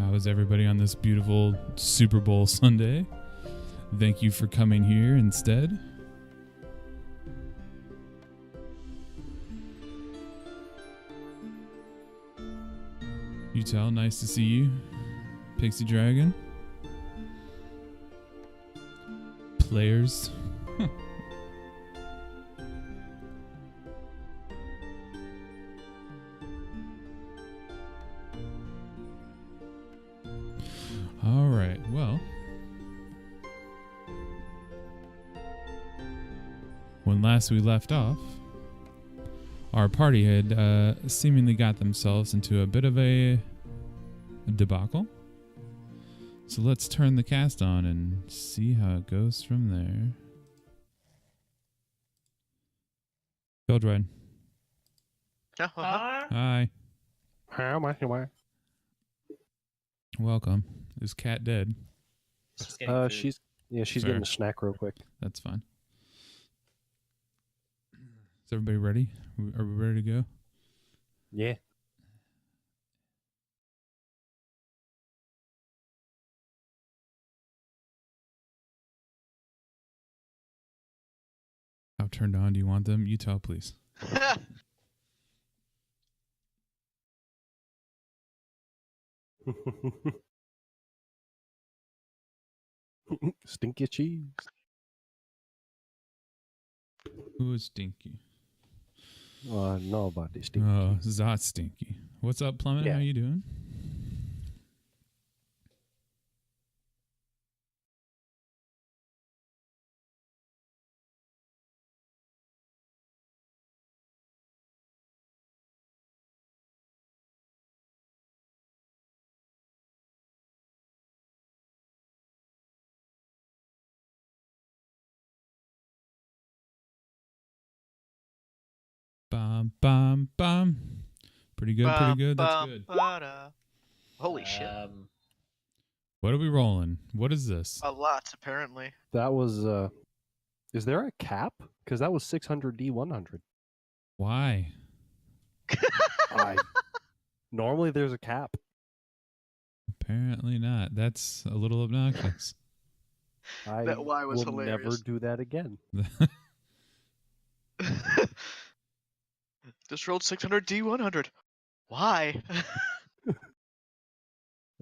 How is everybody on this beautiful Super Bowl Sunday? Thank you for coming here instead. Utal, nice to see you. Pixie Dragon. Players. All right, well. When last we left off, our party had seemingly got themselves into a bit of a debacle. So let's turn the cast on and see how it goes from there. Goldride. Hi. How am I? Welcome. Is Cat dead? She's getting a snack real quick. That's fine. Is everybody ready? Are we ready to go? Yeah. How turned on do you want them? You tell, please. Stinky cheese. Who is Stinky? Nobody stinky. Oh, Zot Stinky. What's up, Plummet? Yeah. How you doing? Bum, bum, bum. Pretty good, pretty good. That's good. Holy shit. What are we rolling? What is this? A lot, apparently. That was, is there a cap? Because that was 600D 100. Why? Normally there's a cap. Apparently not. That's a little obnoxious. That why was will hilarious. never do that again. Just rolled 600D 100. Why? I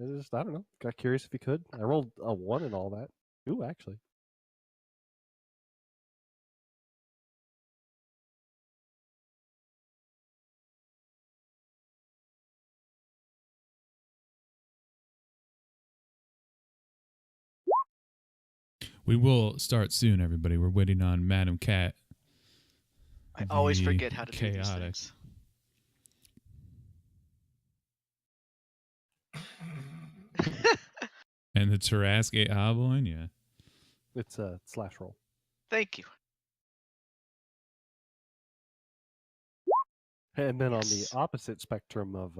don't know. Got curious if you could. I rolled a 1 and all that. Ooh, actually. We will start soon, everybody. We're waiting on Madam Cat. I always The forget how to do these chaotic. things. And the Tarrasque Hobloin, yeah. It's a slash roll. Thank you. And then on the Yes. opposite spectrum of,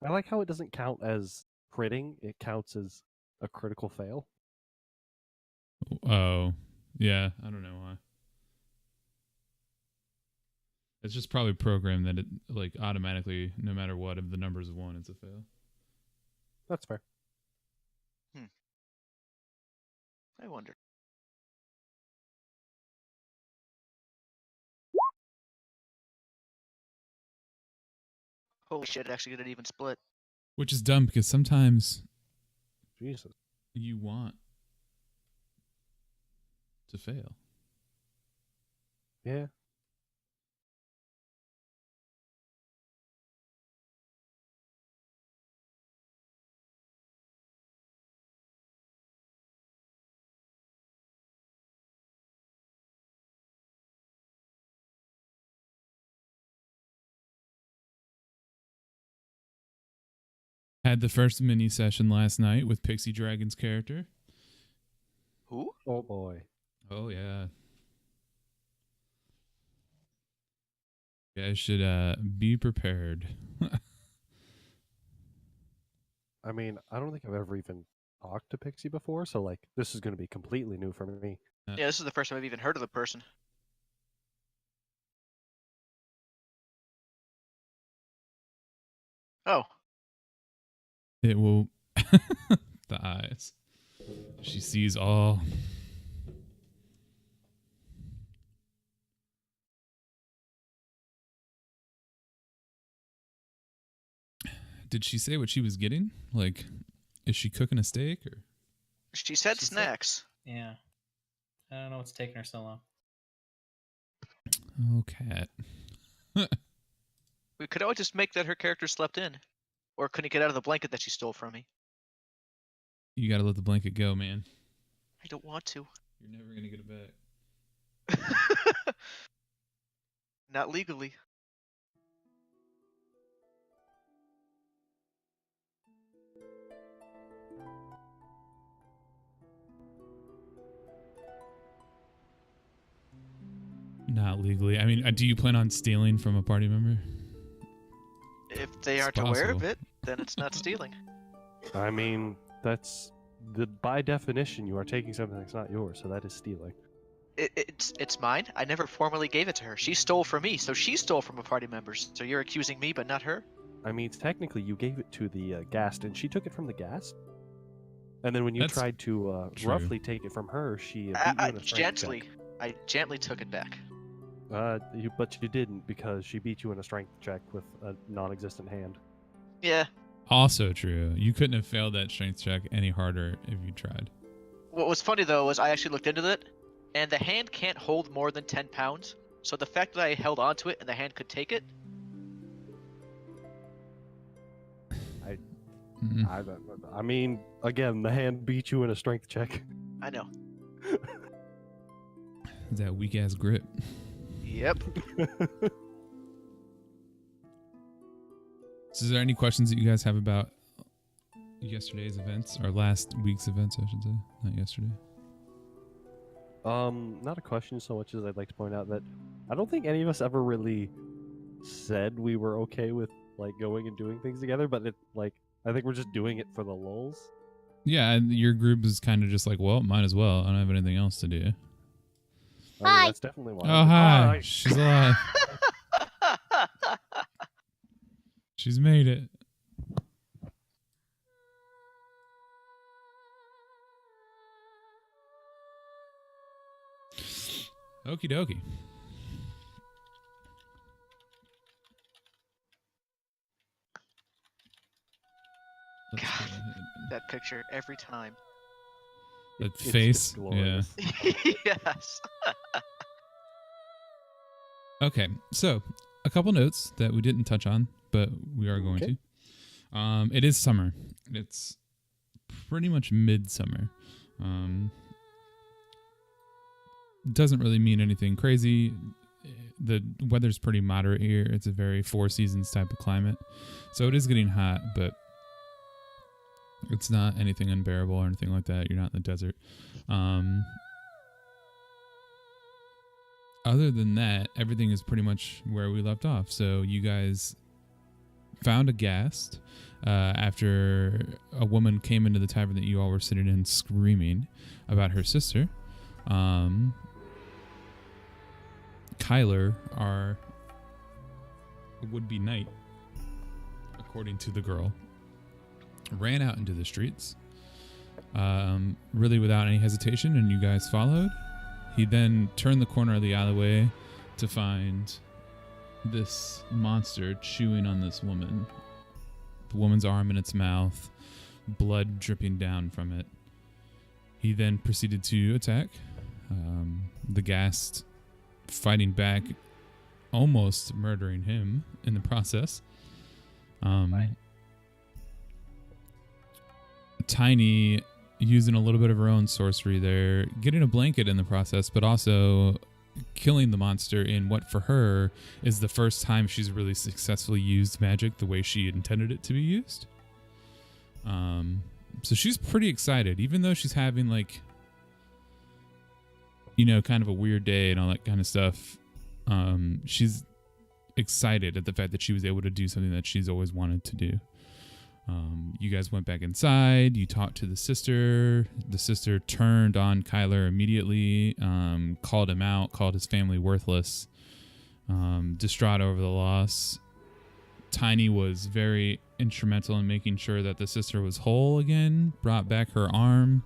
I like how it doesn't count as critting. It counts as a critical fail. Oh, yeah. I don't know why. It's just probably programmed that it like automatically, no matter what, if the number's 1, it's a fail. That's fair. I wonder. Holy shit, it actually did an even split. Which is dumb because sometimes Jesus. you want to fail. Yeah. Had the first mini session last night with Pixie Dragon's character. Who? Oh boy. Oh, yeah. You guys should be prepared. I mean, I don't think I've ever even talked to Pixie before, so like this is going to be completely new for me. Yeah, this is the first time I've even heard of the person. Oh. It will. The eyes. She sees all. Did she say what she was getting? Like, is she cooking a steak or? She said She said- snacks. Yeah. I don't know what's taking her so long. Oh, cat. We could always just make that her character slept in. Or couldn't get out of the blanket that she stole from me. You gotta let the blanket go, man. I don't want to. You're never gonna get it back. Not legally. Not legally. I mean, do you plan on stealing from a party member? If they It's aren't aware of possible. it, then it's not stealing. I mean, that's by definition you are taking something that's not yours, so that is stealing. It's mine. I never formally gave it to her. She stole from me, so she stole from a party member. So you're accusing me, but not her? I mean, technically you gave it to the guest, and she took it from the guest. And then when you That's tried to true. roughly take it from her, she beat you in a strength Gently. check. I gently took it back. But you didn't, because she beat you in a strength check with a non-existent hand. Yeah. Also true. You couldn't have failed that strength check any harder if you tried. What was funny though was I actually looked into it, and the hand can't hold more than 10 pounds. So the fact that I held onto it and the hand could take it, Mm. I mean, again, the hand beat you in a strength check. I know. That weak ass grip. Yep. So is there any questions that you guys have about yesterday's events or last week's events, I should say, not yesterday? Not a question so much as I'd like to point out that I don't think any of us ever really said we were okay with like going and doing things together, but I think we're just doing it for the lulz. Yeah, and your group is kind of just like, well, might as well. I don't have anything else to do. I mean, Hi. that's definitely why. Oh, hi. Hi. She's alive. She's made it. Okie dokie. Let's go God. ahead. That picture every time. That It's just face. Yeah. glorious. Yes. Okay, so a couple notes that we didn't touch on, but we are going Okay. to. It is summer. It's pretty much midsummer. Doesn't really mean anything crazy. The weather's pretty moderate here. It's a very four seasons type of climate. So it is getting hot, but it's not anything unbearable or anything like that. You're not in the desert. Other than that, everything is pretty much where we left off. So you guys found a ghast after a woman came into the tavern that you all were sitting in screaming about her sister. Kyler, our would-be knight, according to the girl, ran out into the streets, really without any hesitation, and you guys followed. He then turned the corner of the alleyway to find this monster chewing on this woman. The woman's arm in its mouth, blood dripping down from it. He then proceeded to attack. The ghast fighting back, almost murdering him in the process. Right. Tiny using a little bit of her own sorcery there, getting a blanket in the process, but also killing the monster in what for her is the first time she's really successfully used magic the way she intended it to be used. So she's pretty excited, even though she's having like, you know, kind of a weird day and all that kind of stuff. She's excited at the fact that she was able to do something that she's always wanted to do. You guys went back inside. You talked to the sister. The sister turned on Kyler immediately, called him out, called his family worthless, distraught over the loss. Tiny was very instrumental in making sure that the sister was whole again, brought back her arm,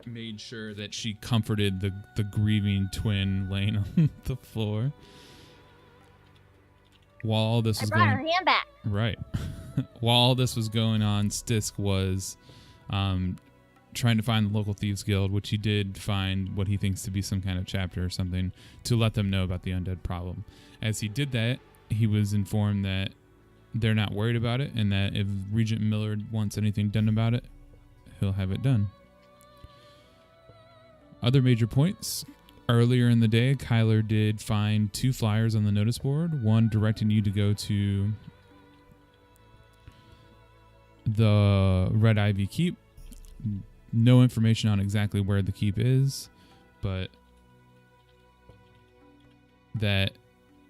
made sure that she comforted the grieving twin laying on the floor. While all this was brought going her hand back. right, while all this was going on, Stisk was trying to find the local thieves guild, which he did find what he thinks to be some kind of chapter or something to let them know about the undead problem. As he did that, he was informed that they're not worried about it, and that if Regent Millard wants anything done about it, he'll have it done. Other major points. Earlier in the day, Kyler did find 2 flyers on the notice board, one directing you to go to the Red Ivy Keep. No information on exactly where the keep is, but that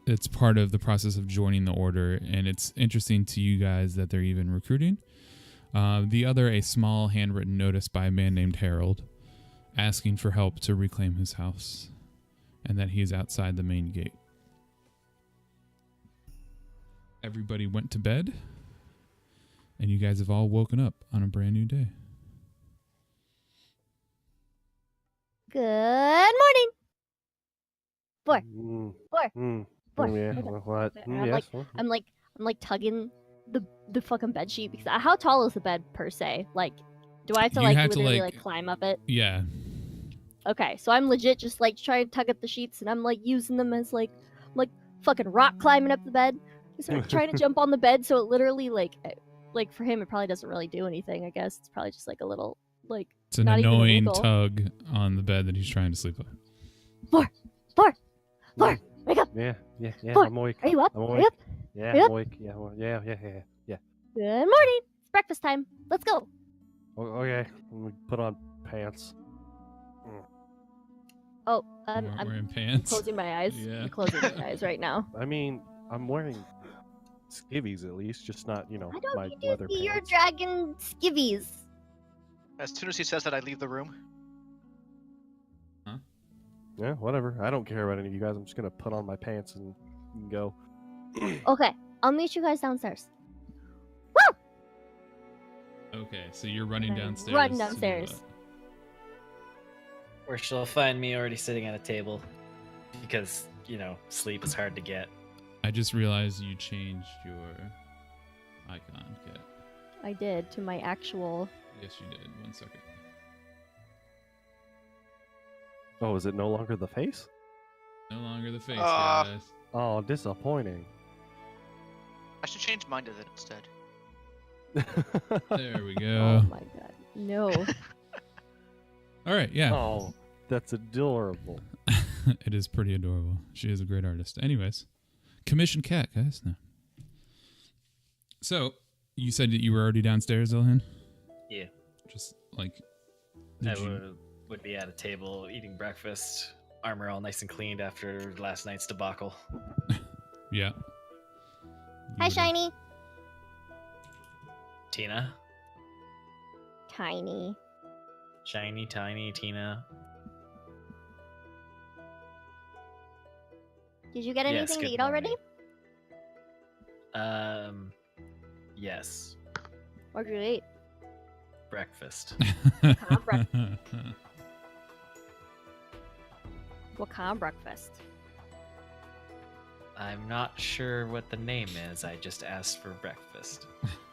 it's part of the process of joining the order, and it's interesting to you guys that they're even recruiting. The other, a small handwritten notice by a man named Harold, asking for help to reclaim his house, and that he is outside the main gate. Everybody went to bed, and you guys have all woken up on a brand new day. Good morning. Four. Oh, yeah. Okay. What? I'm Yes. I'm like tugging the fucking bed sheet because how tall is the bed per se? Like, do I have to You like have to, literally like- like climb up it? Yeah. Okay, so I'm legit just like trying to tug at the sheets and I'm like using them as like fucking rock climbing up the bed. Just like trying to jump on the bed so it literally like for him it probably doesn't really do anything. I guess it's probably just like a little like It's an not even a annoying wiggle. tug on the bed that he's trying to sleep on. Floor, wake up. Yeah. Four. I'm awake. Are you up? I'm Are awake. you up? Yeah, Yep. I'm awake. Yeah. Good morning. It's breakfast time. Let's go. Okay. Let me put on pants. Oh, You I'm aren't wearing pants. closing my eyes. Yeah. I'm closing my eyes right now. I mean, I'm wearing skivvies at least, just not, I my don't need leather to see your pants. dragon skivvies. As soon as he says that, I leave the room. Yeah, whatever. I don't care about any of you guys. I'm just gonna put on my pants and go. Okay, I'll meet you guys downstairs. Okay, so you're running I'm downstairs. running to do downstairs. what? Where she'll find me already sitting at a table. Because, sleep is hard to get. I just realized you changed your icon, Kat. I did to my actual. Yes, you did. 1 second. Oh, is it no longer the face? No longer the face, Ah. guys. Oh, disappointing. I should change mine to that instead. There we Oh go. my god, no. All right, yeah. Oh, that's adorable. It is pretty adorable. She is a great artist. Anyways, commission Cat, guys. No. So, you said that you were already downstairs, Ilhan? Yeah. Just like, I did you? would be at a table eating breakfast, armor all nice and cleaned after last night's debacle. Yeah. You Hi, would've- Shiny. Tina? Tiny. Shiny, tiny, Tina. Did you get Yes, anything to good eat already? morning. Yes. What did you eat? Breakfast. What kind of breakfast? I'm not sure what the name is. I just asked for breakfast.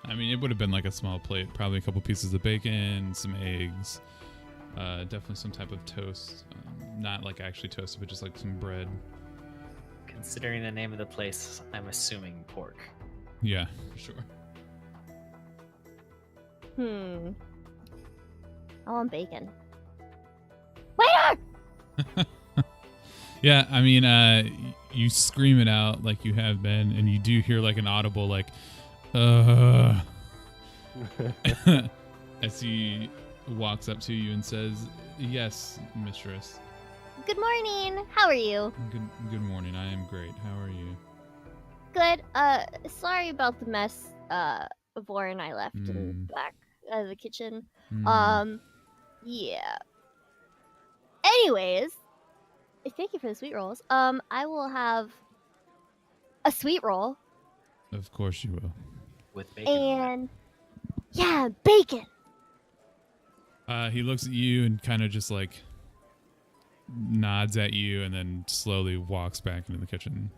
I mean, it would have been like a small plate, probably a couple pieces of bacon, some eggs, definitely some type of toast. Not like actually toasted, but just like some bread. Considering the name of the place, I'm assuming pork. Yeah, for sure. I want bacon. Waiter! Yeah, I mean, you scream it out like you have been, and you do hear like an audible like, as he walks up to you and says, "Yes, mistress. Good morning. How are you? Good morning. I am great. How are you?" Good. Sorry about the mess. Before and I left in the back of the kitchen. Yeah. Anyways, thank you for the sweet rolls. I will have a sweet roll, Of course you will. With bacon on it. and yeah, bacon. He looks at you and kind of just like nods at you and then slowly walks back into the kitchen.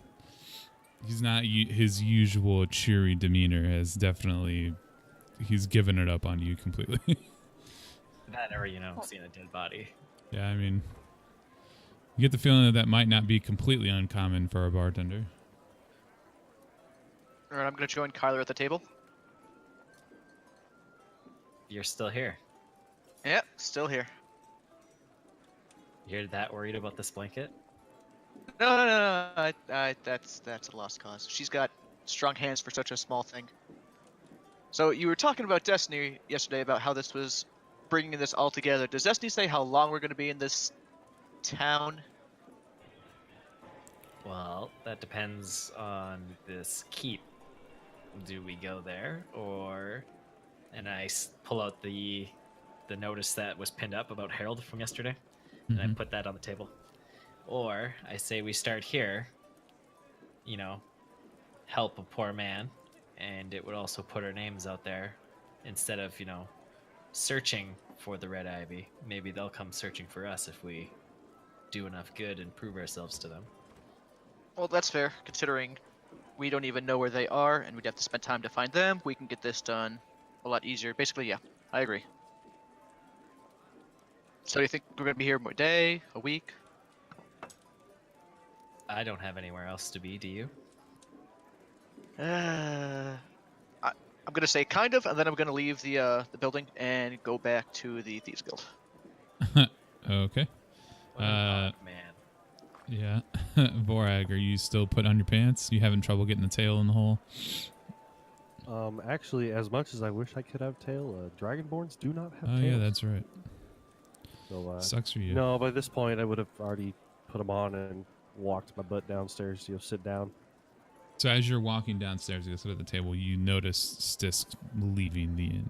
He's not his usual cheery demeanor has definitely he's given it up on you completely. That or, seeing a dead body. Yeah, I mean, you get the feeling that might not be completely uncommon for a bartender. All right, I'm gonna join Kyler at the table. You're still here. Yep, still here. You're that worried about this blanket? No. That's a lost cause. She's got strong hands for such a small thing. So you were talking about Destiny yesterday about how this was bringing this all together. Does Destiny say how long we're going to be in this town? Well, that depends on this keep. Do we go there, or... And I pull out the notice that was pinned up about Harold from yesterday, and I put that on the table. Or I say we start here, help a poor man, and it would also put our names out there instead of, searching for the Red Ivy. Maybe they'll come searching for us if we do enough good and prove ourselves to them. Well, that's fair, considering we don't even know where they are, and we'd have to spend time to find them. We can get this done a lot easier. Basically, yeah, I agree. So do you think we're going to be here a day, a week? I don't have anywhere else to be, do you? I'm going to say kind of, and then I'm going to leave the building and go back to the Thieves Guild. Okay. What an odd man. Yeah. Vorag, are you still put on your pants? You having trouble getting the tail in the hole? Actually, as much as I wish I could have tail, Dragonborns do not have Oh, tails. yeah, that's right. So, Sucks for you. no, by this point, I would have already put them on and walked my butt downstairs. Sit down. So as you're walking downstairs, you sit at the table, you notice Stisk leaving the inn.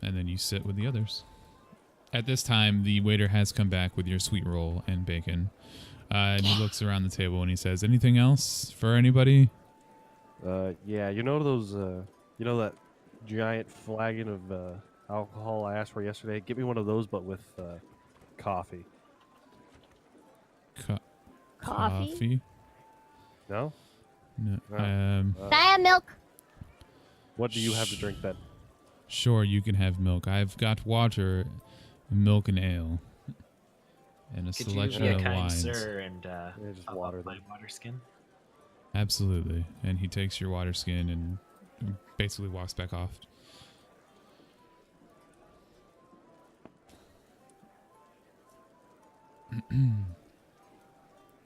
And then you sit with the others. At this time, the waiter has come back with your sweet roll and bacon. And he looks around the table and he says, anything else for anybody? Yeah, those, that giant flagon of alcohol I asked for yesterday? Get me one of those, but with coffee. Coffee? No? No. No. Can I have milk? What do you have to drink then? Sure, you can have milk. I've got water, milk, and ale. And a Could selection you be of a kind wines. sir and just top water up my them. water skin? Absolutely. And he takes your water skin and basically walks back off.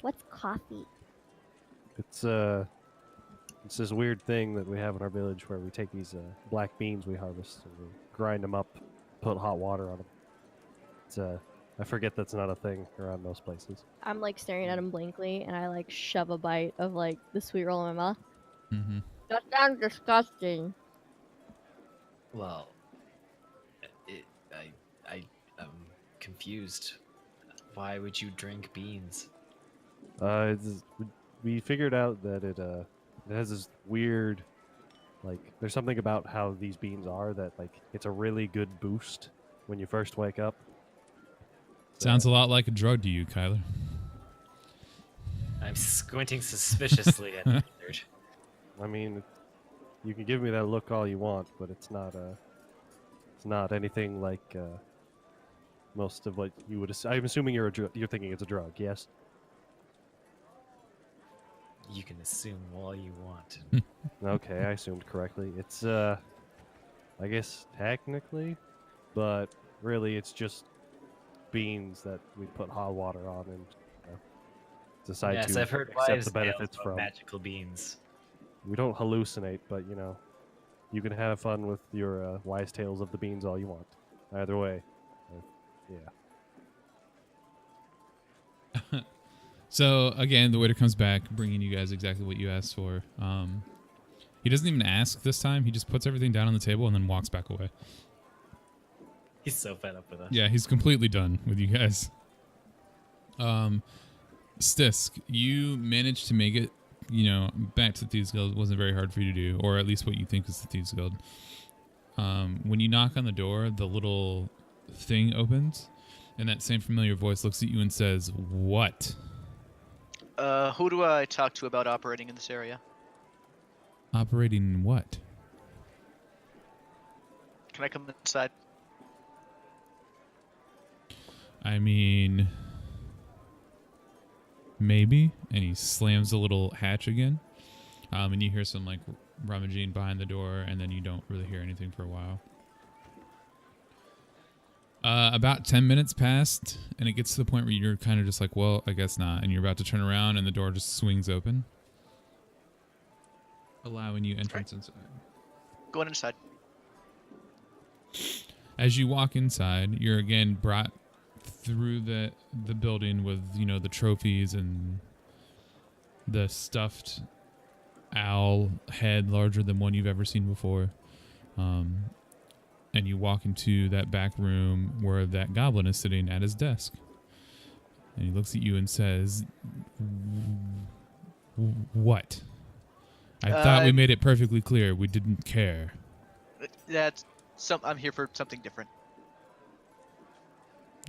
What's coffee? It's this weird thing that we have in our village where we take these black beans we harvest and we grind them up, put hot water on them. It's I forget that's not a thing around most places. I'm like staring at him blankly, and I like shove a bite of like the sweet roll in my mouth. Mm-hmm. That sounds disgusting. Well, I'm confused. Why would you drink beans? We figured out that it has this weird, like, there's something about how these beans are that like it's a really good boost when you first wake up. Sounds a lot like a drug to you, Kyler. I'm squinting suspiciously at the wizard. I mean, you can give me that look all you want, but it's not anything like most of what you would. I'm assuming you're thinking it's a drug, yes? You can assume all you want. Okay, I assumed correctly. It's I guess technically, but really it's just beans that we put hot water on and decide Yes, to I've heard accept wives' the benefits tales about from. magical beans. We don't hallucinate, but you can have fun with your wise tales of the beans all you want. Either way, yeah. So again, the waiter comes back, bringing you guys exactly what you asked for. He doesn't even ask this time. He just puts everything down on the table and then walks back away. He's so fed up with us. Yeah, he's completely done with you guys. Stisk, you managed to make it back to the Thieves Guild wasn't very hard for you to do, or at least what you think is the Thieves Guild. When you knock on the door, the little thing opens, and that same familiar voice looks at you and says, "What?" Who do I talk to about operating in this area? Operating what? Can I come inside? I mean, maybe. And he slams the little hatch again. And you hear some like rummaging behind the door, and then you don't really hear anything for a while. About 10 minutes passed, and it gets to the point where you're kind of just like, well, I guess not. And you're about to turn around, and the door just swings open, allowing you entrance inside. Going inside. As you walk inside, you're again brought through the building with, the trophies and the stuffed owl head larger than one you've ever seen before. And you walk into that back room where that goblin is sitting at his desk. And he looks at you and says, "What? I thought we made it perfectly clear we didn't care." I'm here for something different.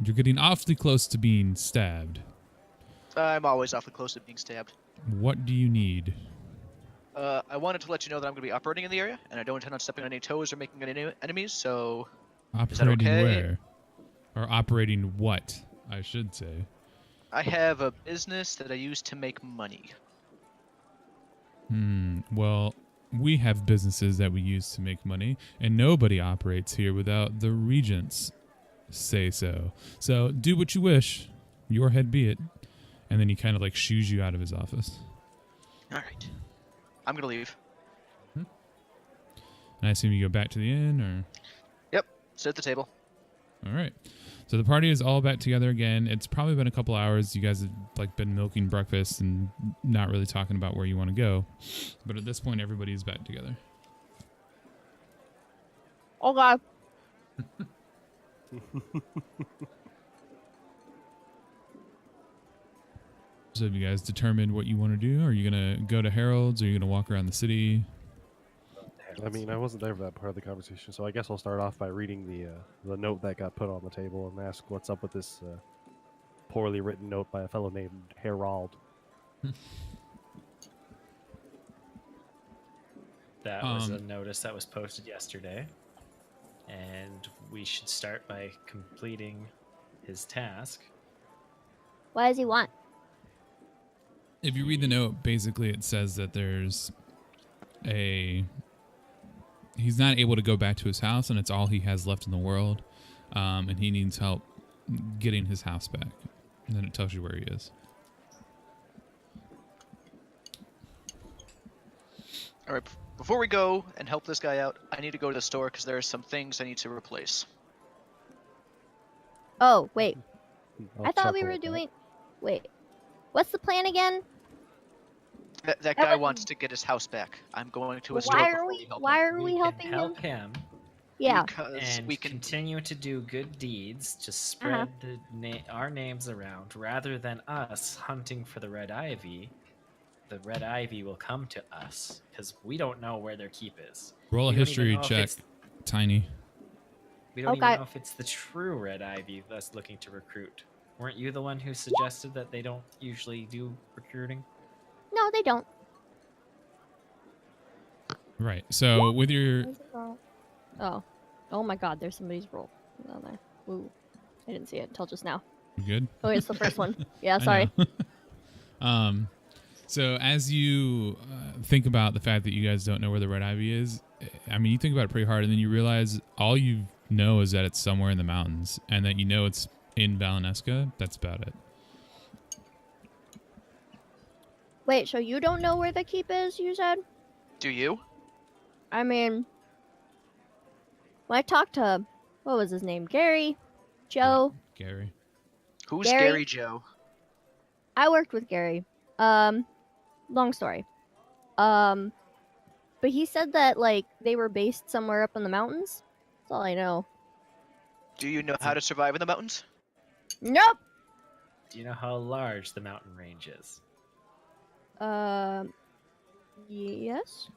You're getting awfully close to being stabbed. I'm always awfully close to being stabbed. What do you need? I wanted to let you know that I'm going to be operating in the area, and I don't intend on stepping on any toes or making any enemies, so... Operating is that okay? where? Or operating what, I should say. I have a business that I use to make money. Well, we have businesses that we use to make money, and nobody operates here without the regents say so. So do what you wish. Your head be it. And then he kind of like shoos you out of his office. All right. I'm going to leave. And I assume you go back to the inn, or? Yep. Sit at the table. All right. So the party is all back together again. It's probably been a couple hours. You guys have like been milking breakfast and not really talking about where you want to go. But at this point, everybody's back together. Okay. So have you guys determined what you want to do? Are you going to go to Harold's? Or are you going to walk around the city? I mean, I wasn't there for that part of the conversation, so I guess I'll start off by reading the note that got put on the table and ask what's up with this poorly written note by a fellow named Harold. That was a notice that was posted yesterday, and we should start by completing his task. What does he want? If you read the note, basically it says that he's not able to go back to his house, and it's all he has left in the world, and he needs help getting his house back. And then it tells you where he is. All right. Before we go and help this guy out, I need to go to the store because there are some things I need to replace. Oh, wait. I'll I thought we chuckle were at that. doing... Wait. What's the plan again? That guy wants to get his house back. I'm going to a store Why before are we we help him. why are we can helping help him? him Yeah. Because and we can. continue to do good deeds to spread our names around rather than us hunting for the Red Ivy. The Red Ivy will come to us because we don't know where their keep is. Roll a We don't even history know if check, it's- Tiny. We don't Okay. even know if it's the true Red Ivy that's looking to recruit. Weren't you the one who suggested that they don't usually do recruiting? No, they don't. Right. So with your... Where's it go? Oh. Oh my god, there's somebody's roll down there. Ooh. I didn't see it until just now. You good? Oh, it's the first one. Yeah, I sorry. know. So as you think about the fact that you guys don't know where the Red Ivy is, I mean, you think about it pretty hard, and then you realize all you know is that it's somewhere in the mountains, and that you know it's in Valenesca. That's about it. Wait, so you don't know where the keep is, you said? Do you? I mean, when I talked to, what was his name? Gary? Joe? Gary. Who's Gary? Gary Joe? I worked with Gary. Long story. But he said that, like, they were based somewhere up in the mountains. That's all I know. Do you know how to survive in the mountains? Nope! Do you know how large the mountain range is? Yes.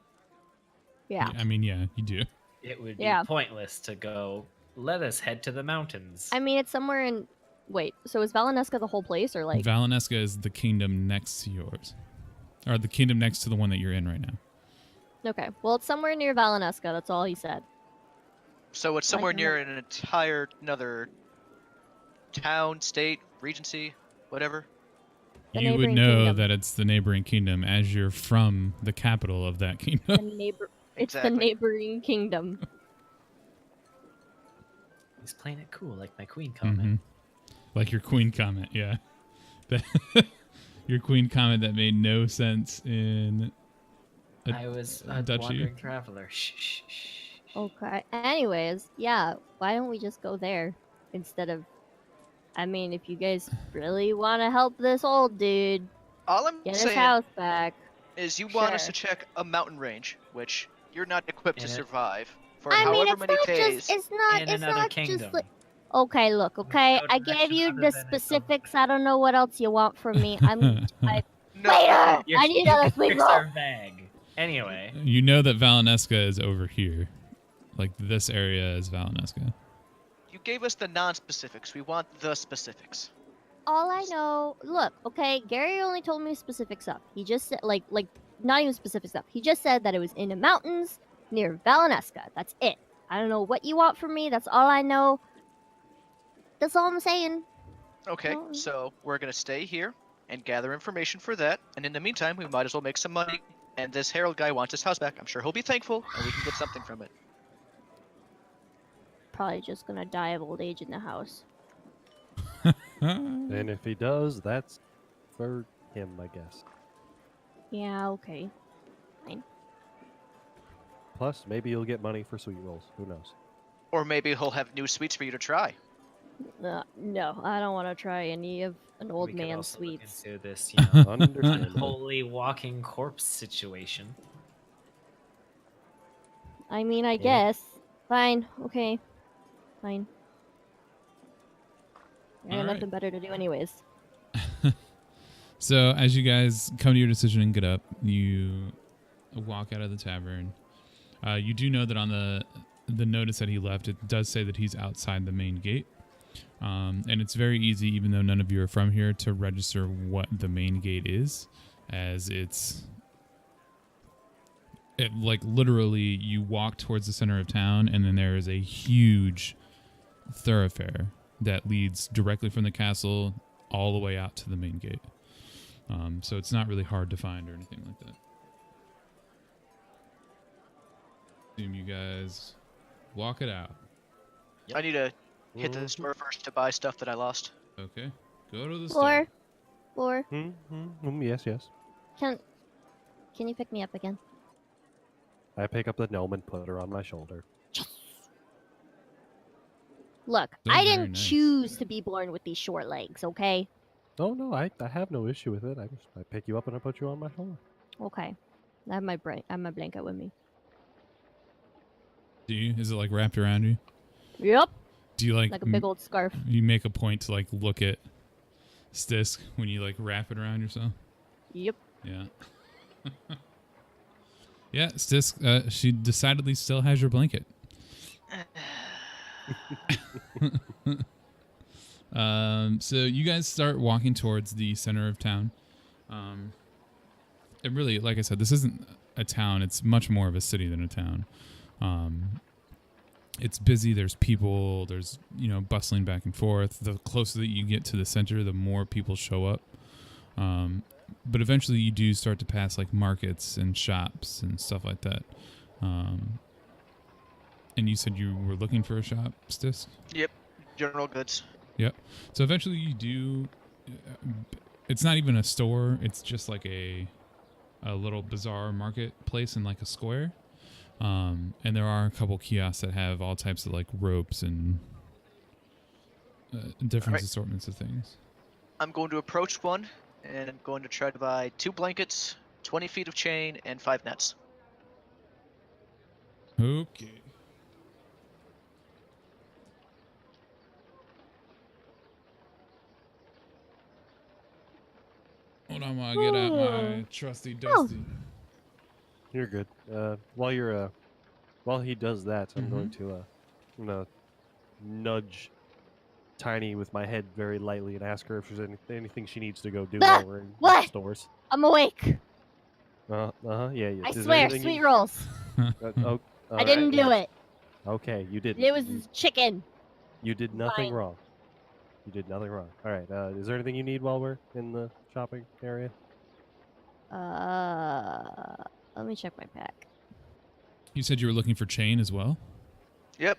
Yeah. I mean, yeah, you do. It would be Yeah. pointless to go, let us head to the mountains. I mean, it's somewhere in. Wait, so is Valenesca the whole place, or like? Valenesca is the kingdom next to yours, or the kingdom next to the one that you're in right now. Okay, well, it's somewhere near Valenesca. That's all he said. So it's I somewhere can near an entire another town, state, regency, whatever. The You would neighboring know kingdom. that it's the neighboring kingdom as you're from the capital of that The kingdom. neighbor. It's the Exactly. neighboring kingdom. He's playing it cool, like my queen comment. Like your queen comment, yeah. Your queen comment that made no sense in a I was a duchy. wandering traveler. Shh, shh, shh. Okay. Anyways, yeah. Why don't we just go there instead of? I mean, if you guys really want to help this old dude All I'm get his saying house back, is you want us Sure. to check a mountain range, which you're not equipped to In it- survive for I mean, however it's many not days. just. It's not. In It's another not kingdom. just like. Okay, look. Okay, No I gave direction you other the than it's specifics. over I don't know what else you want from me. I No, Waiter! Your I need another sweet answers roll. are vague. Anyway, You know that Valenesca is over here. Like this area is Valenesca. you gave us the non-specifics. We want the specifics. All I know, look, okay, Gary only told me specific stuff. He just said, like, not even specific stuff. He just said that it was in the mountains near Valenesca. That's it. I don't know what you want from me. That's all I know. That's all I'm saying. Okay, Oh. so we're gonna stay here and gather information for that. And in the meantime, we might as well make some money. And this Harold guy wants his house back. I'm sure he'll be thankful, and we can get something from it. Probably just gonna die of old age in the house. And if he does, that's for him, I guess. Yeah, okay. Plus, maybe you'll get money for sweet rolls. Who knows? Or maybe he'll have new sweets for you to try. No, I don't want to try any of an old we could man's also look sweets. into this, you know, Understandable. unholy walking corpse situation. I mean, I Yeah. guess. Fine, okay. Fine. I got Alright. nothing better to do anyways. So as you guys come to your decision and get up, you walk out of the tavern. You do know that on the notice that he left, it does say that he's outside the main gate. And it's very easy, even though none of you are from here, to register what the main gate is, as like literally you walk towards the center of town and then there is a huge thoroughfare that leads directly from the castle all the way out to the main gate. So it's not really hard to find or anything like that. Assume you guys walk it out. I need to hit the store first to buy stuff that I lost. Okay. Go to the Floor. store. Floor. Yes, yes. Can you pick me up again? I pick up the gnome and put her on my shoulder. Look, They're I very didn't nice. choose to be born with these short legs, okay? Oh no, I have no issue with it. I pick you up and I put you on my shoulder. Okay. I have my blanket with me. Do you? Is it like wrapped around you? Yep. Do you like Like a big old scarf. you make a point to like look at Stisk when you like wrap it around yourself? Yep. Yeah. Yeah, Stisk, she decidedly still has your blanket. So you guys start walking towards the center of town. It really, like I said, this isn't a town. It's much more of a city than a town. It's busy. There's people. There's, bustling back and forth. The closer that you get to the center, the more people show up. But eventually you do start to pass like markets and shops and stuff like that. And you said you were looking for a shop, Stisk? Yep, general goods. Yep. So eventually you do. It's not even a store. It's just like a little bazaar marketplace in like a square. And there are a couple kiosks that have all types of like ropes and different Alright. assortments of things. I'm going to approach one, and I'm going to try to buy 2 blankets, 20 feet of chain, and 5 nets. Okay. Hold on while I get out my trusty dusty. You're good. While he does that, I'm going Mm-hmm. to I'm gonna nudge Tiny with my head very lightly and ask her if there's anything she needs to go do Ah, while we're in what? stores. I'm awake. Yeah. I Is there swear, anything sweet rolls. all I didn't right. do it. Okay, you didn't. It was chicken. You did nothing Fine. wrong. You did nothing wrong. All right. Is there anything you need while we're in the shopping area? Let me check my pack. You said you were looking for chain as well? Yep.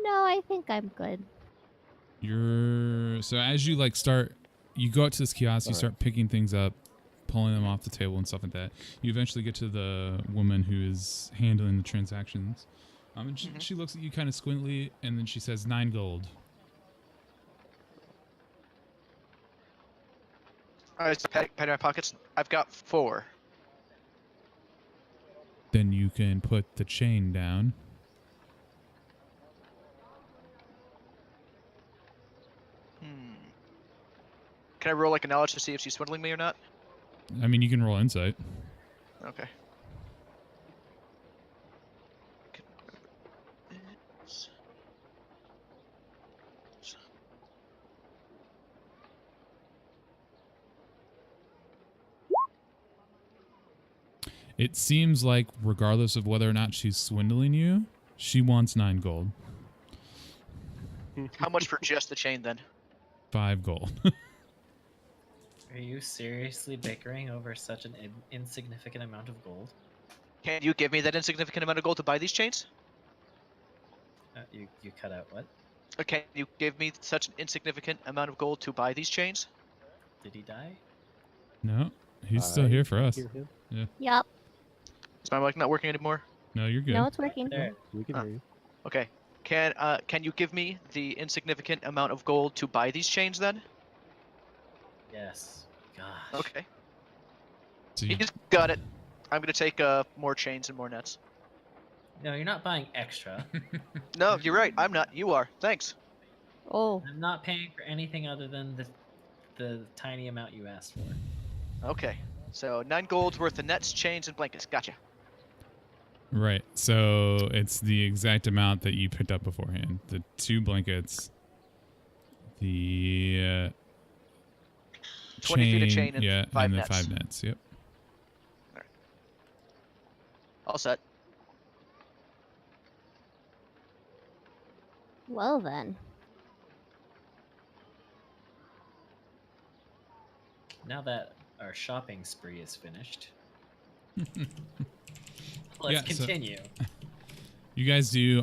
No, I think I'm good. So as you you go out to this kiosk, you All start picking things up, pulling them off the table and stuff like that. You eventually get to the woman who is handling the transactions. And she looks at you kind of squintly, and then she says 9 gold. All right, so pat in my pockets. I've got 4. Then you can put the chain down. Can I roll like a knowledge to see if she's swindling me or not? I mean, you can roll insight. Okay. It seems like regardless of whether or not she's swindling you, she wants 9 gold. How much for just the chain then? 5 gold. Are you seriously bickering over such an insignificant amount of gold? Can you give me that insignificant amount of gold to buy these chains? You cut out what? Can you give me such an insignificant amount of gold to buy these chains? Did he die? No, he's still here for us. Hear him? Yep. Is my mic not working anymore? No, you're good. No, it's working. There. We can hear you. Okay. Can you give me the insignificant amount of gold to buy these chains then? Yes. Gosh. Okay. So you, He's got it. I'm gonna take more chains and more nets. No, you're not buying extra. No, you're right. I'm not. You are. Thanks. Oh. I'm not paying for anything other than the tiny amount you asked for. Okay. So 9 gold's worth of nets, chains, and blankets. Gotcha. right. So it's the exact amount that you picked up beforehand. The 2 blankets, the 20 feet of chain and yeah, 5 and the nets. 5 nets. Yep. All set. Well then. Now that our shopping spree is finished, Yeah, let's so- continue. You guys do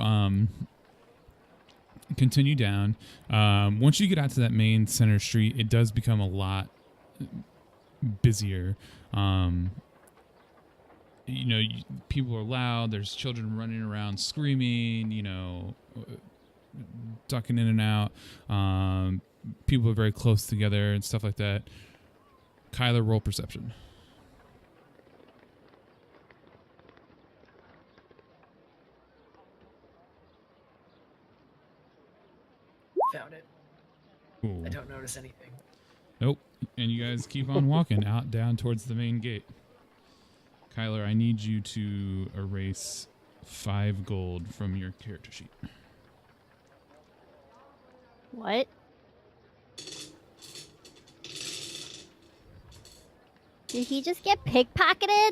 continue down. Once you get out to that main center street, it does become a lot busier. People are loud. There's children running around screaming, ducking in and out. People are very close together and stuff like that. Kyler, roll perception. Found it. Cool. I don't notice anything. Nope. And you guys keep on walking out down towards the main gate. Kyler, I need you to erase 5 gold from your character sheet. What? Did he just get pickpocketed?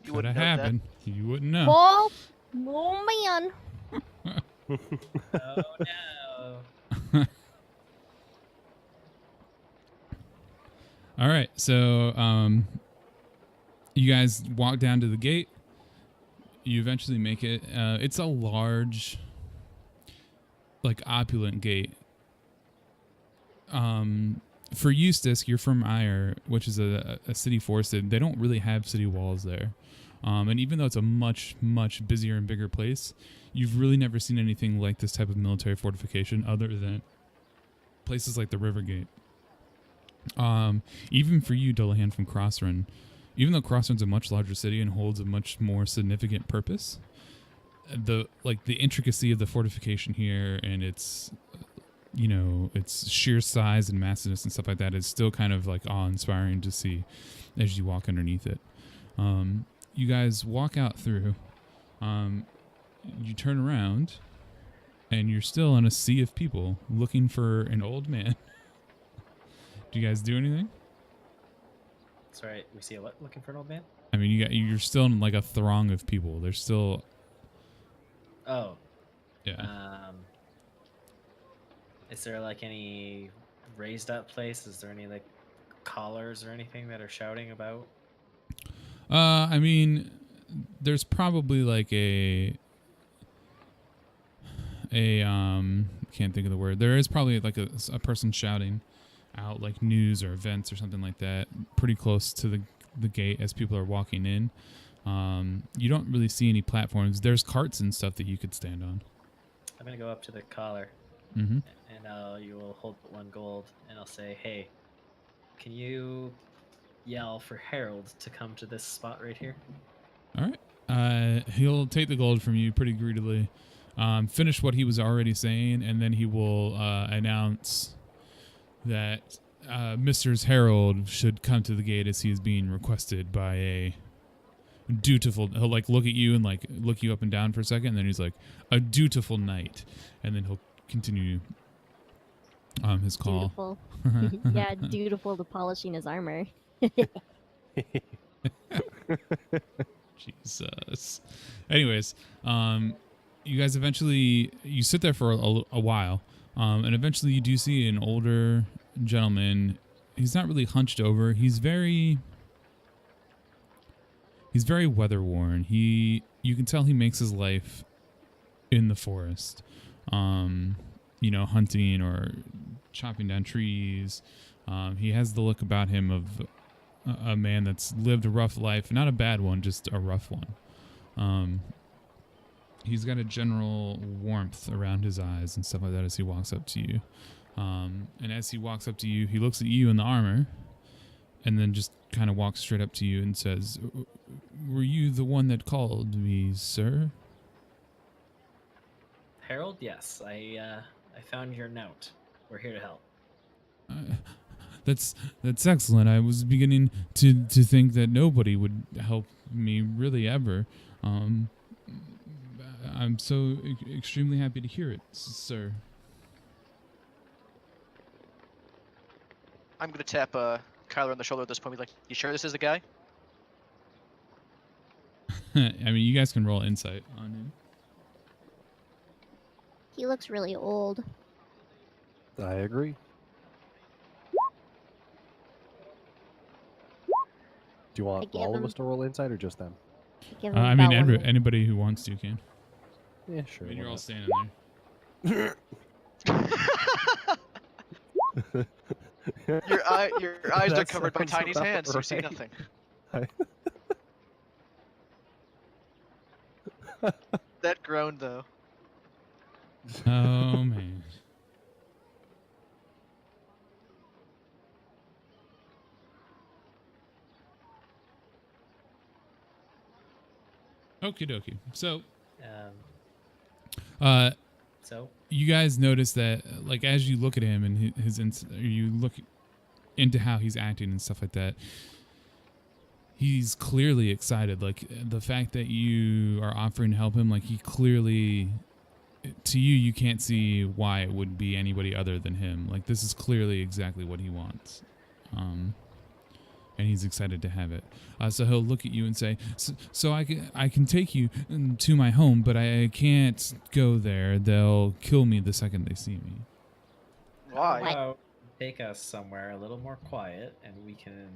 You Could wouldn't have know happened. You wouldn't know. Oh, oh man. Oh no. All right. So you guys walk down to the gate. You eventually make it. It's a large, opulent gate. For Eustace, you're from Ire, which is a city forested. They don't really have city walls there. And even though it's a much, much busier and bigger place, you've really never seen anything like this type of military fortification other than places like the River Gate. Even for you, Dullahan from Crossrun, even though Crossrun's a much larger city and holds a much more significant purpose, the intricacy of the fortification here and its you know, its sheer size and massiveness and stuff like that is still kind of like awe-inspiring to see as you walk underneath it. You guys walk out through. You turn around, and you're still in a sea of people looking for an old man. Do you guys do anything? Sorry, we see a what? Looking for an old man? I mean, you're still in like a throng of people. There's still. Oh. Yeah. Is there like any raised up place? Is there any like collars or anything that are shouting about? I mean, there's probably like can't think of the word. There is probably like a person shouting out like news or events or something like that pretty close to the gate as people are walking in. You don't really see any platforms. There's carts and stuff that you could stand on. I'm gonna go up to the collar, Mm-hmm. and you will hold 1 gold, and I'll say, "Hey, can you yell for Harold to come to this spot right here?" All right. He'll take the gold from you pretty greedily, finish what he was already saying, and then he will announce that Mr. Harold should come to the gate as he is being requested by a dutiful. He'll like look at you and like look you up and down for a second, and then he's like, a dutiful knight, and then he'll continue his call. Dutiful. Yeah, dutiful to polishing his armor. Jesus. Anyways, you guys eventually you sit there for a while, and eventually you do see an older gentleman. He's not really hunched over. He's very weather worn. You can tell he makes his life in the forest, you know, hunting or chopping down trees. He has the look about him of a man that's lived a rough life, not a bad one, just a rough one. He's got a general warmth around his eyes and stuff like that as he walks up to you. And as he walks up to you, he looks at you in the armor and then just kind of walks straight up to you and says, "Were you the one that called me, sir?" Harold, yes, I found your note. We're here to help. That's excellent. I was beginning to think that nobody would help me really ever. I'm so extremely happy to hear it, sir. I'm gonna tap Kyler on the shoulder at this point. Be like, "You sure this is the guy?" I mean, you guys can roll insight on him. He looks really old. I agree. Do you want give all of him- us to roll insight or just them? Give him I mean, about one- anybody who wants to can. Yeah, I sure. mean, you're why all not? standing there. Your eyes are That covered by sounds Tiny's about hands. You see right. nothing. That groan though. Oh man. Okie dokie. So, Um, uh, so you guys notice that, like, as you look at him and you look into how he's acting and stuff like that, he's clearly excited. Like, the fact that you are offering to help him, like, he clearly, to you can't see why it would be anybody other than him. Like, this is clearly exactly what he wants. And he's excited to have it. So he'll look at you and say, so I can take you to my home, but I can't go there. They'll kill me the second they see me. Why? What? how about take us somewhere a little more quiet, and we can,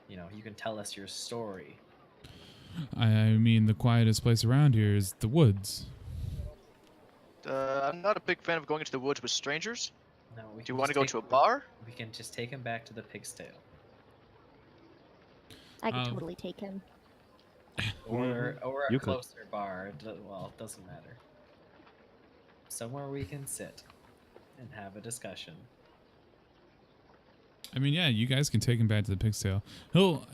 you can tell us your story. I mean, the quietest place around here is the woods. I'm not a big fan of going into the woods with strangers. No, we Do can you want to just go take- to a bar? We can just take him back to the pig's tail, I could Um, totally take him. or a You could. closer bar. Well, it doesn't matter. Somewhere we can sit and have a discussion. I mean, yeah, you guys can take him back to the pig's tail.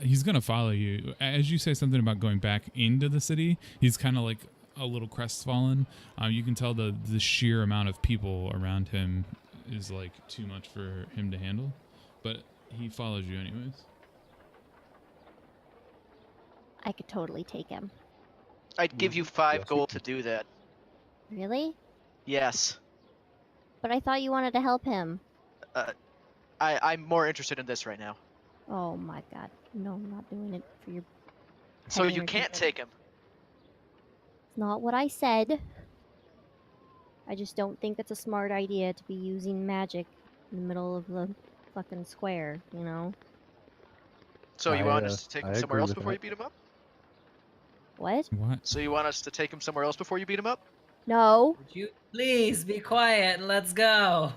He's gonna follow you as you say something about going back into the city. He's kind of like a little crestfallen. You can tell the sheer amount of people around him is like too much for him to handle, but he follows you anyways. I could totally take him. I'd give you 5 Yes, gold to do that. Really? Yes. But I thought you wanted to help him. I'm more interested in this right now. Oh my god. No, I'm not doing it for your So pet you energy. can't take him. It's not what I said. I just don't think it's a smart idea to be using magic in the middle of the fucking square, you know? So you I, want us to take I him somewhere agree else with before that. you beat him up? What? What? So you want us to take him somewhere else before you beat him up? No. Would you please be quiet and let's go?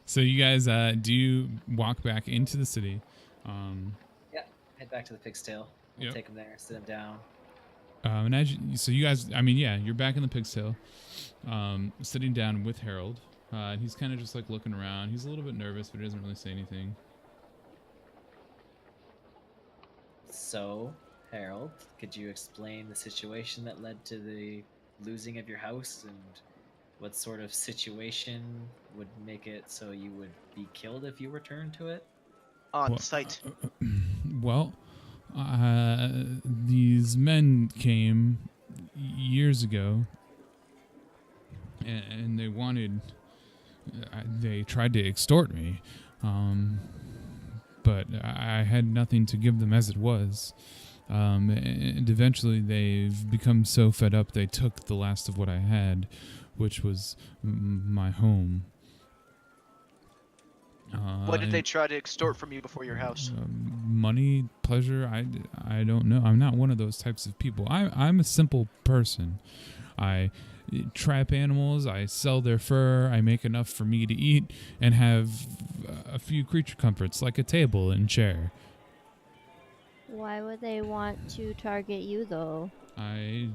So you guys do you walk back into the city? Yeah, head back to the pig's tail. We'll Yep. take him there, sit him down. And as so you guys, I mean, yeah, you're back in the pig's tail, sitting down with Harold. He's kind of just like looking around. He's a little bit nervous, but he doesn't really say anything. So, Harold, could you explain the situation that led to the losing of your house and what sort of situation would make it so you would be killed if you returned to it? On Well, site. Well, these men came years ago, and they wanted. They tried to extort me, but I had nothing to give them as it was. And eventually, they've become so fed up they took the last of what I had, which was my home. What did they try to extort from you before your house? Money, pleasure. I don't know. I'm not one of those types of people. I'm a simple person. I trap animals. I sell their fur. I make enough for me to eat and have a few creature comforts like a table and chair. Why would they want to target you, though? I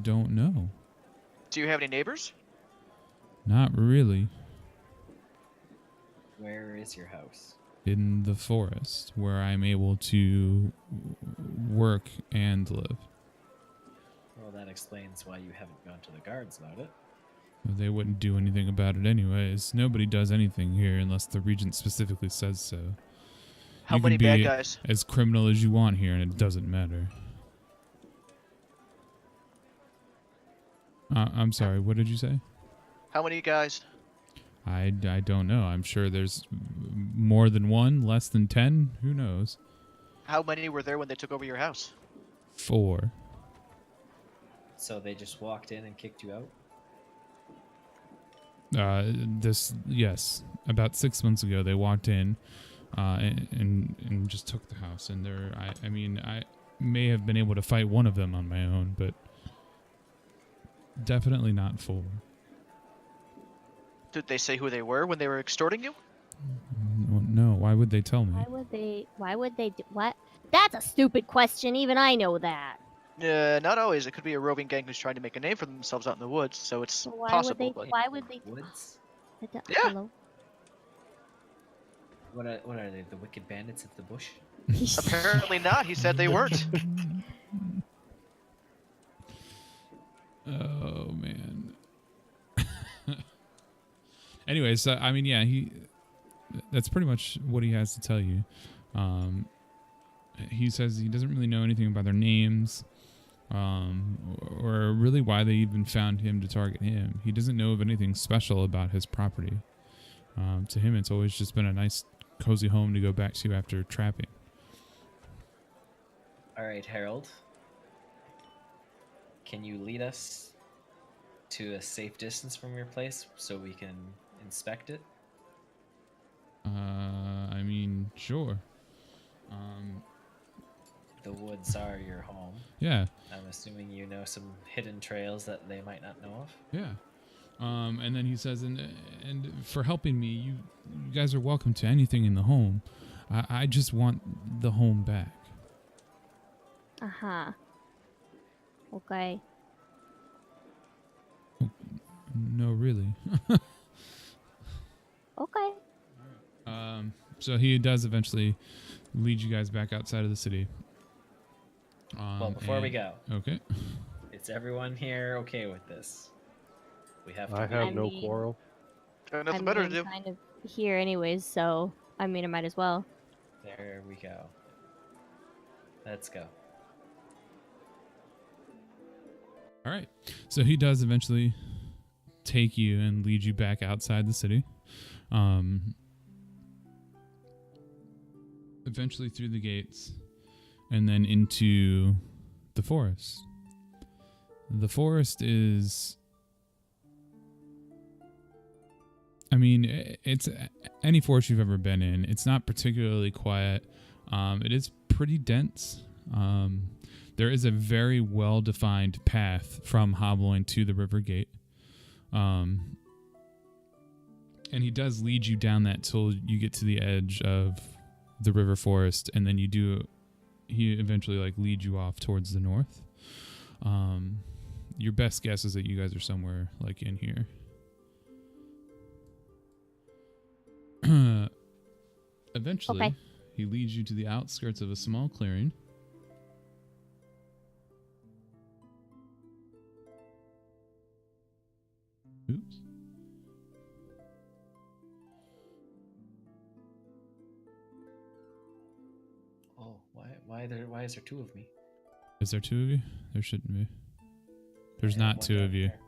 don't know. Do you have any neighbors? Not really. Where is your house? In the forest where I'm able to work and live. Well, that explains why you haven't gone to the guards about it. They wouldn't do anything about it anyways. Nobody does anything here unless the regent specifically says so. How You many can bad be guys? as criminal as you want here, and it doesn't matter. I'm sorry, what did you say? How many guys? I don't know. I'm sure there's more than one, less than 10. Who knows? How many were there when they took over your house? 4. So they just walked in and kicked you out? Yes. About 6 months ago, they walked in and just took the house. And I mean, I may have been able to fight one of them on my own, but definitely not 4. Did they say who they were when they were extorting you? No, why would they tell me? Why would they do what? That's a stupid question. Even I know that. Not always. It could be a roving gang who's trying to make a name for themselves out in the woods, so it's So possible. But why would they Woods? Yeah. Hello? What are they? The wicked bandits of the bush? apparently not. He said they weren't. Oh man. Anyways, I mean, yeah, that's pretty much what he has to tell you. He says he doesn't really know anything about their names, or really why they even found him to target him. He doesn't know of anything special about his property. To him, it's always just been a nice, cozy home to go back to after trapping. All right, Harold. Can you lead us to a safe distance from your place so we can inspect it? I mean, sure. The woods are your home. Yeah, I'm assuming you know some hidden trails that they might not know of. yeah. And then he says, and for helping me, you guys are welcome to anything in the home. I just want the home back. Uh-huh. Okay. No, really. Okay. So he does eventually lead you guys back outside of the city. Well, before we and- go, Okay. is everyone here okay with this? We have to. I have I no mean- quarrel. Got nothing I'm better to do. kind of here anyways, so I mean, I might as well. There we go. Let's go. All right. So he does eventually take you and lead you back outside the city. Eventually through the gates and then into the forest. The forest is, I mean, it's any forest you've ever been in. It's not particularly quiet. It is pretty dense. There is a very well-defined path from Hobbling to the river gate. And he does lead you down that till you get to the edge of the river forest, and then he eventually like leads you off towards the north. Your best guess is that you guys are somewhere like in here. Eventually, Okay. he leads you to the outskirts of a small clearing. Oops. Oh, why is there two of me? Is there two of you? There shouldn't be. There's I have not one two down of you. there.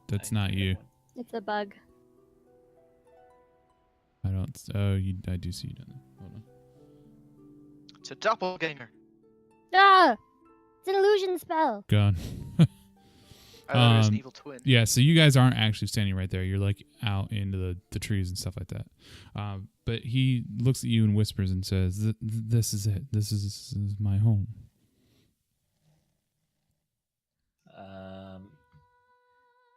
That's I not have you. one. It's a bug. I don't. Oh, I do see you down there. Hold on. It's a doppelganger. Ah! It's an illusion spell. Gone. I thought it was an Um, evil twin. Yeah, so you guys aren't actually standing right there. You're like out into the trees and stuff like that. But he looks at you and whispers and says, "This is it. This is my home."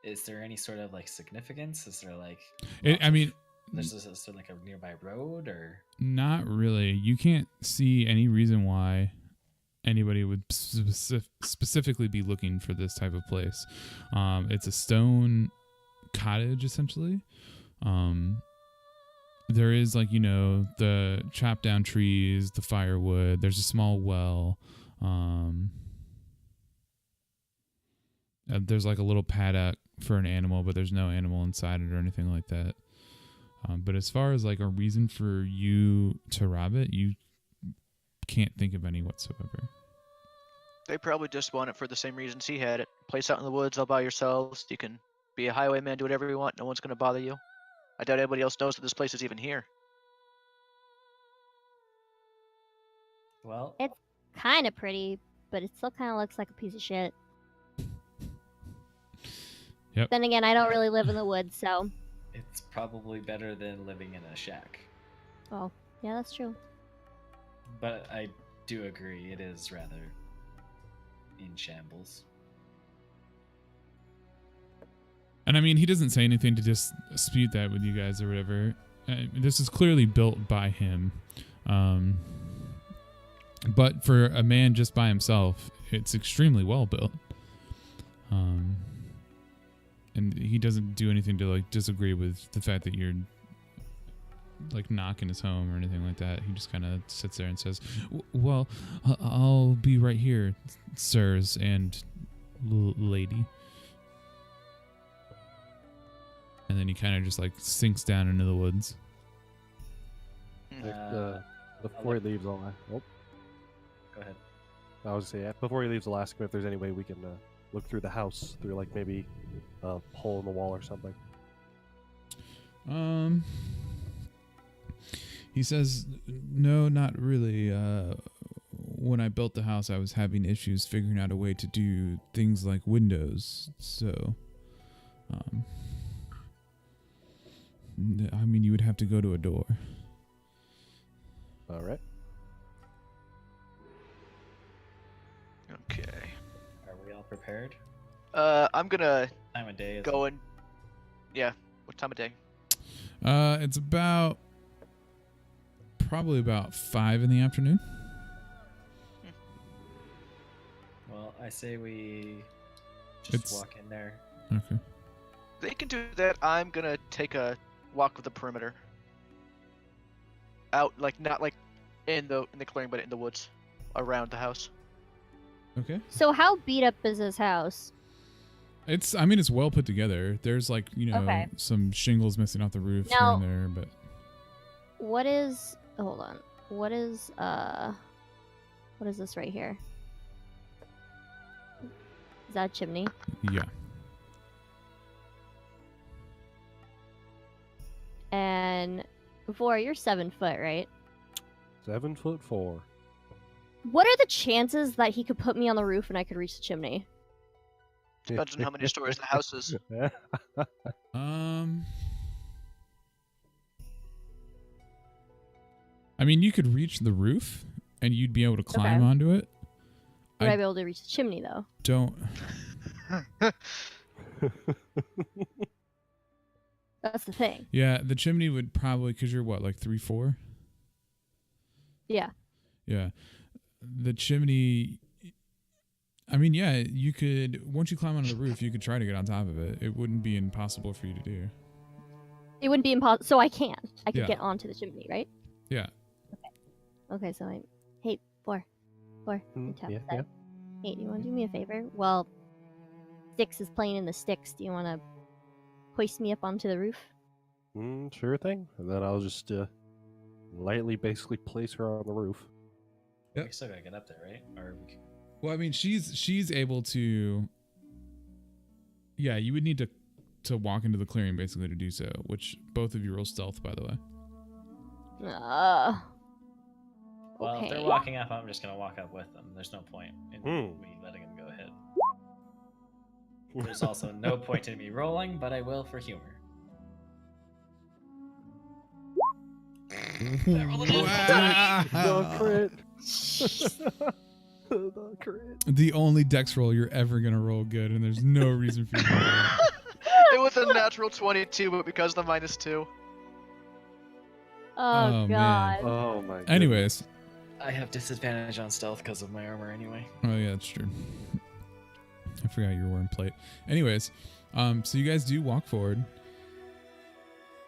Is there any sort of like significance? Is there like? I mean, is there like a nearby road or? not really. You can't see any reason why anybody would specifically be looking for this type of place. It's a stone cottage, essentially. There is like, the chopped down trees, the firewood. There's a small well. There's like a little paddock for an animal, but there's no animal inside it or anything like that. But as far as like a reason for you to rob it, you can't think of any whatsoever. They probably just want it for the same reasons he had it. Place out in the woods all by yourselves. You can be a highwayman, do whatever you want. No one's going to bother you. I doubt anybody else knows that this place is even here. Well, It's kind of pretty, but it still kind of looks like a piece of shit. Yep. Then again, I don't really live in the woods, so. it's probably better than living in a shack. Oh, yeah, that's true. But I do agree, it is rather in shambles. And I mean, he doesn't say anything to dispute that with you guys or whatever. This is clearly built by him. But for a man just by himself, it's extremely well built. And he doesn't do anything to like disagree with the fact that you're like knocking his home or anything like that. He just kind of sits there and says, "Well, I'll be right here, sirs and lady." And then he kind of just like sinks down into the woods. Before he leaves, I'll Go ahead. I was gonna say, before he leaves, I'll ask him if there's any way we can look through the house through like maybe a hole in the wall or something. He says, "No, not really. When I built the house, I was having issues figuring out a way to do things like windows. So, I mean, you would have to go to a door." All right. Okay. Are we all prepared? I'm gonna Time of day is go and... Yeah, what time of day? It's probably about 5 in the afternoon. Well, I say we just It's- walk in there. Okay. They can do that. I'm gonna take a walk with the perimeter. Out, like, not like in the clearing, but in the woods around the house. Okay. So how beat up is this house? I mean, it's well put together. There's like, Okay. some shingles missing off the roof here Now- and there, but What is? Hold on. What is this right here? Is that a chimney? yeah. And before you're 7 foot, right? 7'4". What are the chances that he could put me on the roof and I could reach the chimney? Depends on how many stories the house is. I mean, you could reach the roof and you'd be able to climb Okay. onto it. Would I- I be able to reach the chimney though? Don't. That's the thing. Yeah, the chimney would probably, because you're what, like 3'4"? Yeah. Yeah. The chimney, I mean, yeah, you could, once you climb onto the roof, you could try to get on top of it. It wouldn't be impossible for you to do. It wouldn't be impossible. So I can. I could Yeah. get onto the chimney, right? Yeah. Okay. So I. Hey, four. Mm, Tap yeah, that. yeah. Hey, do you want to do me a favor? Well, Sticks is playing in the sticks. Do you want to hoist me up onto the roof? Sure thing. And then I'll just lightly basically place her on the roof. Yep. We still gotta get up there, right? Or we Well, I mean, she's able to. Yeah, you would need to walk into the clearing basically to do so. Which both of you roll stealth, by the way. Well, if they're Okay. walking up, I'm just gonna walk up with them. There's no point in Hmm. me letting them go ahead. There's also no point in me rolling, but I will for humor. The crit. The crit. The only dex roll you're ever gonna roll good, and there's no reason for you to do that. It was a natural 22, but because of the -2. Oh, man. God. Oh my god. Anyways, I have disadvantage on stealth because of my armor anyway. oh yeah, that's true. I forgot you were wearing plate. Anyways, so you guys do walk forward.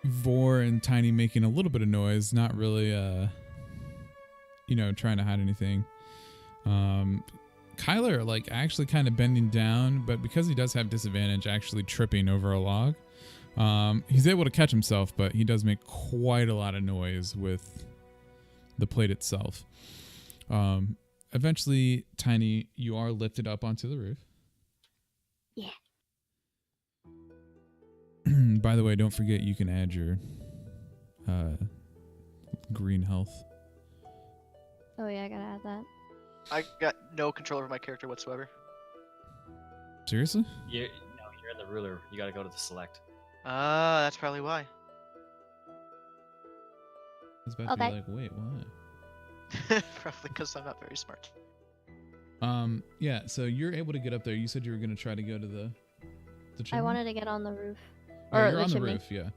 Vor and Tiny making a little bit of noise, not really, trying to hide anything. Kyler, like, actually kind of bending down, but because he does have disadvantage, actually tripping over a log. He's able to catch himself, but he does make quite a lot of noise with the plate itself. Eventually, Tiny, you are lifted up onto the roof. Yeah. By the way, don't forget you can add your green health. Oh, yeah, I gotta add that. I got no control over my character whatsoever. Seriously? You're in the ruler. You gotta go to the select. Ah, that's probably why. I was about to Okay. be like, wait, what? Probably because I'm not very smart. Yeah, so you're able to get up there. You said you were going to try to go to the chimney? I wanted to get on the roof. Oh, Or you're the on chimney. the roof, yeah.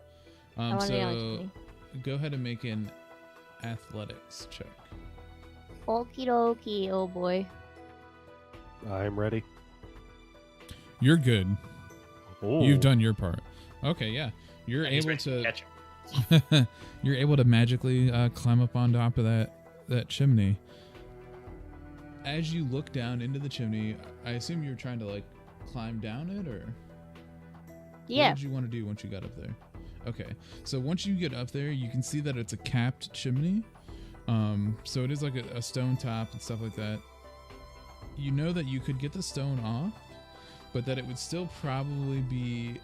I wanted to get on the So chimney. go ahead and make an athletics check. Okie dokie, oh boy. I'm ready. You're good. Oh. You've done your part. Okay, yeah. You're And he's able ready to catch him. you're able to magically climb up on top of that chimney. As you look down into the chimney, I assume you're trying to like climb down it, or Yeah. what did you want to do once you got up there? Okay, so once you get up there, you can see that it's a capped chimney. So it is like a stone top and stuff like that. You know that you could get the stone off, but that it would still probably be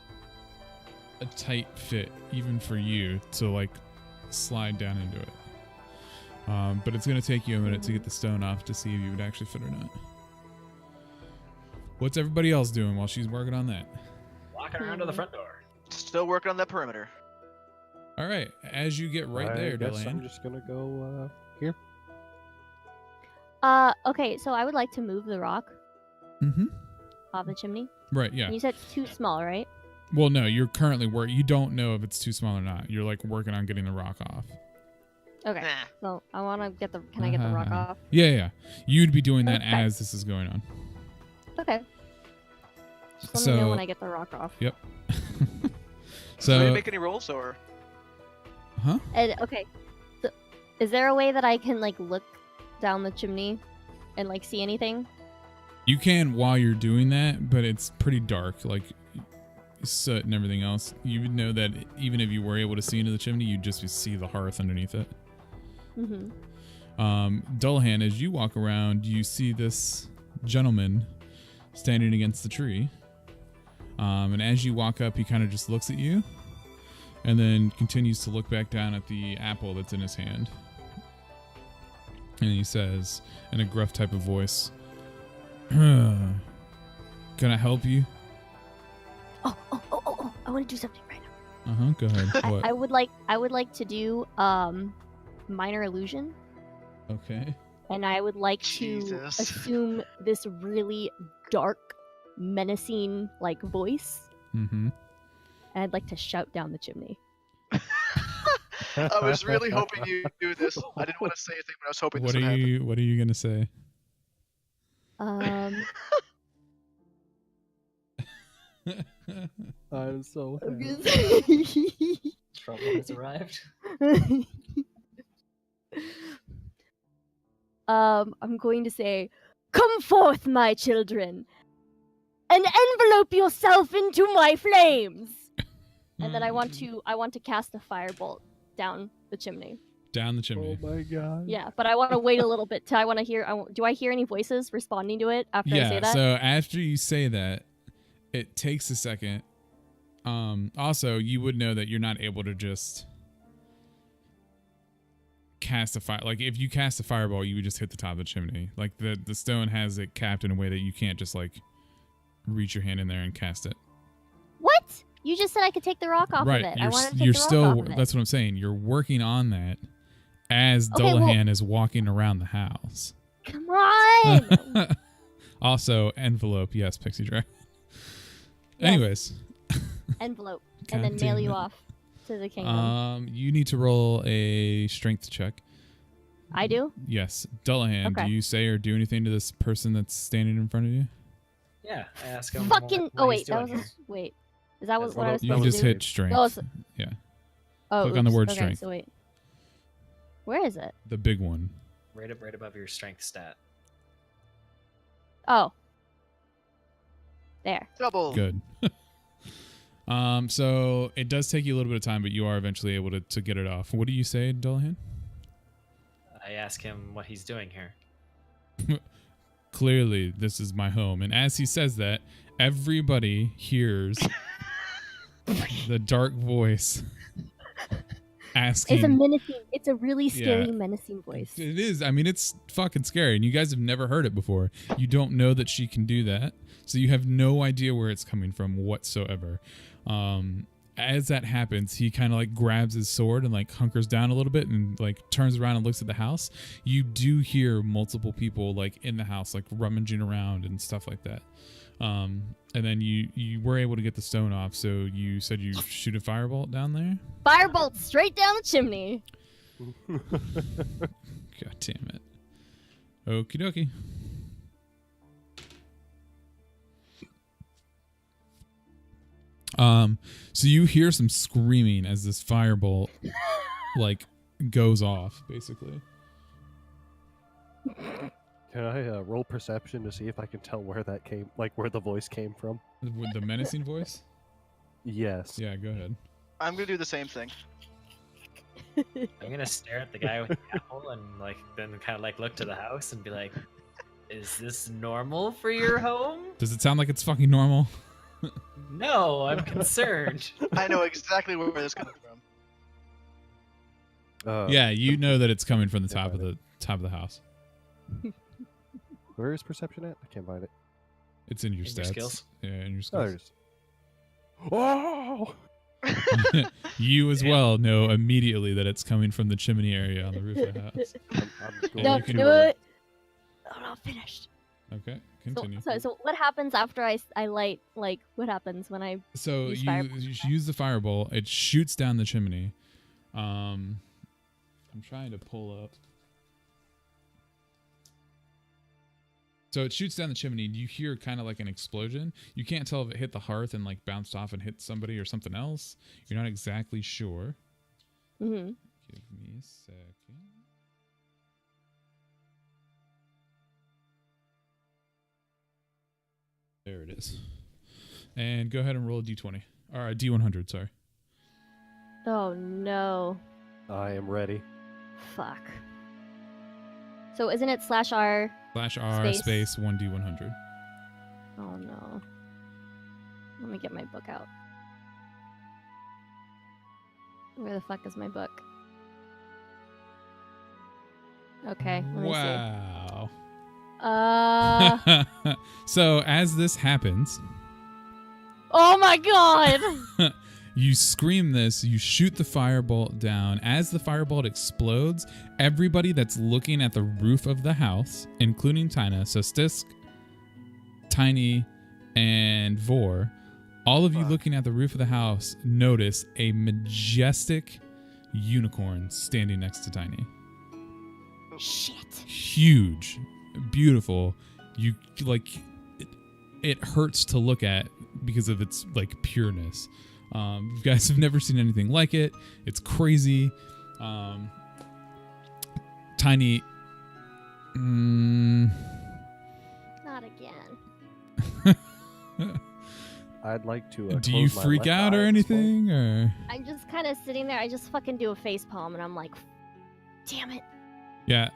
a tight fit even for you to like slide down into it. But it's going to take you a minute to get the stone off to see if you would actually fit or not. What's everybody else doing while she's working on that? Walking around to the front door. Still working on that perimeter. All right, as you get right there, I guess I'm Deland. just gonna go here. Okay, so I would like to move the rock Mm-hmm. off the chimney. Right, yeah. And you said it's too small, right? Well, no, you're currently you don't know if it's too small or not. You're like working on getting the rock off. Okay. Nah. So I want to get the. Can I get the rock off? Yeah, yeah. You'd be doing that Okay. as this is going on. Okay. Just let me know So- when I get the rock off. Yep. So, do So, you make any rolls or? huh? And okay, so is there a way that I can like look down the chimney and like see anything? You can while you're doing that, but it's pretty dark, like soot and everything else. You would know that even if you were able to see into the chimney, you'd just see the hearth underneath it. Dullahan, as you walk around, you see this gentleman standing against the tree. And as you walk up, he kind of just looks at you and then continues to look back down at the apple that's in his hand. And he says in a gruff type of voice, "Can I help you?" Oh! I want to do something right now. Go ahead. What? I would like to do minor illusion, Okay. and I would like to Jesus. assume this really dark, menacing like voice, Mm-hmm. and I'd like to shout down the chimney. I was really hoping you'd do this. I didn't want to say anything, but I was hoping What this would are happen. you? What are you gonna say? I'm so happy. Trouble has arrived. I'm going to say, "Come forth, my children, and envelope yourself into my flames." And then I want to cast a firebolt down the chimney. Down the chimney. Oh my god. Yeah, but I want to wait a little bit till I want to hear. Do I hear any voices responding to it after I say that? So after you say that, it takes a second. Also, you would know that you're not able to just cast a fire. Like if you cast a fireball, you would just hit the top of the chimney. Like the stone has it capped in a way that you can't just like reach your hand in there and cast it. What? You just said I could take the rock off Right. of it. I You're, wanted to take you're the rock still. off of it. That's what I'm saying. You're working on that as Okay, well- Dullahan is walking around the house. Come on! Also, envelope. Yes, Pixie Dragon. Yes. Anyways. Envelope, God and then mail damn you it. off to the kingdom. You need to roll a strength check. I do? Yes. Dullahan, Okay. do you say or do anything to this person that's standing in front of you? Yeah, I ask him. Fucking. what Oh he's wait, that doing was here. wait. Is that That's what I was You supposed can to just do? hit strength. Oh, so- Yeah. Oh, click on the oops. word okay, strength. So wait. Where is it? The big one. Right above your strength stat. Oh. There. Double. Good. So it does take you a little bit of time, but you are eventually able to get it off. What do you say, Dullahan? I ask him what he's doing here. Clearly, this is my home. And as he says that, everybody hears the dark voice asking. It's a menacing. It's a really scary, Yeah. menacing voice. It is. I mean, it's fucking scary. And you guys have never heard it before. You don't know that she can do that. So you have no idea where it's coming from whatsoever. As that happens, he kind of like grabs his sword and like hunkers down a little bit and like turns around and looks at the house. You do hear multiple people like in the house, like rummaging around and stuff like that. And then you were able to get the stone off. So you said you shoot a firebolt down there. Firebolt straight down the chimney. God damn it. Okie dokie. So you hear some screaming as this firebolt like goes off, basically. Can I roll perception to see if I can tell where that came, like where the voice came from? With the menacing voice? Yes. Yeah, go ahead. I'm gonna do the same thing. I'm gonna stare at the guy with the apple and like then kind of like look to the house and be like, "Is this normal for your home?" Does it sound like it's fucking normal? No, I'm concerned. I know exactly where this is coming from. Yeah, you know that it's coming from the Yeah, top of right. the house. Where is perception at? I can't find it. It's in your In your stats. skills? Yeah, in your Oh, there skills. it is. Oh! You as Damn. well know immediately that it's coming from the chimney area on the roof of the house. I'm going No, you can do roll. it. Oh, no, finished. Okay, continue. So what happens after I light? Like, what happens when I? So Use you firebolt. use the fireball. It shoots down the chimney. I'm trying to pull up. So it shoots down the chimney. You hear kind of like an explosion. You can't tell if it hit the hearth and like bounced off and hit somebody or something else. You're not exactly sure. Mm-hmm. Give me a second. There it is. And go ahead and roll a d20. Or a d100, sorry. Oh no. I am ready. Fuck. So isn't it /R? /R Space. space 1d100. Oh no. Let me get my book out. Where the fuck is my book? Okay, let me Wow. see. So as this happens, Oh my god! you scream this, you shoot the firebolt down. As the firebolt explodes, everybody that's looking at the roof of the house, including Tina, so Stisk, Tiny, and Vor, all of you looking at the roof of the house notice a majestic unicorn standing next to Tiny. Shit. Huge, beautiful. You like it hurts to look at because of its like pureness. You guys have never seen anything like it. It's crazy. Tiny. Not again. I'd like to. Do you close my freak left out eye or at this point. anything? Or I'm just kind of sitting there. I just fucking do a face palm and I'm like, damn it. yeah,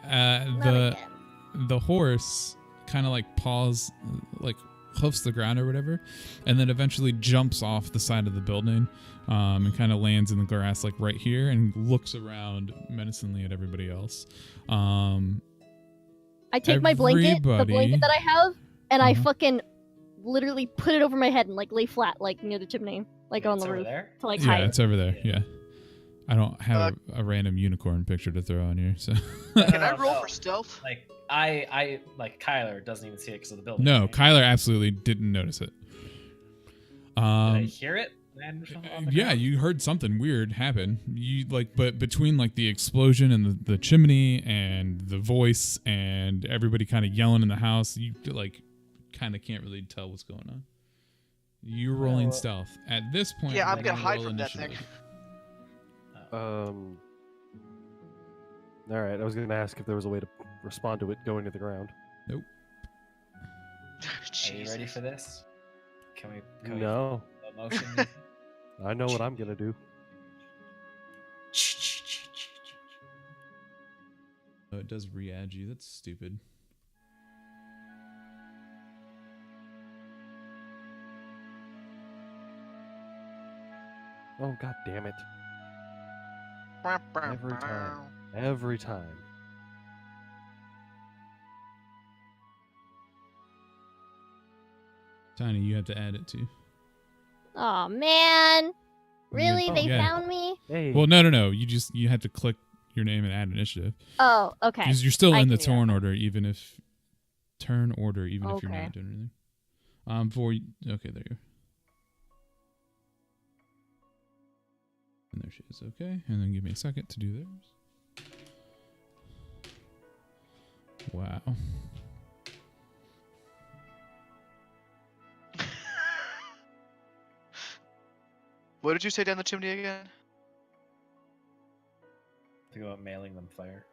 Not the again. the horse kind of like paws, like hoofs the ground or whatever, and then eventually jumps off the side of the building, and kind of lands in the grass like right here and looks around menacingly at everybody else. I take my blanket, the everybody- blanket that I have, and I Uh-huh. fucking literally put it over my head and like lay flat, like near the chimney, like on It's the over roof there. to like Yeah, hide. it's over there. Yeah, I don't have a random unicorn picture to throw on here, so Can I No, roll no. for stealth? Like I like Kyler doesn't even see it because of the building. no, right? Kyler absolutely didn't notice it. Did I hear it? land on the Yeah, ground? you heard something weird happen. You like, but between like the explosion and the chimney and the voice and everybody kind of yelling in the house, you like kind of can't really tell what's going on. You're rolling Well, stealth at this point. Yeah, I'm we're gonna hide roll from that thing. initiative. All right, I was going to ask if there was a way to respond to it going to the ground. Nope. Are you ready for this? Can we No, slow motion? I know what I'm going to do. Oh, it does re-add you. That's stupid. Oh, god damn it. Every time. Every time. Tiny, you have to add it too. Oh man, really? Oh, They yeah. found me? Hey. Well, no. You have to click your name and add initiative. Oh, okay. Because you're still I in the can do that. turn order, even if you're Okay. not doing anything. Okay, there you go. And there she is. Okay, and then give me a second to do theirs. Wow. What did you say down the chimney again? Think about mailing them fire.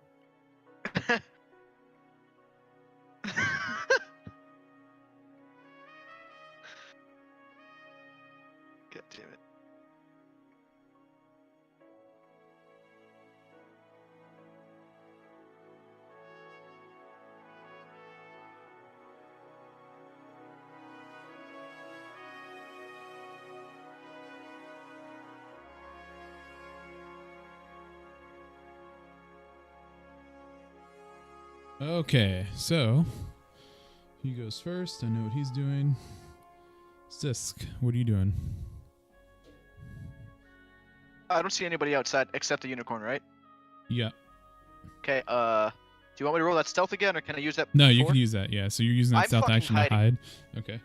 God damn it. Okay, so he goes first. I know what he's doing. Sisk, what are you doing? I don't see anybody outside except the unicorn, right? Yeah. Okay, do you want me to roll that stealth again, or can I use that? No, you before? can use that. Yeah, so you're using that I'm stealth fucking action hiding. to hide. Okay.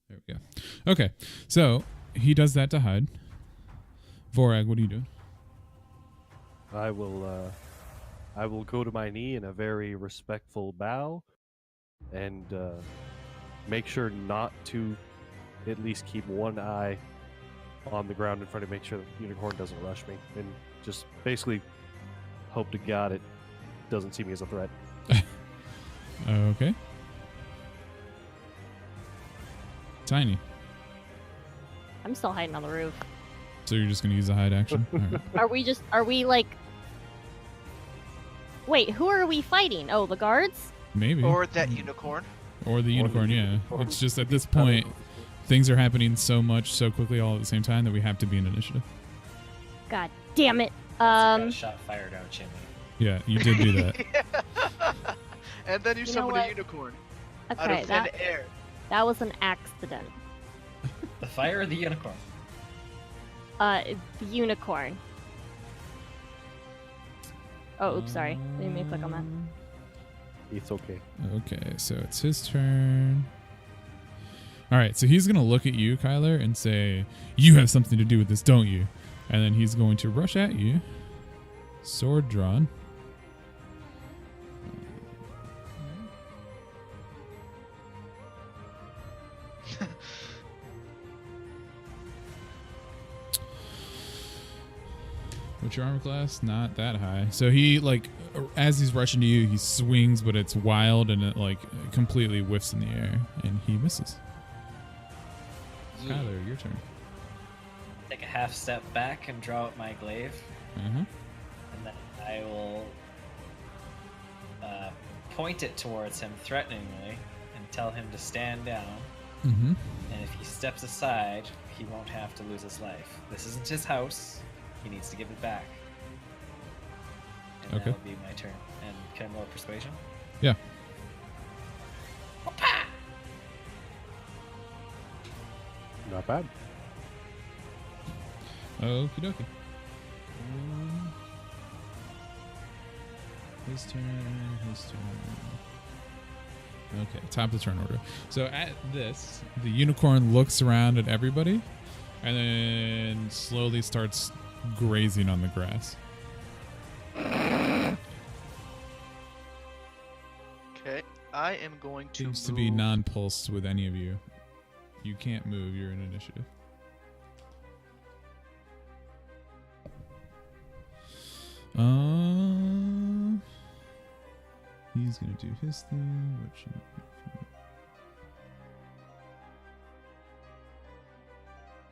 There we go. Okay, so he does that to hide. Vorag, what are you doing? I will go to my knee in a very respectful bow and make sure not to at least keep one eye on the ground in front of me, make sure the unicorn doesn't rush me, and just basically hope to God it doesn't see me as a threat. Okay. Tiny. I'm still hiding on the roof. So you're just gonna use the hide action? All right. Are we like... Wait, who are we fighting? Oh, the guards? Maybe. Or that unicorn. Or the unicorn, yeah. unicorn. It's just at this point, things are happening so much, so quickly, all at the same time that we have to be in initiative. God damn it. So you got a shot fired down chimney. Yeah, you did do that. And then you know summoned a what? unicorn out Okay, of thin air. that was an accident. The fire or the unicorn? The unicorn. Oh, oops, sorry. Didn't mean to click on that. It's okay. Okay, so it's his turn. All right, so he's going to look at you, Kyler, and say, "You have something to do with this, don't you?" And then he's going to rush at you. Sword drawn. What's your armor class? Not that high. So he, like, as he's rushing to you, he swings, but it's wild and it, like, completely whiffs in the air, and he misses. Kyler, your turn. Take a half step back and draw out my glaive, Uh-huh. and then I will point it towards him threateningly and tell him to stand down. Mm-hmm. And if he steps aside, he won't have to lose his life. This isn't his house. He needs to give it back. And Okay. that will be my turn. And can I roll persuasion? Yeah. Not bad. Okie dokie. His turn. Okay, top of the turn order. So at this, the unicorn looks around at everybody and then slowly starts grazing on the grass. Okay, I am going to Seems to be non-pulsed with any of you. You can't move, you're in initiative. He's gonna do his thing, which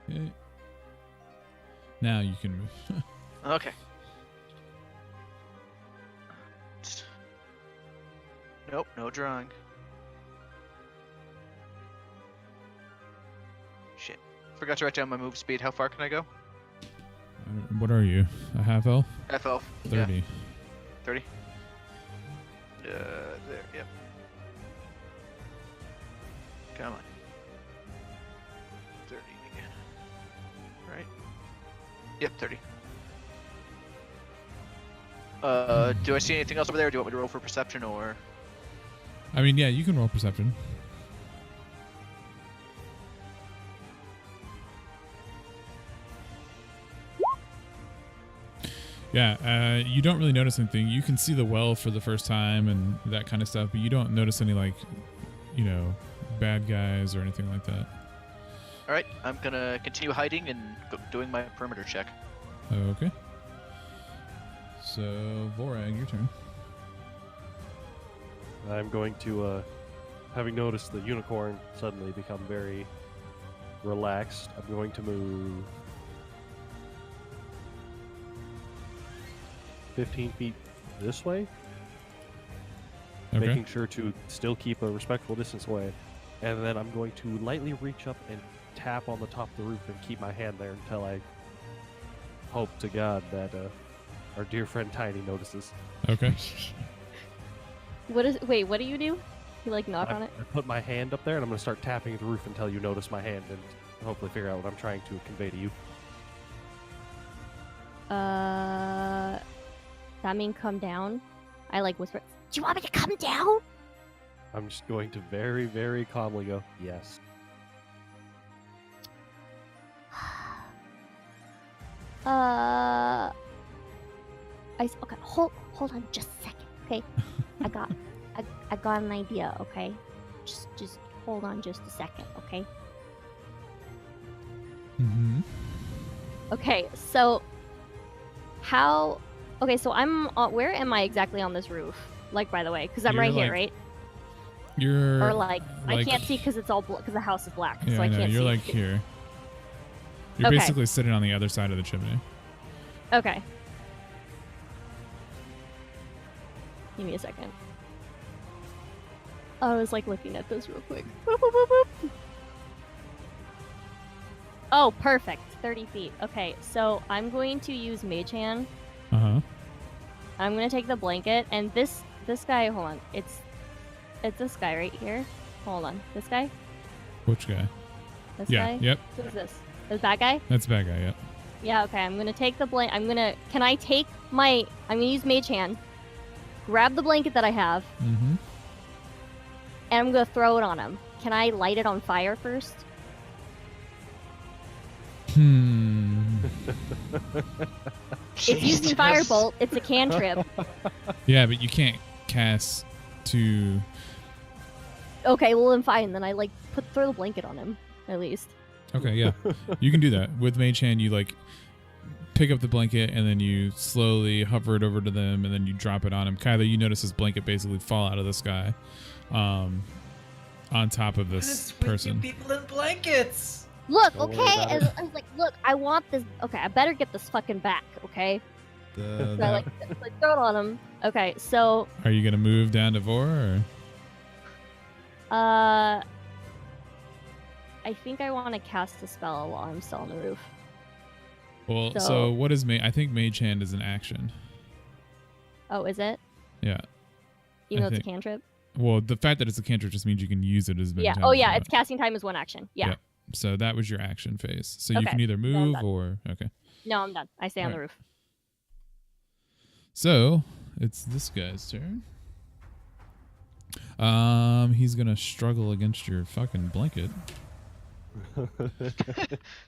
okay. Now you can move. Okay. Nope, no drawing. Shit. Forgot to write down my move speed. How far can I go? What are you? A half elf? Half elf. 30. Yeah, 30. There, yep. Come on. 30 again. Right? Yep, 30. Do I see anything else over there? Or do you want me to roll for perception or? I mean, yeah, you can roll perception. Yeah, you don't really notice anything. You can see the well for the first time and that kind of stuff, but you don't notice any, like, you know, bad guys or anything like that. Alright, I'm gonna continue hiding and doing my perimeter check. Okay. So, Vorag, your turn. I'm going to, having noticed the unicorn suddenly become very relaxed, I'm going to move 15 feet this way, Okay. making sure to still keep a respectful distance away. And then I'm going to lightly reach up and tap on the top of the roof and keep my hand there until I hope to God that our dear friend Tiny notices. Okay. Wait, what do you do? You like knock on it? I put my hand up there and I'm going to start tapping the roof until you notice my hand and hopefully figure out what I'm trying to convey to you. That mean come down? I like whisper, "Do you want me to come down?" I'm just going to very, very calmly go, yes. Okay, hold on just a second, okay? I got an idea, okay? Just hold on just a second, okay? Mm-hmm. Okay, so how? Okay, so I'm. Where am I exactly on this roof? Like, by the way, because I'm You're, right here, like, right? You're Or like, I can't see because it's all because the house is black, Yeah, so I I know. can't You're see. like here. You're Okay. basically sitting on the other side of the chimney. Okay. Give me a second. I was like looking at this real quick. Boop, boop, boop, boop. Oh, perfect. 30 feet. Okay, so I'm going to use Mage Hand. Uh huh. I'm gonna take the blanket and this guy. Hold on. It's this guy right here. Hold on. This guy. Which guy? This Yeah. guy. Yep. Who's this? This bad guy. That's the bad guy. Yep. Yeah. Okay. I'm gonna take the blanket. Can I take my? I'm gonna use Mage Hand. Grab the blanket that I have. Mm-hmm. And I'm gonna throw it on him. Can I light it on fire first? It's using firebolt. It's a cantrip. Yeah, but you can't cast to. Okay, well then fine. Then I like throw the blanket on him at least. Okay, yeah, you can do that with Mage Hand. You like pick up the blanket and then you slowly hover it over to them and then you drop it on him. Kyler, you notice this blanket basically fall out of the sky, on top of this person. People in blankets. Look, Don't worry okay. about it. I was like, look, I want this. Okay, I better get this fucking back. Okay. So I like throw it on him. Okay, so Are you gonna move down to Vor? Or? I think I want to cast a spell while I'm still on the roof. Well, so So- what is I think Mage Hand is an action. Oh, is it? Yeah. Even I though it's a think- cantrip. Well, the fact that it's a cantrip just means you can use it as many Yeah. times Oh as you yeah, want. its casting time is one action. Yeah. Yeah. So that was your action phase. So you Okay, can either I'm move done. or okay. No, I'm done. I stay on the Alright. roof. So it's this guy's turn. He's gonna struggle against your fucking blanket.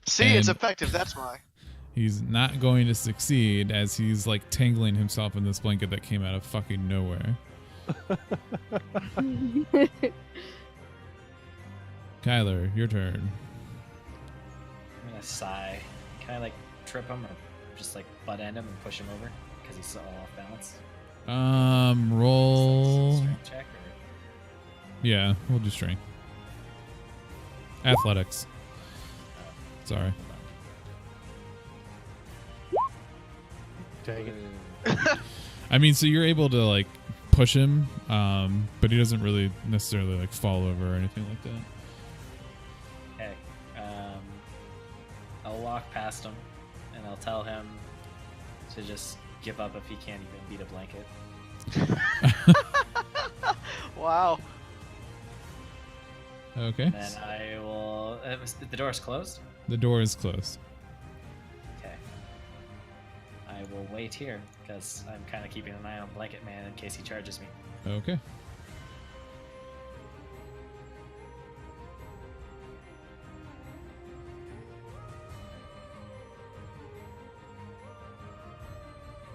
See, it's And- effective. That's why. He's not going to succeed as he's like tangling himself in this blanket that came out of fucking nowhere. Kyler, your turn. I'm gonna sigh. Can I like trip him or just like butt end him and push him over because he's all off balance? Roll. Strength check or Yeah, we'll do strength. Athletics. Sorry. Dang it. I mean, so you're able to like push him, but he doesn't really necessarily like fall over or anything like that. heck. I'll walk past him and I'll tell him to just give up if he can't even beat a blanket. Wow. Okay. And then I will. The door's closed. The door is closed. Okay. I will wait here because I'm kind of keeping an eye on Blanket Man in case he charges me. Okay.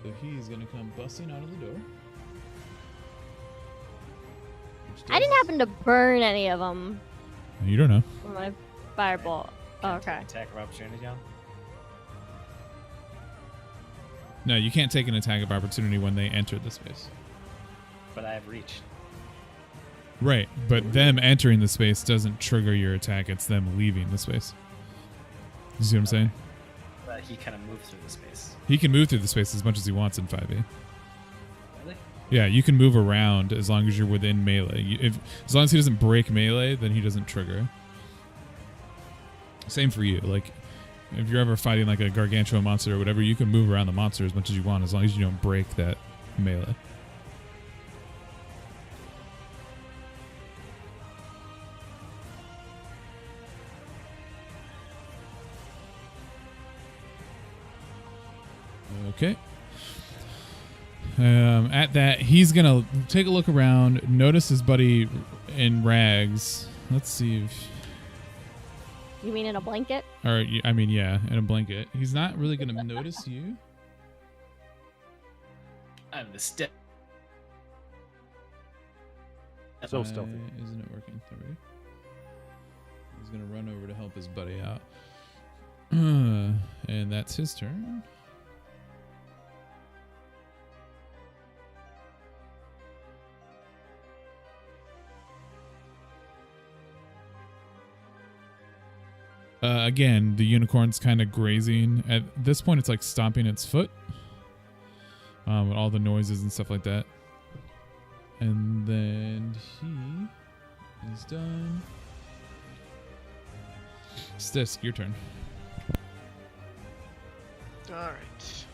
So he's gonna come busting out of the door. I didn't happen to burn any of them You don't know. with my fireball. Oh, Can I take okay. Attack of opportunity on. No, you can't take an attack of opportunity when they enter the space. But I have reach. Right, but them entering the space doesn't trigger your attack. It's them leaving the space. You see what I'm saying? But he kind of moved through the space. He can move through the space as much as he wants in 5e. Really? Yeah, you can move around as long as you're within melee. As long as he doesn't break melee, then he doesn't trigger. Same for you. Like, if you're ever fighting like a gargantuan monster or whatever, you can move around the monster as much as you want as long as you don't break that melee. Okay. At that, he's gonna take a look around, notice his buddy in rags. Let's see if, You mean in a blanket? I mean, yeah, in a blanket. He's not really gonna notice you. I'm the step. So stealthy. Isn't it working? There we go. He's gonna run over to help his buddy out. And that's his turn. Again, the unicorn's kind of grazing. At this point, it's like stomping its foot. With all the noises and stuff like that. And then he is done. Stisk, your turn. All right.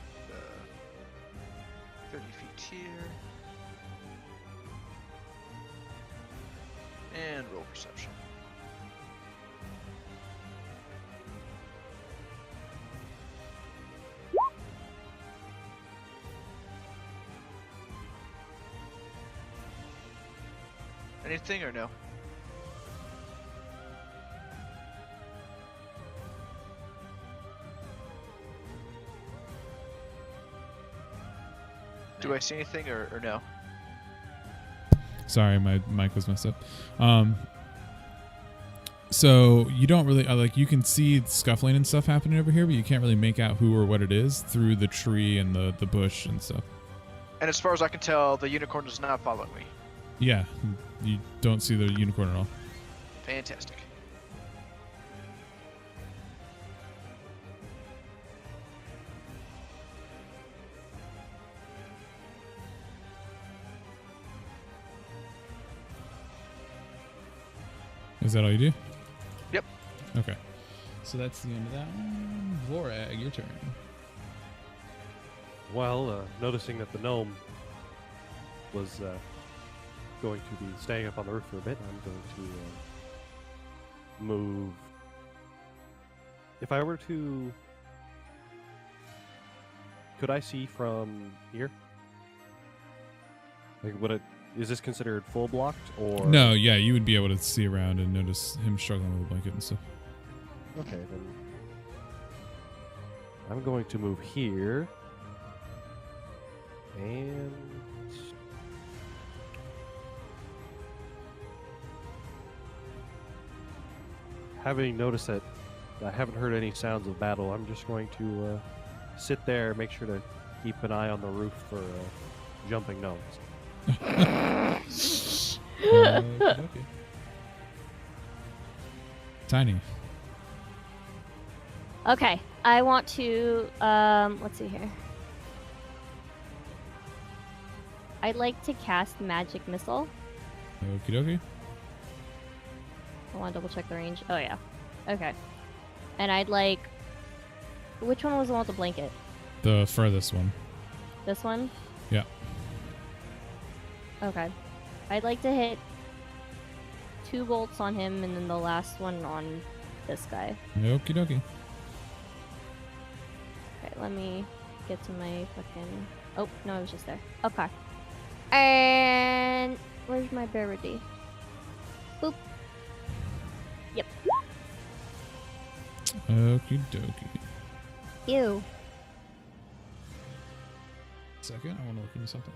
30 feet here. And roll perception. Anything or no? Do I see anything or no? Sorry, my mic was messed up. So you don't really like, you can see scuffling and stuff happening over here, but you can't really make out who or what it is through the tree and the bush and stuff. And as far as I can tell, the unicorn does not follow me. Yeah, you don't see the unicorn at all. Fantastic. Is that all you do? Yep. Okay. So that's the end of that one. Vorag, your turn. Well, noticing that the gnome was going to be staying up on the roof for a bit, I'm going to move. If I were to... Could I see from here? Like, would it... Is this considered full blocked, or... No, yeah, you would be able to see around and notice him struggling with the blanket and stuff. Okay, then... I'm going to move here. And... Having noticed that I haven't heard any sounds of battle, I'm just going to sit there, make sure to keep an eye on the roof for jumping gnomes. Okay. Tiny. Okay, I want to, let's see here. I'd like to cast Magic Missile. Okie dokie. I want to double check the range. Oh, yeah. Okay. And I'd like... Which one was the one with the blanket? The furthest one. This one? Yeah. Okay. I'd like to hit 2 bolts on him and then the last one on this guy. Okie dokie. Okay, let me get to my fucking... Oh, no, it was just there. Okay. And... Where's my Barity? Boop. Yep. Okie dokie. Ew. Second, I want to look into something.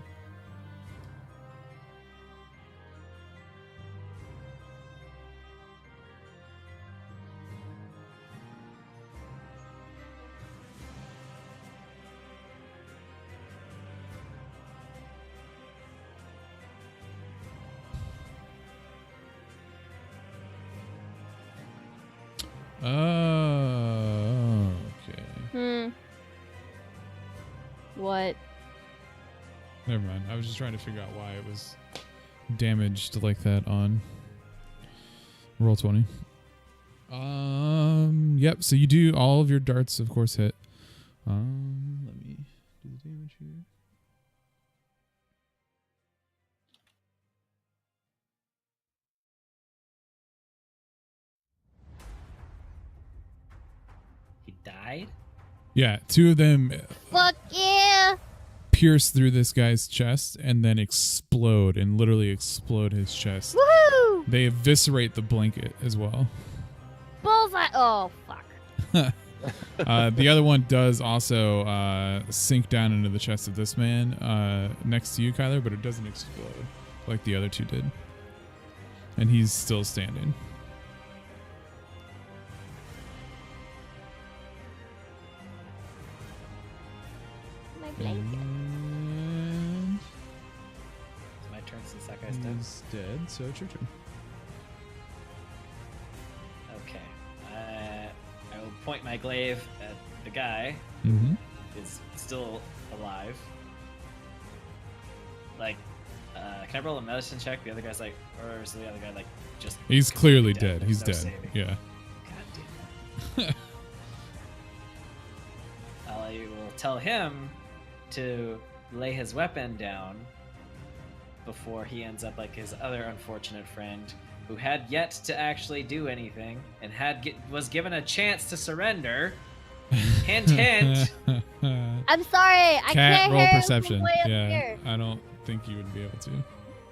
Oh, okay. What? Never mind. I was just trying to figure out why it was damaged like that on roll 20. Yep. So you do all of your darts, of course, hit. Let me do the damage here. He died? Yeah, 2 of them Fuck yeah! pierce through this guy's chest and then explode and literally explode his chest. Woohoo! They eviscerate the blanket as well. Bullseye! Oh, fuck. The other one does also sink down into the chest of this man next to you, Kyler, but it doesn't explode like the other 2 did. And he's still standing. My blanket. And It's my turn since that guy's dead. he's dead, so it's your turn. Okay. I will point my glaive at the guy Mm-hmm. who is still alive. Like, can I roll a medicine check? The other guy's like, or is the other guy like just? He's clearly dead? dead. He's There's dead. no saving. Yeah. God damn it. I will tell him to lay his weapon down before he ends up like his other unfortunate friend who had yet to actually do anything and was given a chance to surrender. Hint, hint. I'm sorry. I Cat, can't roll hear perception. you from way up Yeah, here. I don't think you would be able to.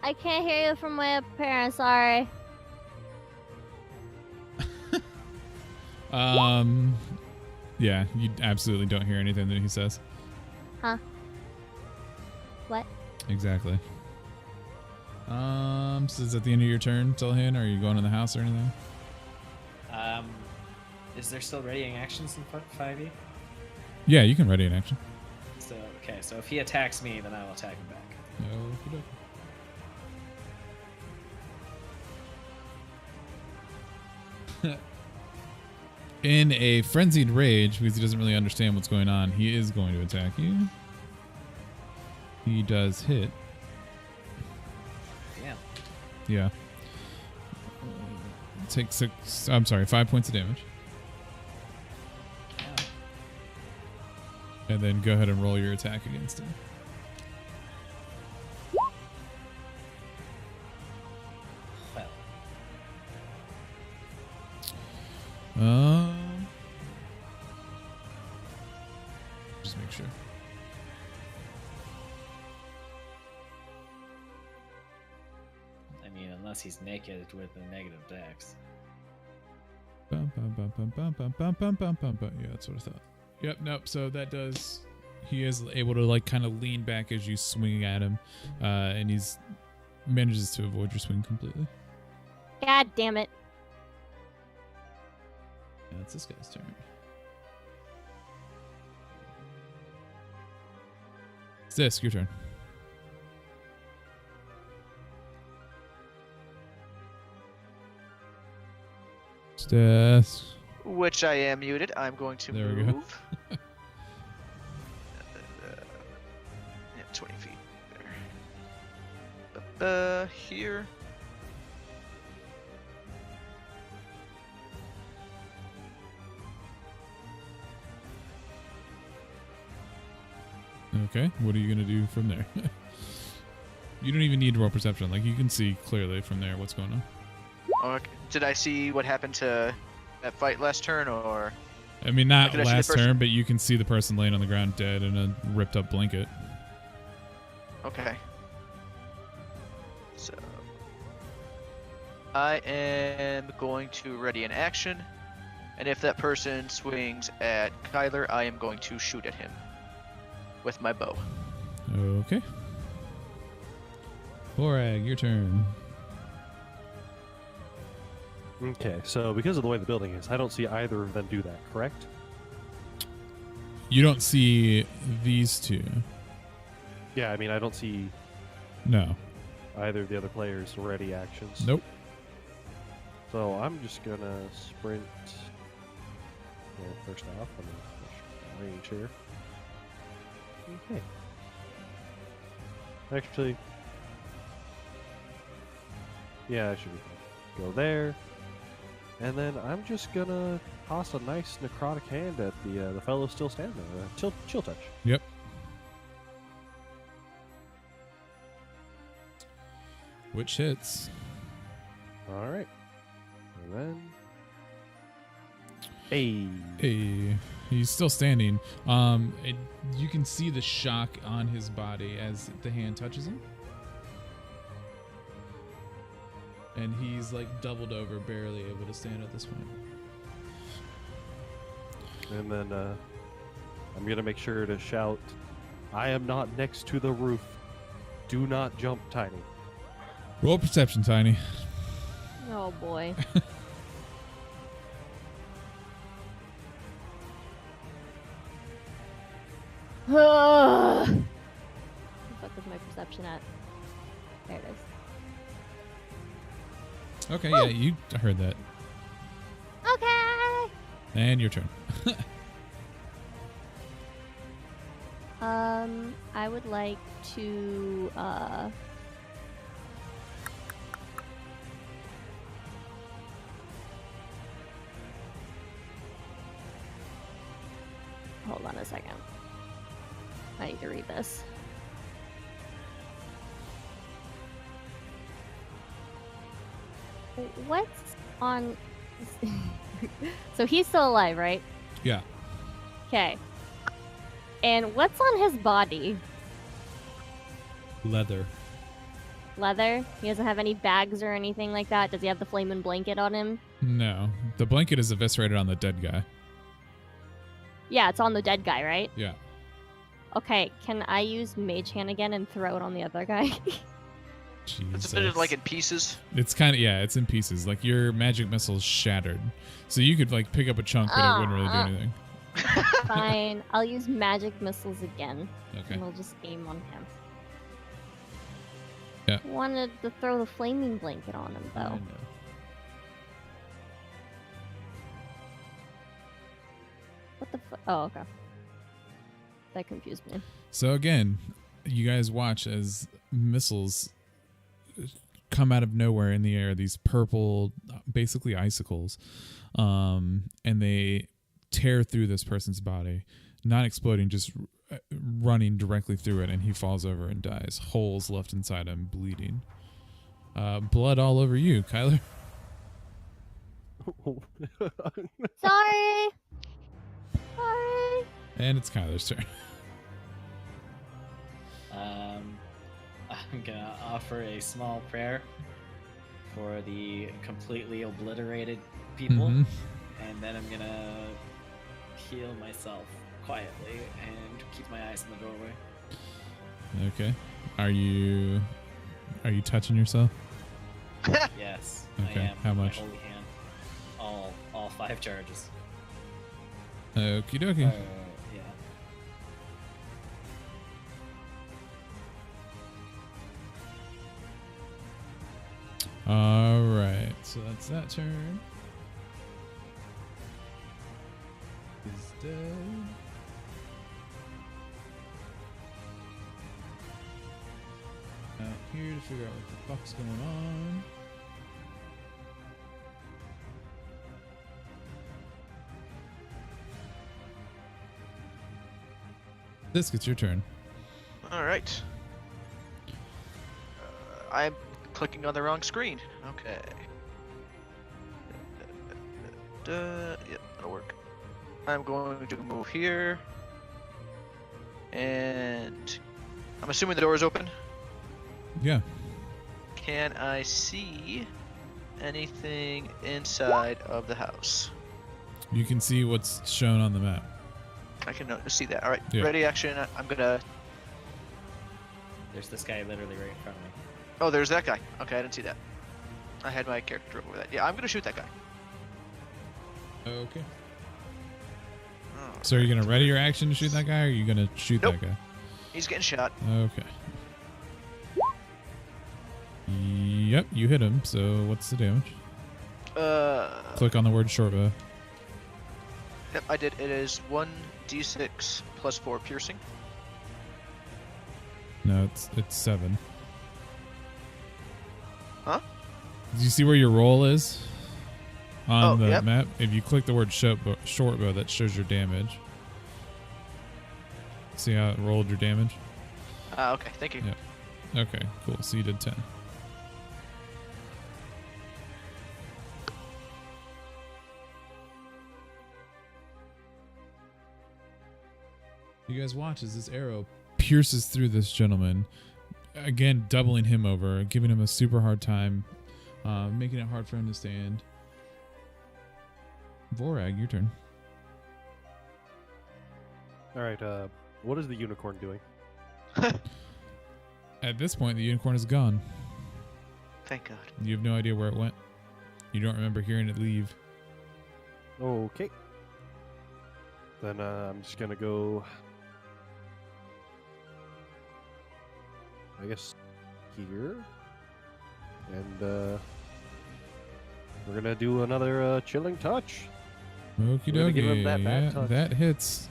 I can't hear you from way up here. I'm sorry. Yeah, you absolutely don't hear anything that he says. Huh? What? Exactly. So is that the end of your turn, Tilhan? Or are you going in the house or anything? Is there still readying actions in 5e? Yeah, you can ready an action. So okay, so if he attacks me, then I will attack him back. In a frenzied rage, because he doesn't really understand what's going on, he is going to attack you. He does hit. Damn. Yeah. Take 5 points of damage. Yeah. And then go ahead and roll your attack against him. Well, Just make sure. I mean, unless he's naked with a negative dex. Yeah, that's what I thought. Yep, nope. So that does. He is able to like kind of lean back as you swing at him, and he's manages to avoid your swing completely. God damn it. That's this guy's turn. Zisk, your turn. Zisk. Which I am muted. I'm going to There we go. move. Yeah, 20 feet there. Here. Okay, what are you gonna do from there? You don't even need to roll perception. Like you can see clearly from there what's going on. Okay. Did I see what happened to that fight last turn, or? I mean, not Did I see the last person? turn, but you can see the person laying on the ground dead in a ripped up blanket. Okay. So I am going to ready an action, and if that person swings at Kyler, I am going to shoot at him with my bow. Okay. Borag, your turn. Okay, so because of the way the building is, I don't see either of them do that, correct? You don't see these two. Yeah, I mean, I don't see No. either of the other players' ready actions. Nope. So I'm just gonna sprint. Well, first off, I'm gonna range here. Okay. Actually, yeah, I should be fine. Go there, and then I'm just gonna toss a nice necrotic hand at the fellow still standing there. Chill touch. Yep. Which hits? All right, and then. Hey. Hey, he's still standing. You can see the shock on his body as the hand touches him. And he's like doubled over, barely able to stand at this point. And then I'm going to make sure to shout, I am not next to the roof. Do not jump, Tiny. Roll perception, Tiny. Oh boy. What the fuck is my perception at? There it is. Okay, yeah, you heard that. Okay. And your turn. I would like to hold on a second. I need to read this. What's on So he's still alive, right? Yeah. Okay. And what's on his body? Leather. Leather? He doesn't have any bags or anything like that? Does he have the flaming blanket on him? No. The blanket is eviscerated on the dead guy. Yeah, it's on the dead guy, right? Yeah. Okay, can I use Mage Hand again and throw it on the other guy? It's a bit of like in pieces. It's kind of, yeah, it's in pieces. Like your magic missile's shattered. So you could like pick up a chunk, but it wouldn't really do anything. Fine, I'll use magic missiles again. Okay. And we'll just aim on him. Yeah. Wanted to throw the flaming blanket on him, I though. know. What the fuck? Oh, okay. That confused me. So again, you guys watch as missiles come out of nowhere in the air, these purple, basically icicles, and they tear through this person's body, not exploding, just running directly through it, and he falls over and dies. Holes left inside him, bleeding. Blood all over you, Kyler. Sorry! Sorry! And it's Kyler's turn. I'm gonna offer a small prayer for the completely obliterated people, Mhm. and then I'm gonna heal myself quietly and keep my eyes in the doorway. Okay. Are you touching yourself? Yes, Okay, I am. how with my much? holy hand. All 5 charges. Okie dokie. Yeah. All right, so that's that turn. Is dead. Out here to figure out what the fuck's going on. This gets your turn. All right. I'm clicking on the wrong screen. Okay. Yep, that'll work. I'm going to move here. And I'm assuming the door is open. Yeah. Can I see anything inside of the house? You can see what's shown on the map. I can see that. All right. Yeah. Ready, action. I'm gonna. There's this guy literally right in front of me. Oh, there's that guy. Okay, I didn't see that. I had my character over that. Yeah, I'm gonna shoot that guy. Okay. Oh, So are you gonna ready your action to shoot that guy, or are you gonna shoot Nope. that guy? he's getting shot. Okay. Yep, you hit him. So what's the damage? Click on the word short bow. Yep, I did. It is 1d6 plus 4 piercing. No, it's 7. Huh? Do you see where your roll is on Oh, the yep. map? If you click the word short bow, that shows your damage. See how it rolled your damage? Okay, thank you. Yeah. Okay, cool. So you did 10. You guys watch as this arrow pierces through this gentleman, again doubling him over, giving him a super hard time, making it hard for him to stand. Vorag, your turn. All right. What is the unicorn doing? At this point, the unicorn is gone. Thank God. You have no idea where it went. You don't remember hearing it leave. Okay. Then I'm just gonna go I guess, here. And we're gonna do another chilling touch. Okie We're gonna give him dokie. that bad Yeah, touch. that hits.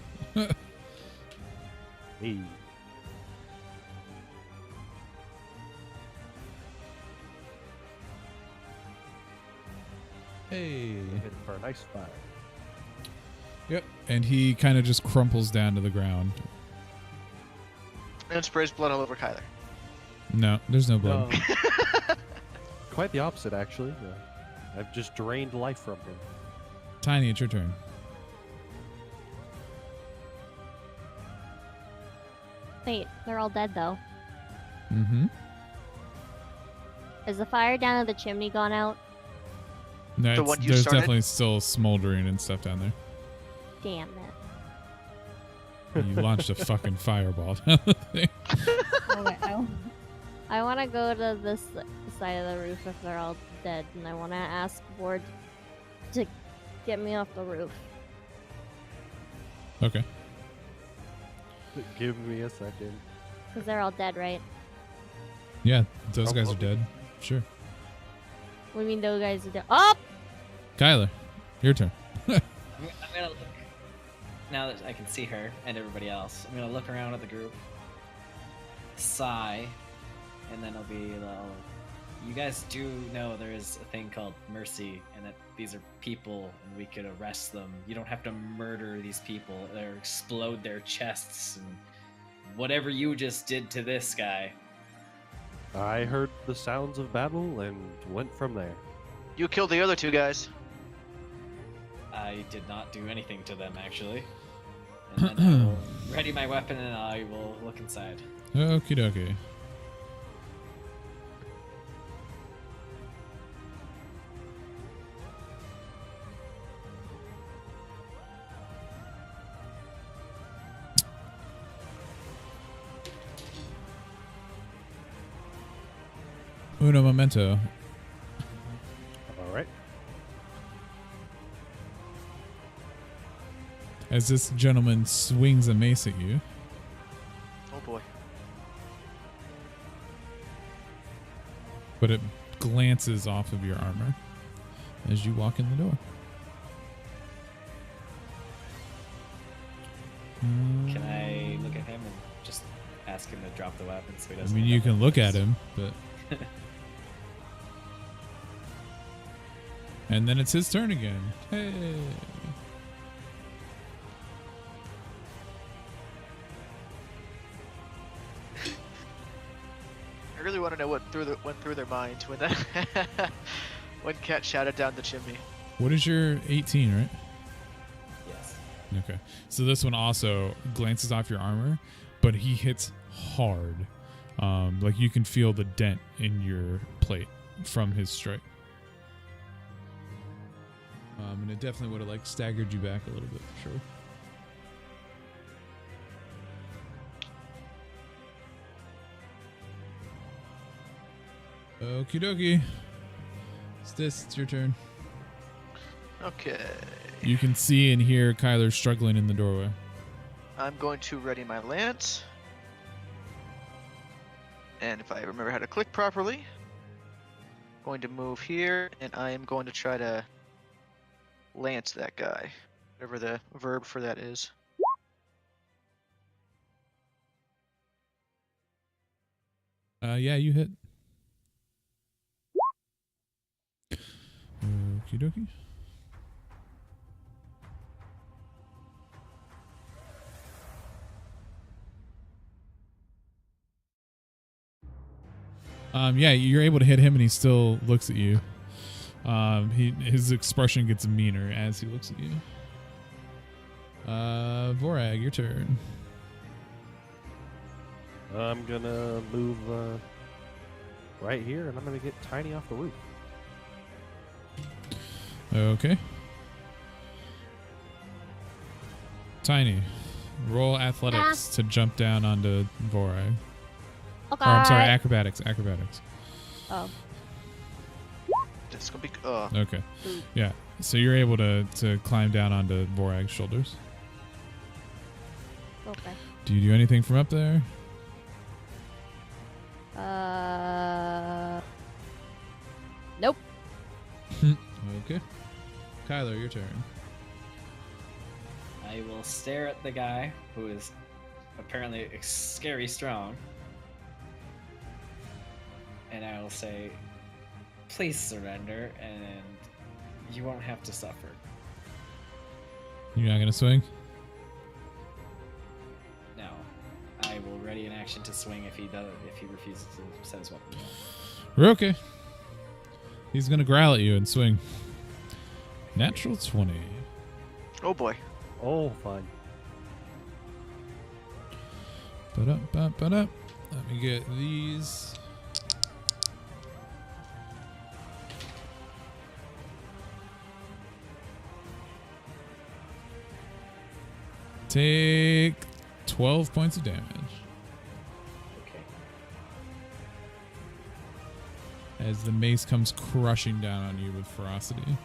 Hey. Hey. Hit for a nice fire. Yep. And he kind of just crumples down to the ground. And sprays blood all over Kyler. No, there's no blood. No. Quite the opposite, actually. I've just drained life from him. Tiny, it's your turn. Wait, they're all dead though. Mm-hmm. Is the fire down at the chimney gone out? No, The one you there's started? definitely still smoldering and stuff down there. Damn it. You launched a fucking fireball down the thing. Okay, I want to go to this side of the roof if they're all dead, and I want to ask Ward to get me off the roof. Okay. Give me a second. Because they're all dead, right? Yeah, those Oh, guys are okay. dead. Sure. What do you mean those guys are dead? Oh! Kyler, your turn. I'm gonna look. Now that I can see her and everybody else, I'm gonna look around at the group, sigh, and then I'll be like, you guys do know there is a thing called mercy, and that these are people, and we could arrest them. You don't have to murder these people or explode their chests, and whatever you just did to this guy. I heard the sounds of battle and went from there. You killed the other two guys. I did not do anything to them, actually. And then I will ready my weapon, and I will look inside. Okie dokie. Uno momento. All right. As this gentleman swings a mace at you, Oh boy. but it glances off of your armor as you walk in the door. Can I look at him and just ask him to drop the weapon so he I doesn't? mean, end you up can like look this? at him, but... And then it's his turn again. Hey! I really want to know what went through their minds when that when Cat shouted down the chimney. What is your 18, right? Yes. Okay. So this one also glances off your armor, but he hits hard. Like you can feel the dent in your plate from his strike. And it definitely would have like staggered you back a little bit for sure. Okie dokie. It's your turn. Okay. You can see and hear Kyler struggling in the doorway. I'm going to ready my lance. And if I remember how to click properly, going to move here, and I am going to try to lance that guy, whatever the verb for that is. Yeah, you hit. Okie dokie. Yeah, you're able to hit him, and he still looks at you. His expression gets meaner as he looks at you. Vorag, your turn. I'm gonna move right here, and I'm gonna get Tiny off the roof. Okay. Tiny, roll athletics to jump down onto Vorag. Okay. Or, I'm sorry, acrobatics. Acrobatics. Oh. It's gonna be. Okay. Yeah. So you're able to climb down onto Vorag's shoulders. Okay. Do you do anything from up there? Nope. Okay. Kyler, your turn. I will stare at the guy who is apparently scary strong. And I will say, please surrender and you won't have to suffer. You're not gonna swing? No. I will ready an action to swing if he refuses to set his weapon down. We're okay. He's gonna growl at you and swing. Natural 20. Oh boy. Oh, fine. Ba-da-ba-ba-da. Let me get these. Take 12 points of damage Okay. as the mace comes crushing down on you with ferocity.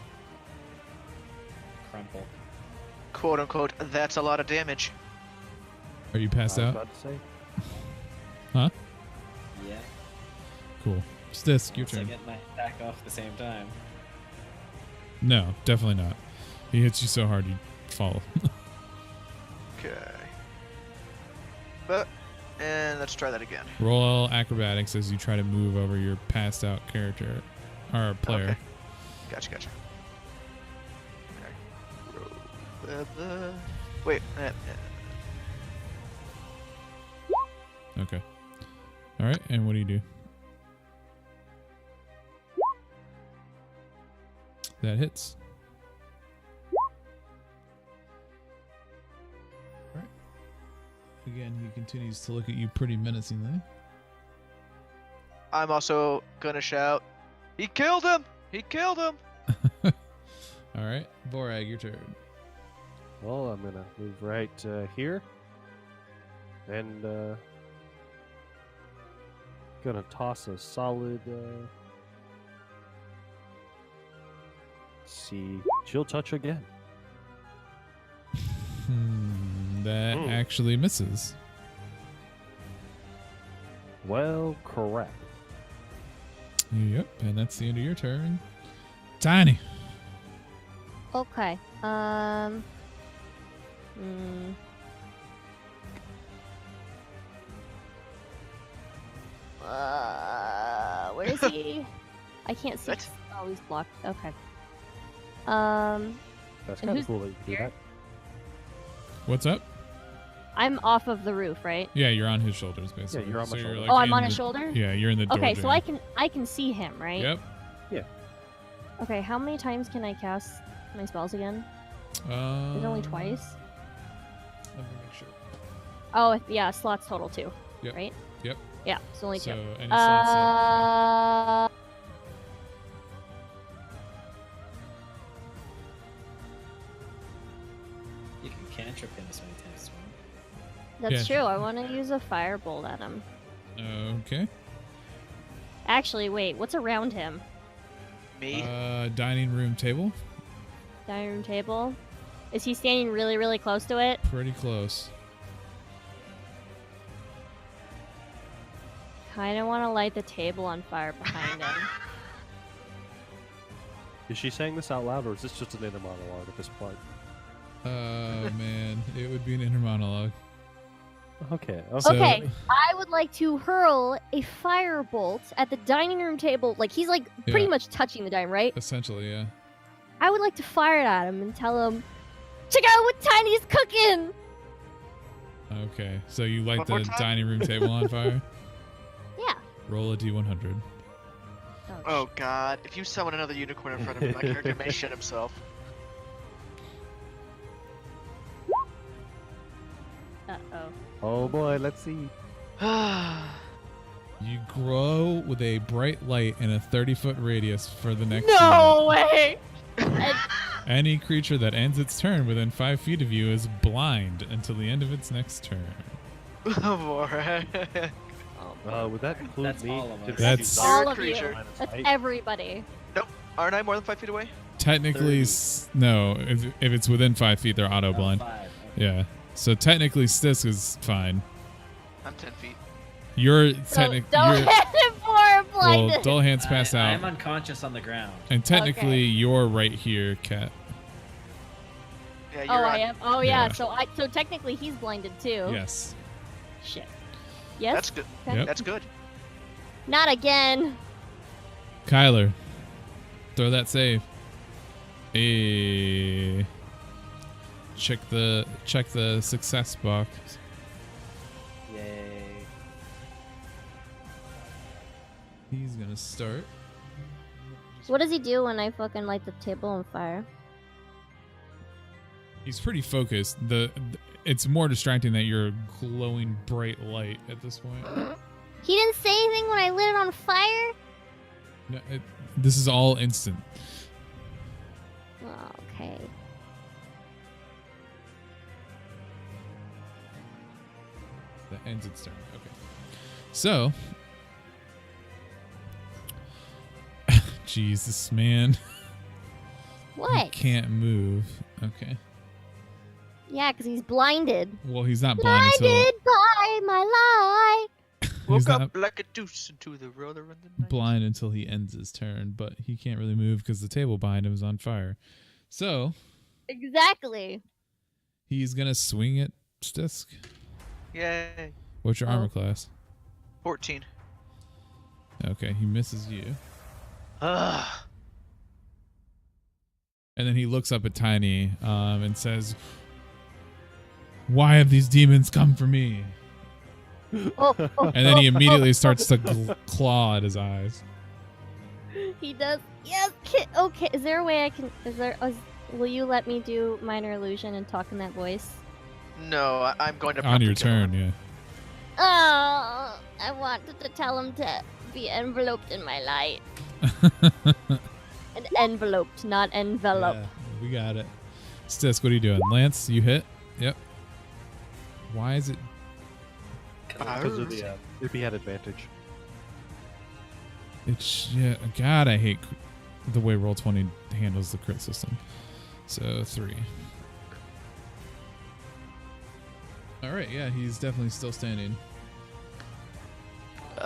Crumple. Quote unquote, that's a lot of damage. Are you passed I was out? about to say. Huh? Yeah. Cool. Stisk, your Unless I turn. get my attack off at the same time. No, definitely not. He hits you so hard you fall. Okay. And let's try that again. Roll acrobatics as you try to move over your passed out character or player. Okay. Gotcha. Okay. Wait. Okay. All right, and what do you do? That hits. All right. Again, he continues to look at you pretty menacingly. I'm also gonna shout, "He killed him! He killed him!" All right, Borag, your turn. Well, I'm gonna move right here, and gonna toss a solid. See, chill touch again. That actually misses. Well, correct. Yep, and that's the end of your turn. Tiny. Okay. Where is he? I can't see. What? Oh, he's blocked. Okay. That's And kind of who's cool that you can do that. What's up? I'm off of the roof, right? Yeah, you're on his shoulders, basically. you're on my shoulder. like Oh, I'm in on his the- shoulder? Yeah, you're in the door. Okay, so I can see him, right? Yep. Okay, how many times can I cast my spells again? Is it only twice? Let me make sure. Oh, yeah, slots total 2. Yep. Right? Yep. Yeah, it's only 2. So any slots that- You can cantrip him as many times as you want. That's Yeah. true. I want to use a firebolt at him. Okay. Actually, wait, what's around him? Me? Dining room table. Dining room table? Is he standing really, really close to it? Pretty close. Kind of want to light the table on fire behind him. Is she saying this out loud, or is this just an inner monologue at this point? Man, it would be an inner monologue. Okay. So- Okay, I would like to hurl a firebolt at the dining room table. Like, he's like pretty Yeah. much touching the dining, right? Essentially, yeah. I would like to fire it at him and tell him, check out what Tiny's cooking! Okay, so you light One more the time? dining room table on fire. Yeah. Roll a d100. Oh god, if you summon another unicorn in front of me, my character may shit himself. Uh-oh. Oh boy, let's see. You grow with a bright light in a 30-foot radius for the next No way! And Any creature that ends its turn within 5 feet of you is blind until the end of its next turn. Oh boy. Would that include That's me? all of Did us. we That's- do all that? of creature. you. Minus That's height? everybody. Aren't I more than 5 feet away? Technically, no. If it's within 5 feet, they're auto blind. 5. Okay. Yeah. So technically, Stisk is fine. I'm 10 feet. You're So technically don't hit him for blinded. well, Dullahan's passed out, I'm unconscious on the ground. and technically Okay. you're right here, Kat. Yeah, you're Oh, on. I am. Oh yeah. Yeah. So technically he's blinded too. Yes. Shit. Yes. That's good. Okay. Yep. That's good. Not again. Kyler, throw that save. Hey. Check the success box. Yay. He's gonna start. What does he do when I fucking light the table on fire? He's pretty focused. It's more distracting that you're a glowing bright light at this point. He didn't say anything when I lit it on fire. No, this is all instant. Oh, okay. That ends its turn. Okay. So, Jesus, man. He What? can't move. Okay. Yeah, because he's blinded. Well, he's not blind Blinded by my light. he's Woke not up like a deuce into the roller in the night. blind until he ends his turn, but he can't really move because the table behind him is on fire. So Exactly. he's gonna swing at Stisk. Yay. What's your Oh. armor class? 14. Okay, he misses you. Ugh. And then he looks up at Tiny and says, "Why have these demons come for me?" Oh, And then he immediately starts to claw at his eyes. He does. Yes. Okay. Is there a way I can? Will you let me do minor illusion and talk in that voice? No, I'm going to On your prompt him. turn, yeah. Oh, I wanted to tell him to be enveloped in my light. And enveloped, not envelope. Yeah, we got it. Stisk, what are you doing? Lance, you hit? Yep. Why is it? Because of the if he had advantage. It's yeah. God, I hate the way Roll20 handles the crit system. So 3. All right, yeah, he's definitely still standing. Can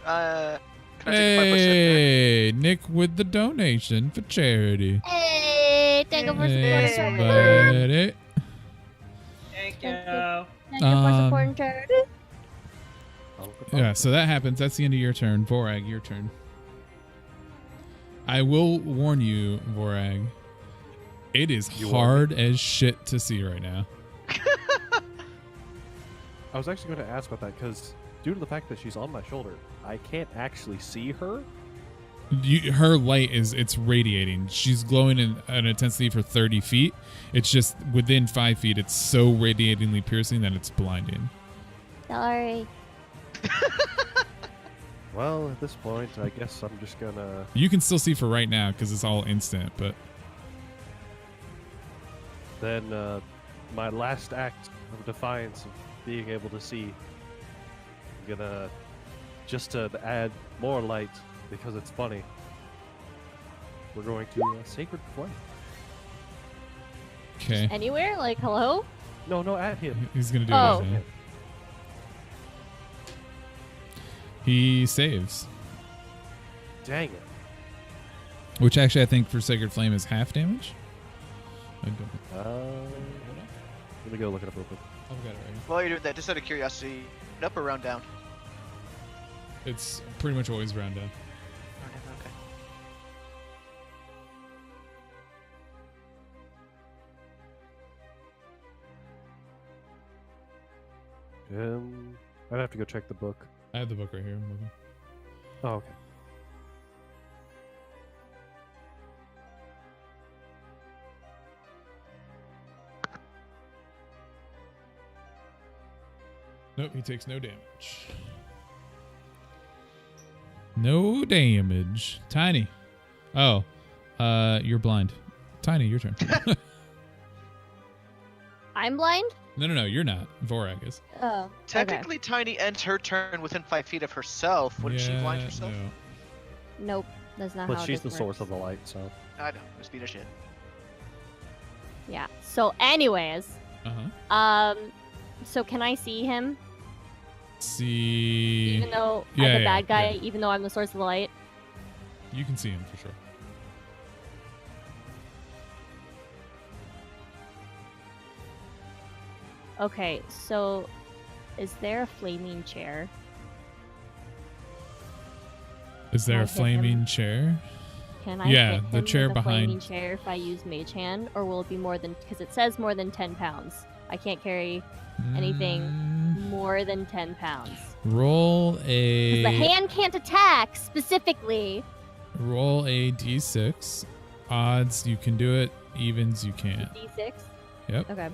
I take a 5% there? Hey, Nick with the donation for charity. Hey, thank you for Hey, supporting buddy. Thank you. you. Thank you for supporting charity. Yeah, so that happens. That's the end of your turn. Vorag, your turn. I will warn you, Vorag. It is hard as shit to see right now. I was actually going to ask about that because due to the fact that she's on my shoulder, I can't actually see her. Her light it's radiating. She's glowing in an intensity for 30 feet. It's just within 5 feet, it's so radiatingly piercing that it's blinding. Sorry. Well, at this point, I guess I'm just gonna. You can still see for right now because it's all instant, but Then my last act of defiance of being able to see, I'm gonna just to add more light because it's funny. We're going to Sacred Flame. okay. Anywhere? Like, hello? No, at him. He's gonna do Oh. it right now. He saves, Dang it. which actually I think for Sacred Flame is half damage. I don't. Let me go look it up real quick. I've got it right here. While you're doing that, just out of curiosity, up or round down? It's pretty much always round down. Round down, okay. I'd have to go check the book. I have the book right here. I'm looking. Oh, okay. Nope, he takes no damage. No damage. Tiny. Oh, you're blind. Tiny, your turn. I'm blind? No, you're not. Vorag is. Oh. Okay. Technically, Tiny ends her turn within 5 feet of herself. Wouldn't she blind herself? No. Nope. That's not But how she's this the source works. of the light, so. I know. It was beat a shit. Yeah. So, anyways, Uh-huh. so can I see him? See. Even though Yeah, I'm the yeah, bad guy, yeah. even though I'm the source of the light. You can see him for sure. Okay, so is there a flaming chair? Is there I a hit him? flaming chair? Can I Yeah, hit the him chair with a flaming behind. chair if I use mage hand, or will it be more than? Because it says more than 10 pounds. I can't carry anything more than 10 pounds. Roll Because a the hand can't attack specifically. roll a d6. Odds you can do it. Evens you can't. D6. Yep. Okay.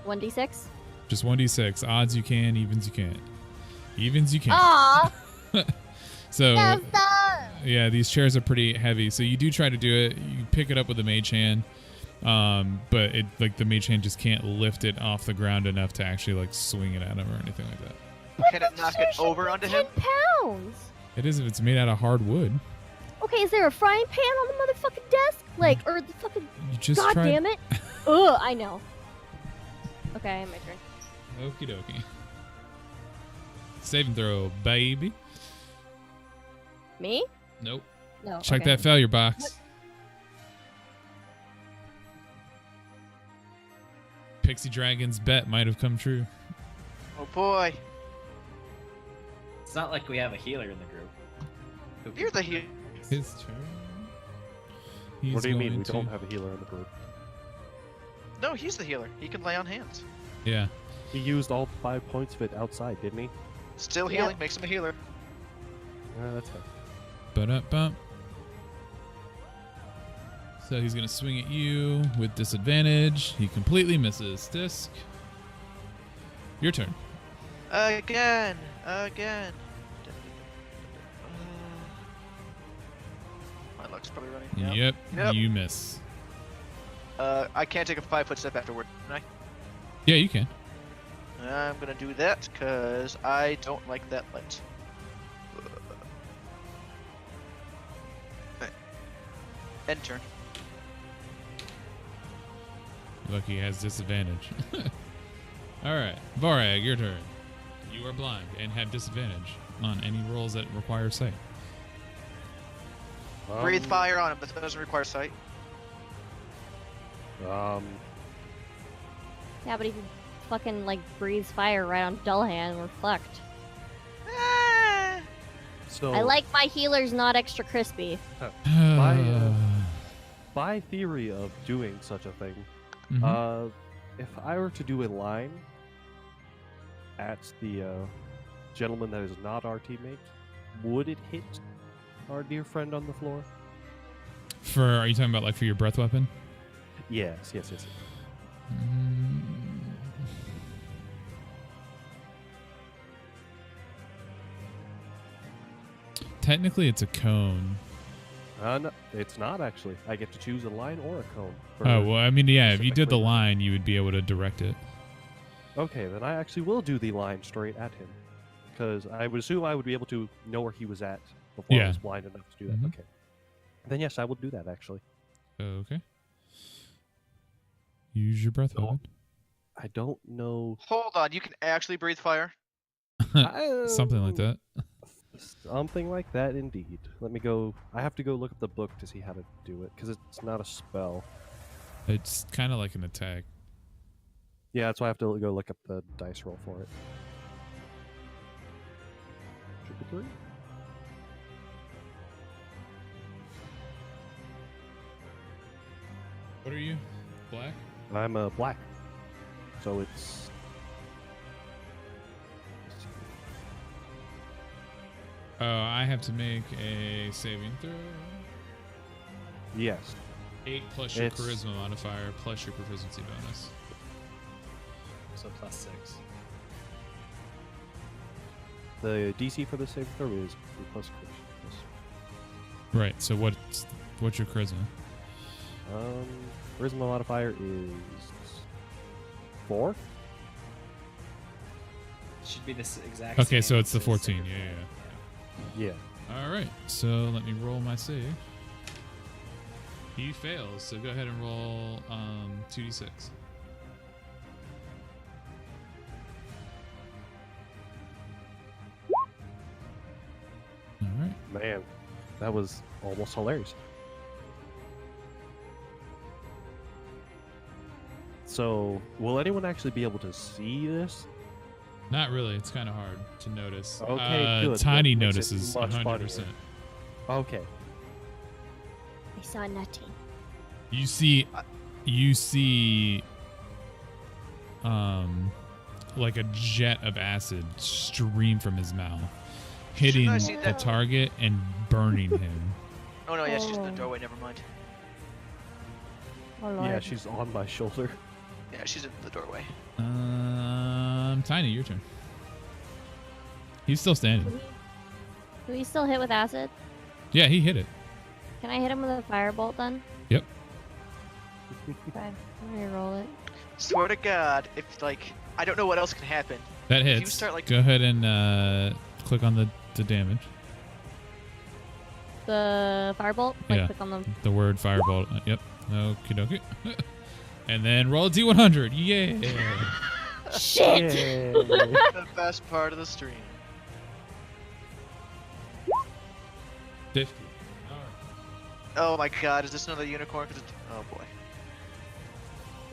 1d6. Just 1d6. Odds you can. Evens you can't. Evens you can't. Aw. So Yes, stop. yeah, these chairs are pretty heavy. So you do try to do it. You pick it up with the mage hand, but it like the mage hand just can't lift it off the ground enough to actually like swing it at him or anything like that. Can it knock it over onto him? 10 pounds. It is if it's made out of hard wood. Okay, is there a frying pan on the motherfucking desk? Like, or the fucking... You just God tried. damn it. Ugh, I know. Okay, my turn. Okie dokie. Save and throw, baby. Me? Nope. No. Check okay. that failure box. Pixie Dragon's bet might have come true. Oh boy. It's not like we have a healer in the group. Who can You're the protect- healer. His turn. He's What do you mean going we to- don't have a healer in the group? No, he's the healer. He can lay on hands. Yeah. He used all 5 points of it outside, didn't he? Still Yep. healing makes him a healer. That's fine. Ba-da-bum. So he's going to swing at you with disadvantage. He completely misses. Disc. Your turn. Again. My luck's probably running out. Yep. You miss. I can't take a 5-foot step afterward, can I? Yeah, you can. I'm gonna do that because I don't like that light. End turn. Lucky has disadvantage. All right. Vorag, your turn. You are blind and have disadvantage on any rolls that require sight. Breathe fire on him, but that doesn't require sight. Um, Yeah, but if you fucking, like, breathes fire right on Dullahan, we're fucked. Ah! so I like my healers not extra crispy. by theory of doing such a thing, Mhm. if I were to do a line at the gentleman that is not our teammate, would it hit our dear friend on the floor? Are you talking about like for your breath weapon? Yes. Mm. Technically, it's a cone. No, it's not actually. I get to choose a line or a cone. for Oh, well, I mean, yeah, if you did the specifically. line, you would be able to direct it. Okay, then I actually will do the line straight at him, because I would assume I would be able to know where he was at before Yeah. I was blind enough to do that. Mhm. Okay, then yes, I will do that actually. Okay. Use your breath So- weapon. I don't know. Hold on, you can actually breathe fire? Something like that. Something like that, indeed. Let me go. I have to go look up the book to see how to do it, because it's not a spell. It's kind of like an attack. Yeah, that's why I have to go look up the dice roll for it. Should be 3. What are you? Black? I'm black, so it's. Oh, I have to make a saving throw. Yes. 8 plus your It's- charisma modifier plus your proficiency bonus. So +6. The DC for the saving throw is 3 plus charisma. Right. So what's your charisma? Charisma modifier is 4. Should be this exact. Okay, same so it's the as 14. second Yeah. floor. Yeah. All right. So let me roll my save. He fails. So go ahead and roll 2d6. man, that was almost hilarious. So, will anyone actually be able to see this? Not really. It's kind of hard to notice. Okay, good. Tiny That makes it notices much 100%. Okay. I saw nothing. You see, like a jet of acid stream from his mouth, hitting I see the that? target and burning him. Oh no, yeah, she's in the Oh. doorway. Never mind. Oh, Lord. Yeah, she's on my shoulder. Yeah, she's in the doorway. Tiny, your turn. He's still standing. Do we still hit with acid? Yeah, he hit it. Can I hit him with a firebolt then? Yep. Okay, I'm gonna roll it. Swear to God, if I don't know what else can happen. That If you hits. start, like- Go ahead and click on the damage. The firebolt? Like, Yeah. click on the... The word firebolt. Yep. Okie dokie. And then roll a D100. Yeah. Shit! Yay. The best part of the stream. 50. Oh my God, is this another unicorn? 'Cause oh boy,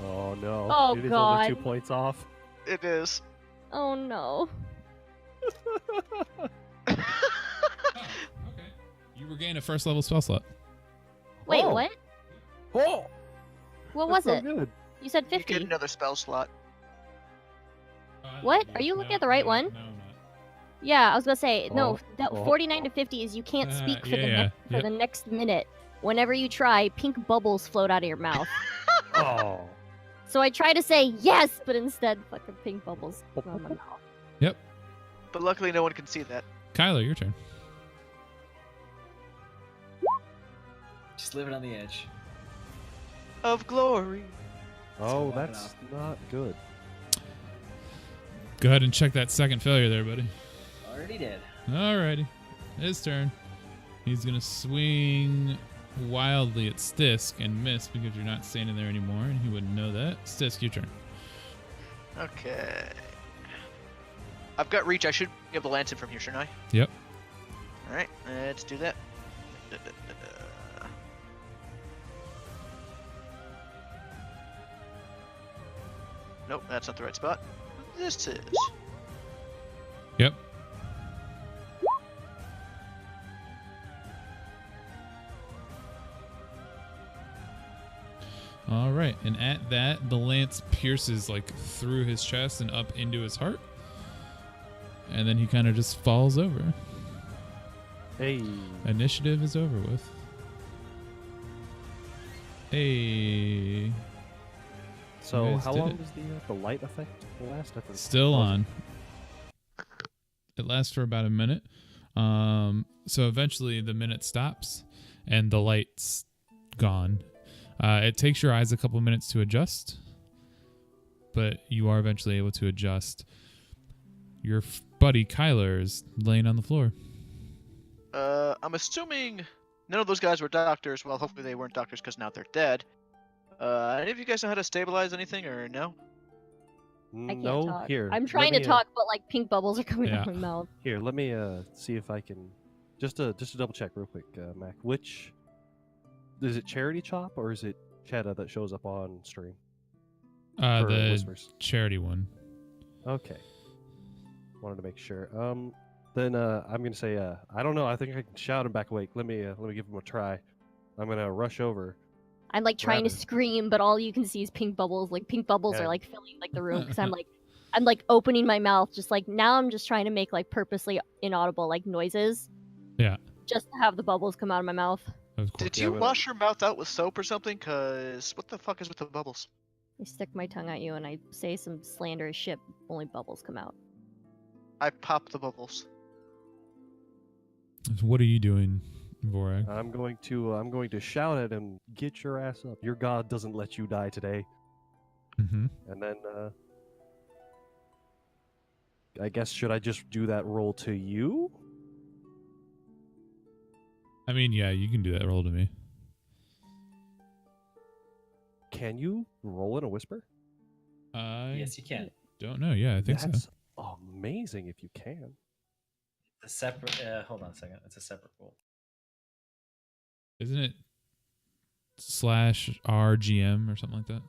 Oh no. Oh, It is God. only 2 points off. it is. Oh no. Oh, okay. You regain a first level spell slot. Wait, Oh. what? Oh! What That's was so it? good. You said You get 50. another spell slot. What? Are you looking at the right one? No, I'm not. Yeah, I was gonna say, no, Oh, that oh. 49 to 50 is you can't speak for, yeah, yep. the next minute. Whenever you try, pink bubbles float out of your mouth. Oh. So I try to say yes, but instead fucking pink bubbles come out of my mouth. But luckily, no one can see that. Kyler, your turn. Just living on the edge. Of glory. Oh, walk it that's off. not good. Go ahead and check that second failure there, buddy. Already did. Alrighty. His turn. He's going to swing wildly at Stisk and miss because you're not standing there anymore, and he wouldn't know that. Stisk, your turn. Okay. I've got reach. I should be able to lance him from here, shouldn't I? Yep. All right, let's do that. Nope, that's not the right spot. This is. Yep. All right, and at that, the lance pierces like through his chest and up into his heart, and then he kind of just falls over. Hey. Initiative is over with. Hey, So You guys how did long it. does the light effect last? I think. still Oh, on. It lasts for about a minute. So eventually the minute stops and the light's gone. It takes your eyes a couple minutes to adjust, but you are eventually able to adjust. Your buddy Kyler is laying on the floor. I'm assuming none of those guys were doctors. Well, hopefully they weren't doctors because now they're dead. Any of you guys know how to stabilize anything or no? I can't No, talk. here. I'm let trying to me, talk, but like pink bubbles are coming out Yeah. of my mouth. Here, let me see if I can just to double check real quick, Mac. Which is it? Charity Chop or is it Cheddar that shows up on stream? For The Whispers. charity one. Okay. Wanted to make sure. Then I'm gonna say I don't know. I think I can shout him back awake. Let me give him a try. I'm gonna rush over. I'm like trying to Grab it. scream, but all you can see is pink bubbles. Like pink bubbles Yeah. are like filling like the room because I'm like opening my mouth, just like now I'm just trying to make like purposely inaudible like noises. Yeah. Just to have the bubbles come out of my mouth. Of course. Did Yeah, you but- wash your mouth out with soap or something? Cause what the fuck is with the bubbles? I stick my tongue at you and I say some slanderous shit. Only bubbles come out. I pop the bubbles. What are you doing, Vorag? I'm going to shout at him. Get your ass up. Your god doesn't let you die today. Mm-hmm. And then I guess should I just do that roll to you? I mean, yeah, you can do that roll to me. Can you roll in a whisper? I Yes, you can. don't know. Yeah, I think so. That's amazing if you can. A separate. Hold on a second. It's a separate rule. Isn't it /RGM or something like that?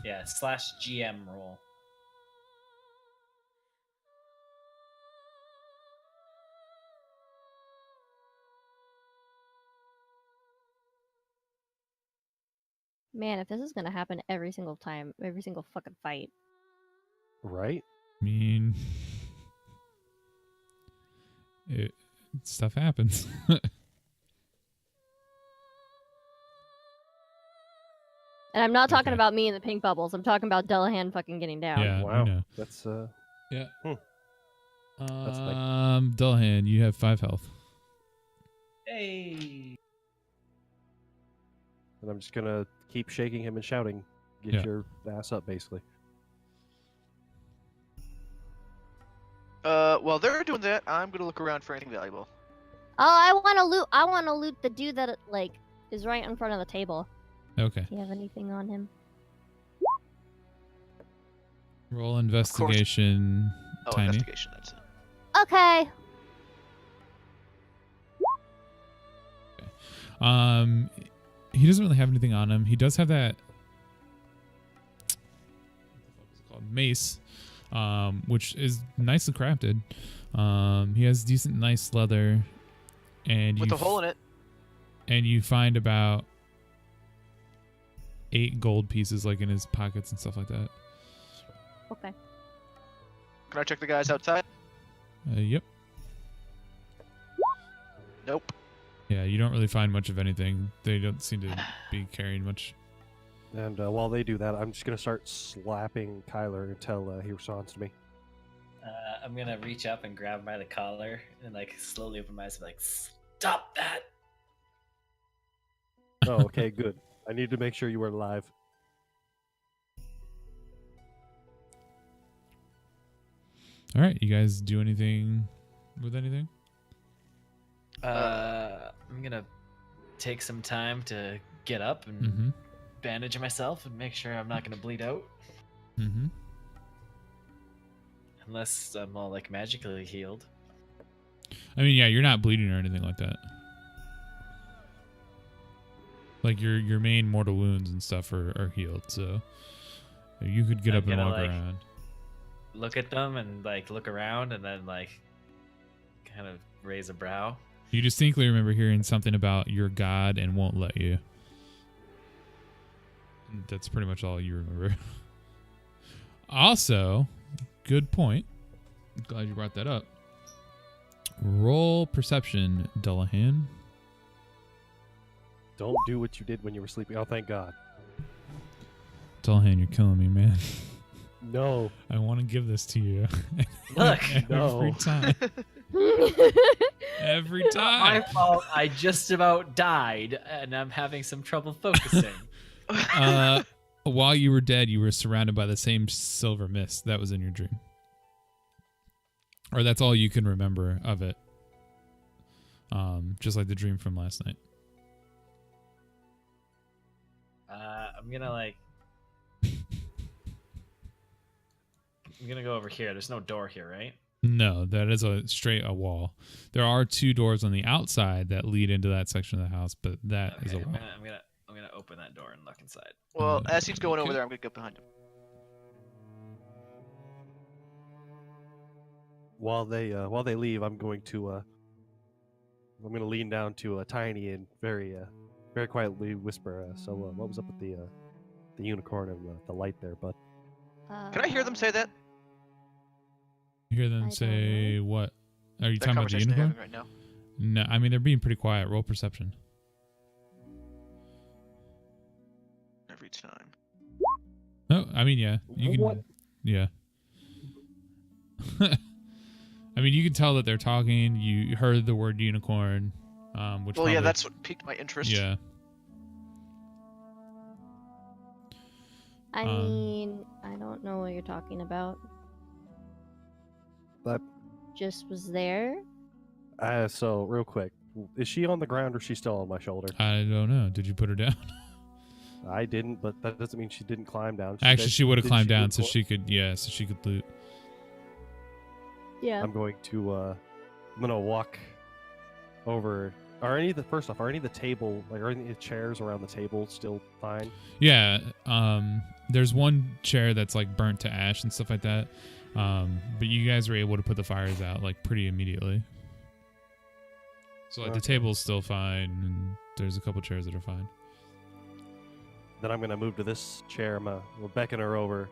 Yeah, /GM rule. Man, if this is gonna happen every single time, every single fucking fight. Right? I mean, stuff happens. And I'm not talking Okay. about me in the pink bubbles. I'm talking about Delahan fucking getting down. Yeah, Wow. we know. That's Yeah. That's like- Dullahan, you have 5 health. Hey. and I'm just gonna keep shaking him and shouting, "Get Yeah. your ass up!" Basically. While they're doing that, I'm gonna look around for anything valuable. Oh, I want to loot. I want to loot the dude that like is right in front of the table. Okay. Do you have anything on him? Roll investigation. Oh, Tiny. investigation. That's it. Okay. He doesn't really have anything on him. He does have that. What is it called? Mace, which is nicely crafted. He has decent, nice leather, and With a hole in it. And you find about 8 gold pieces, like in his pockets and stuff like that. Okay. Can I check the guys outside? Yep. Nope. Yeah, you don't really find much of anything. They don't seem to be carrying much. And while they do that, I'm just gonna start slapping Kyler until he responds to me. I'm gonna reach up and grab him by the collar and like slowly open my eyes and be like, "Stop that!" Oh, okay, good. I need to make sure you were alive. All right, you guys do anything with anything? I'm gonna take some time to get up and Mm-hmm. bandage myself and make sure I'm not gonna bleed out, Mm-hmm. unless I'm all like magically healed. I mean, yeah, you're not bleeding or anything like that. Like your main mortal wounds and stuff are healed, so you could get I'm up and gonna, walk like, around. Look at them and like look around and then like kind of raise a brow. You distinctly remember hearing something about your god and won't let you. That's pretty much all you remember. Also, good point. I'm glad you brought that up. Roll perception, Dullahan. Don't do what you did when you were sleeping. Oh, thank God. Dullahan, you're killing me, man. No. I want to give this to you. Look, every no. time. Every my time. fault. I just about died and I'm having some trouble focusing. While you were dead, you were surrounded by the same silver mist that was in your dream. Or that's all you can remember of it. Just like the dream from last night. I'm gonna like. I'm gonna go over here. There's no door here, right? No, that is a wall. There are 2 doors on the outside that lead into that section of the house, but that is a Okay, wall. I'm gonna open that door and look inside. Well, as he's going over Okay. there, I'm gonna go behind him. While they leave, I'm going to lean down to Tiny and very quietly whisper. So what was up with the unicorn and the light there, bud? Can I hear them say that? You hear I them don't say what? Are you That talking about the conversation they're unicorn? having right now. No, I mean they're being pretty quiet. Roll perception. Every time. No, I mean yeah, you can. What? Yeah. I mean, you can tell that they're talking. You heard the word unicorn, which. Well, yeah, probably- that's what piqued my interest. Yeah. I mean, I don't know what you're talking about. But Just was there. so real quick, Is she on the ground or is she still on my shoulder? I don't know. Did you put her down? I didn't, but that doesn't mean she didn't climb down. Actually, she would have did climbed she down loot so for it? she could, so she could loot. Yeah. I'm going to I'm gonna walk over. Are any of the table, like, are any of the chairs around the table still fine? Yeah, there's one chair that's like burnt to ash and stuff like that. But you guys were able to put the fires out like pretty immediately. So like the Okay. table's still fine, and there's a couple chairs that are fine. Then I'm gonna move to this chair. We'll beckon her over,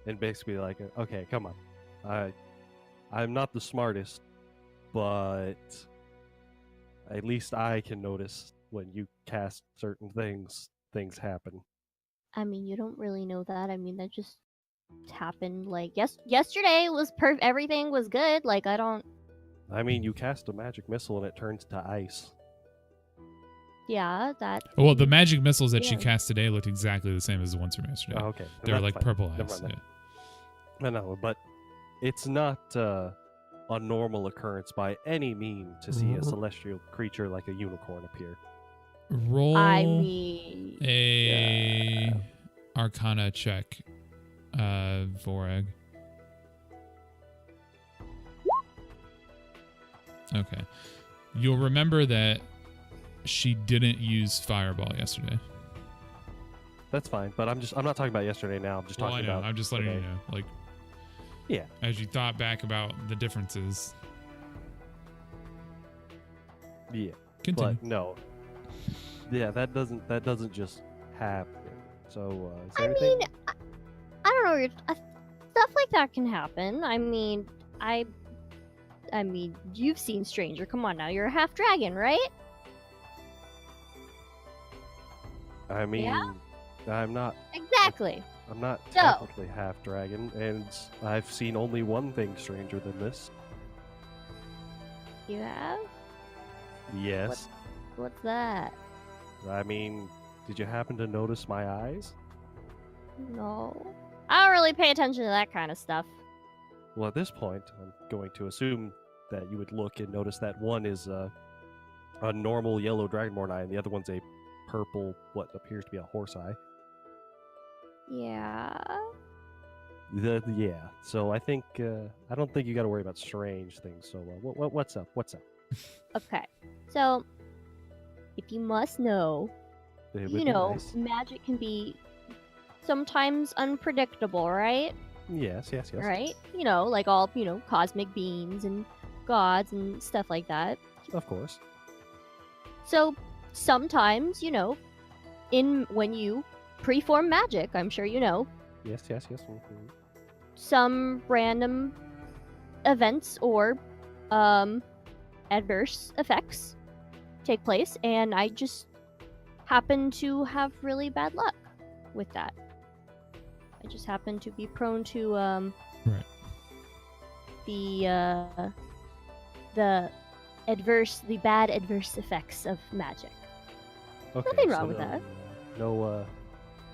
and basically be like, okay, come on. I'm not the smartest, but at least I can notice when you cast certain things happen. I mean, you don't really know that. I mean, that just happened. Like yesterday was everything was good. Like I don't. I mean, you cast a magic missile and it turns to ice. Yeah, that. Well, the magic missiles that she Yeah. cast today looked exactly the same as the ones from yesterday. Oh, okay. Then They were that's like fine. purple Never ice. mind Yeah. then. I know, but it's not a normal occurrence by any means to see a celestial creature like a unicorn appear. Roll I mean, a Arcana check, Vorag. Okay. You'll remember that she didn't use Fireball yesterday. That's fine, but I'm not talking about yesterday now. I'm just Well, I talking know. about I'm just letting you today. know. Like, Yeah. as you thought back about the differences. Yeah. Continue. But no. Yeah, that doesn't just happen. So, is there I anything? mean, I don't know. Stuff like that can happen. I mean, I mean, you've seen Stranger. Come on now, you're a half dragon, right? I mean, yeah? I'm not Exactly. So- technically half dragon, and I've seen only one thing stranger than this. You have? Yes. What's that? I mean, did you happen to notice my eyes? No. I don't really pay attention to that kind of stuff. Well, at this point, I'm going to assume that you would look and notice that one is a normal yellow dragonborn eye, and the other one's a purple, what appears to be a horse eye. Yeah. Yeah. So I think I don't think you got to worry about strange things. So what's up? What's up? Okay. So, if you must know, It would you be know, nice. magic can be sometimes unpredictable, right? Yes. Right? You know, like all, cosmic beings and gods and stuff like that. Of course. So, sometimes, when you preform magic, I'm sure you know, Yes. Mhm. some random events or adverse effects take place, and I just happen to have really bad luck with that. I just happen to be prone to Right. the bad adverse effects of magic. Okay. Nothing so wrong with that.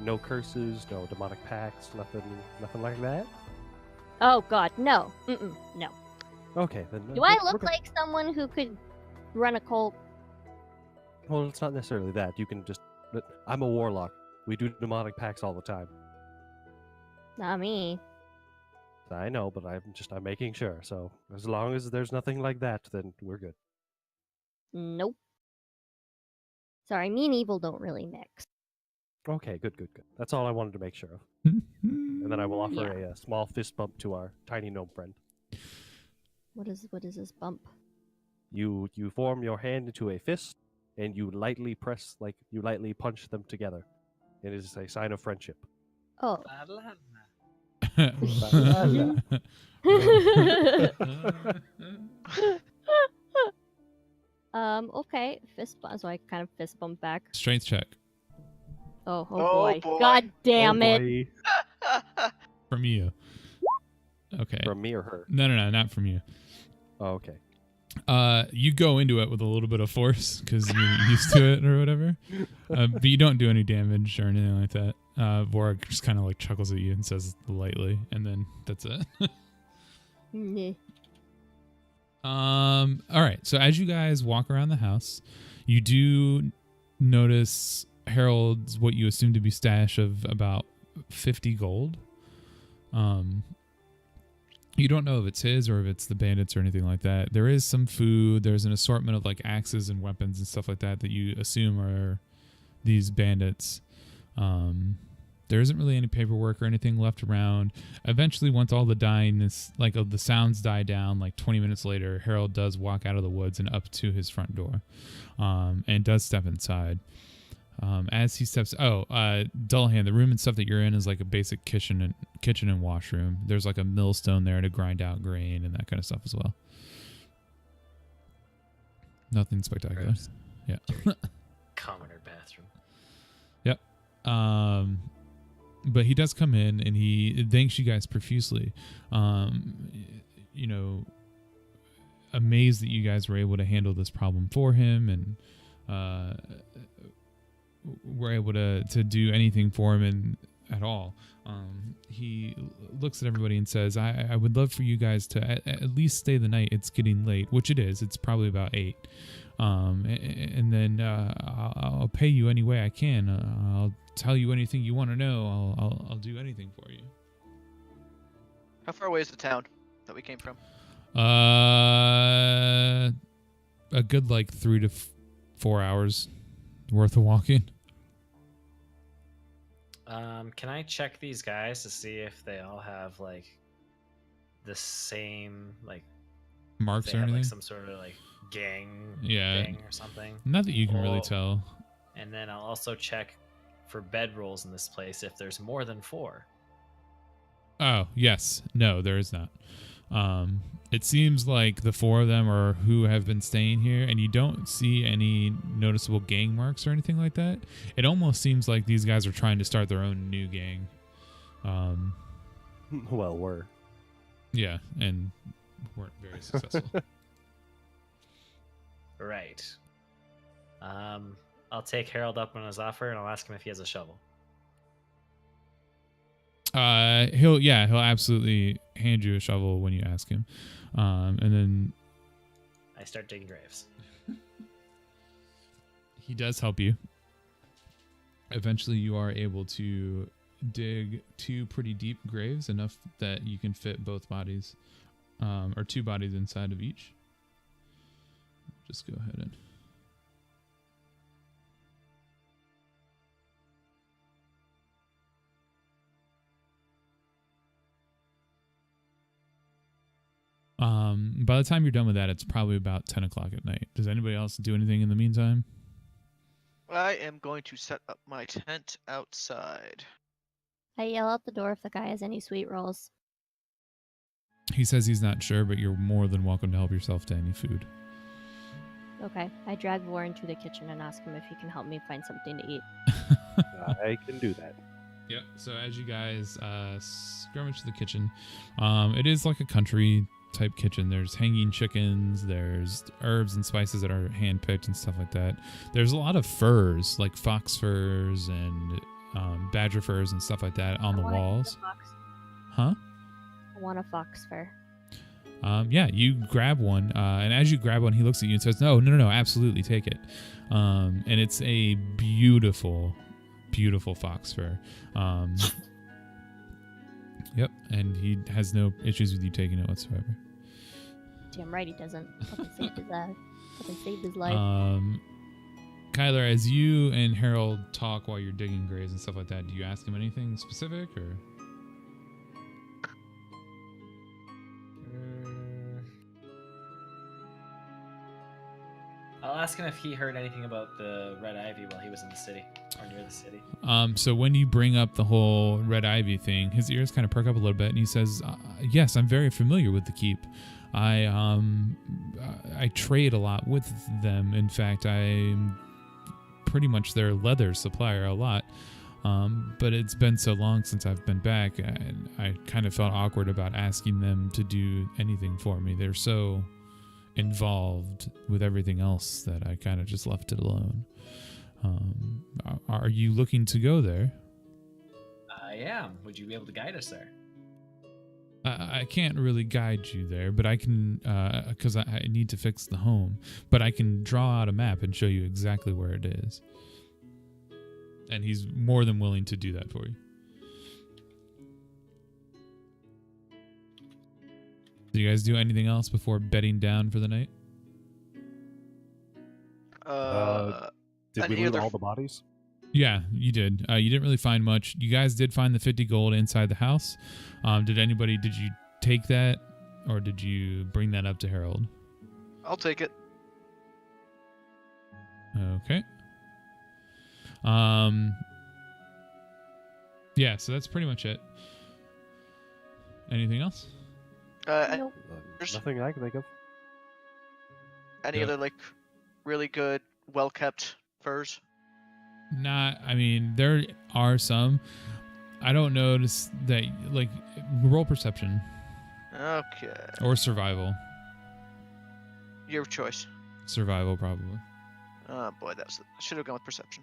No curses, no demonic pacts, nothing like that. Oh God, no, no. Okay, then. Do I look like someone who could run a cult? Well, it's not necessarily that. You can just. I'm a warlock. We do demonic pacts all the time. Not me. I know, but I'm making sure. So as long as there's nothing like that, then we're good. Nope. Sorry, me and evil don't really mix. Okay, good. That's all I wanted to make sure of. And then I will offer a small fist bump to our tiny gnome friend. What is this bump? You form your hand into a fist, and you lightly punch them together. It is a sign of friendship. Oh. Okay. Fist bump. So I kind of fist bump back. Strength check Oh Oh, boy. boy. God damn Oh, it. boy. from you. Okay. From me or her? No, not from you. Oh, okay. You go into it with a little bit of force because you're used to it or whatever, but you don't do any damage or anything like that. Vorg just kind of like chuckles at you and says lightly, and then that's it. Meh. All right. So as you guys walk around the house, you do notice Harold's what you assume to be stash of about 50 gold. You don't know if it's his or if it's the bandits or anything like that. There is some food. There's an assortment of like axes and weapons and stuff like that that you assume are these bandits. There isn't really any paperwork or anything left around. Eventually, once all the the sounds die down, like 20 minutes later, Harold does walk out of the woods and up to his front door, and does step inside. As he steps, Dullahan, the room and stuff that you're in is like a basic kitchen and washroom. There's like a millstone there to grind out grain and that kind of stuff as well. Nothing spectacular. Gross. Yeah. Commoner bathroom. Yep. But he does come in and he thanks you guys profusely. Amazed that you guys were able to handle this problem for him and were able to do anything for him and at all. He looks at everybody and says, I would love for you guys to at least stay the night. It's getting late, which it is. It's probably about 8. And then I'll pay you any way I can. I'll tell you anything you want to know. I'll do anything for you. How far away is the town that we came from? A good 3 to 4 hours worth of walking. Can I check these guys to see if they all have the same marks they or have anything? some sort of gang thing or something? Not that you can really tell. And then I'll also check for bedrolls in this place if there's more than 4. Oh, yes. No, there is not. It seems like the 4 of them are who have been staying here, and you don't see any noticeable gang marks or anything like that. It almost seems like these guys are trying to start their own new gang. Well, we're. Yeah, and weren't very successful. Right. I'll take Harold up on his offer, and I'll ask him if he has a shovel. He'll absolutely hand you a shovel when you ask him. And then I start digging graves. he does help you. Eventually you are able to dig 2 pretty deep graves, enough that you can fit both bodies, or 2 bodies inside of each. Just go ahead and by the time you're done with that, it's probably about 10 o'clock at night. Does anybody else do anything in the meantime? I am going to set up my tent outside. I yell out the door if the guy has any sweet rolls. He says he's not sure, but you're more than welcome to help yourself to any food. Okay, I drag Vor into the kitchen and ask him if he can help me find something to eat. I can do that. Yep. So as you guys skirmish to the kitchen, it is like a country type kitchen. There's hanging chickens, there's herbs and spices that are hand picked and stuff like that. There's a lot of furs, like fox furs and badger furs and stuff like that on the walls. Huh? I want a fox fur. Yeah, you grab one, and as you grab one, he looks at you and says, no, absolutely, take it. And it's a beautiful fox fur. Yep, and he has no issues with you taking it whatsoever. Damn right he doesn't. Fucking saved his life. Kyler, as you and Harold talk while you're digging graves and stuff like that, do you ask him anything specific, or? I'll ask him if he heard anything about the red ivy while he was in the city or near the city. So when you bring up the whole red ivy thing, his ears kind of perk up a little bit, and he says, "Yes, I'm very familiar with the keep. I trade a lot with them. In fact, I'm pretty much their leather supplier a lot. But it's been so long since I've been back, and I kind of felt awkward about asking them to do anything for me. They're so involved with everything else that I kind of just left it alone. Are you looking to go there?" I am. Would you be able to guide us there? I can't really guide you there, but I can, because I need to fix the home. But I can draw out a map and show you exactly where it is. And he's more than willing to do that for you. Do you guys do anything else before bedding down for the night? Did we any loot other all the bodies? Yeah, you did. You didn't really find much. You guys did find the 50 gold inside the house. Did you take that, or did you bring that up to Harold? I'll take it. Okay. Yeah, so that's pretty much it. Anything else? Nope. Nothing I can think of. Any Yeah. other like really good, well kept furs? I mean, there are some. I don't notice that, like, roll perception Okay, or survival. your choice. Survival, probably. Oh boy, I should have gone with perception.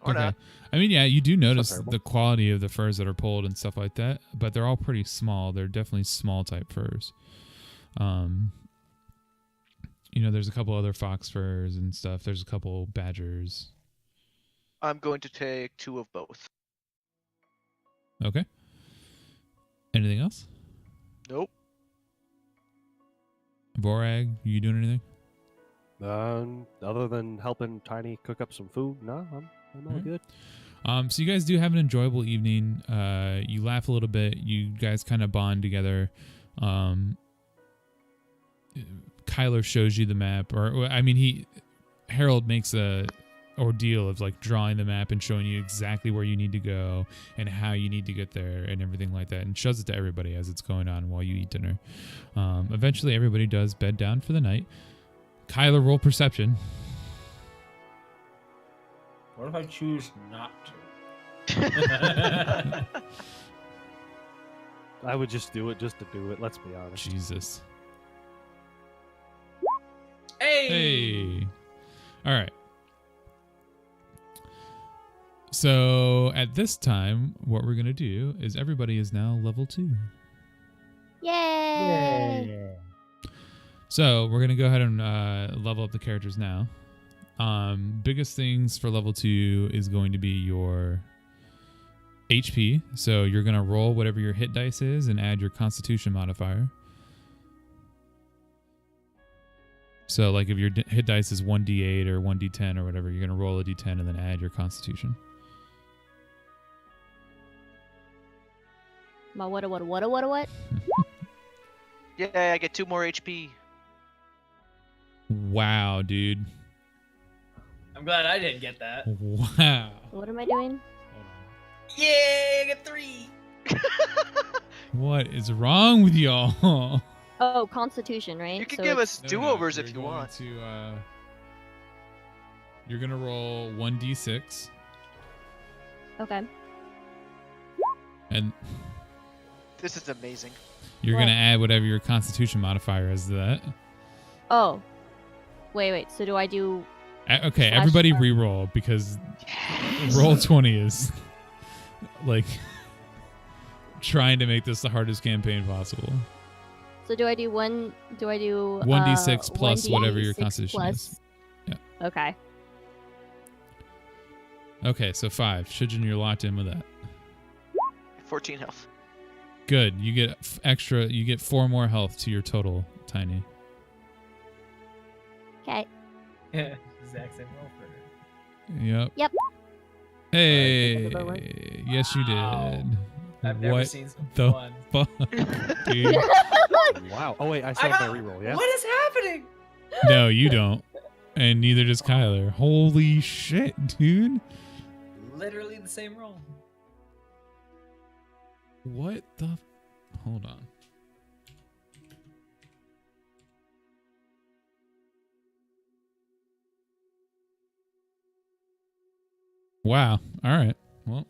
Or Okay. not. I mean, yeah, you do notice terrible. the quality of the furs that are pulled and stuff like that, but they're all pretty small. They're definitely small type furs. There's a couple other fox furs and stuff. There's a couple badgers. I'm going to take 2 of both. Okay. Anything else? Nope. Vorag, you doing anything? Other than helping Tiny cook up some food, no, I'm all Alright. good. So you guys do have an enjoyable evening. You laugh a little bit. You guys kind of bond together. Kyler shows you the map, Harold makes a ordeal of like drawing the map and showing you exactly where you need to go and how you need to get there and everything like that, and shows it to everybody as it's going on while you eat dinner. Eventually, everybody does bed down for the night. Kyler, roll perception. What if I choose not to? I would just do it just to do it. Let's be honest. Jesus. Hey! Hey. All right. So at this time, what we're going to do is everybody is now level 2. Yay! So we're going to go ahead and level up the characters now. Biggest things for level 2 is going to be your HP. So you're going to roll whatever your hit dice is and add your constitution modifier. So like if your hit dice is 1d8 or 1d10 or whatever, you're going to roll a d10 and then add your constitution. My what? Yeah, I get 2 more HP. Wow, dude. I'm glad I didn't get that. Wow. What am I doing? Yay, I get 3! What is wrong with y'all? Oh, Constitution, right? You can So give it's- us do-overs you're if you going want. You're going to roll 1d6. Okay. And This is amazing. you're What? going to add whatever your constitution modifier is to that. Oh. Wait. So do I do? Okay, Slash everybody star. re-roll because Yes. roll 20 is like trying to make this the hardest campaign possible. So do I do one? Do I do 1d6 plus 1d6 whatever your constitution plus? is. Yeah. Okay. Okay, so 5. Shijin, you're locked in with that. 14 health. Good. You get extra. You get 4 more health to your total, Tiny. Okay. Yeah, exact same roll for her. Yep. Yep. Hey. Did I get that Yes, you Wow. did. I've never What seen some the fun. fuck, dude? Wow. Oh wait, I still have my reroll. Yeah. What is happening? No, you don't. And neither does Kyler. Holy shit, dude. Literally the same roll. What the? Hold on. Wow. All right. Well,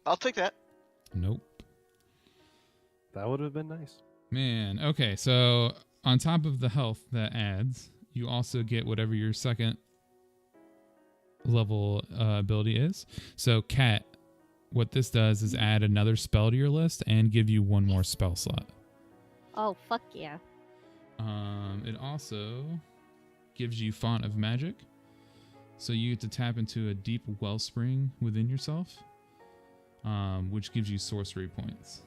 I'll take that. nope. That would have been nice. Man. Okay. So on top of the health that adds, you also get whatever your second level ability is. So Cat, what this does is add another spell to your list and give you one more spell slot. Oh, fuck yeah. It also gives you Font of Magic. So you get to tap into a deep wellspring within yourself, which gives you sorcery points.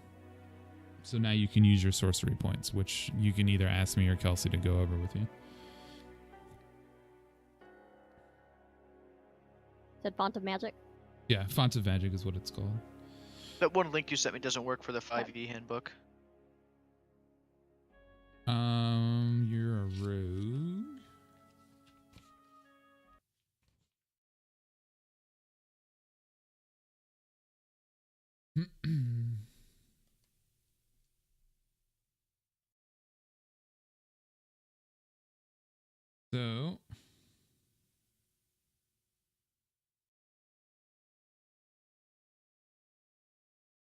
So now you can use your sorcery points, which you can either ask me or Kelsey to go over with you. Said Font of Magic. Yeah, Font of Magic is what it's called. That one link you sent me doesn't work for the 5e handbook. You're a rogue. So,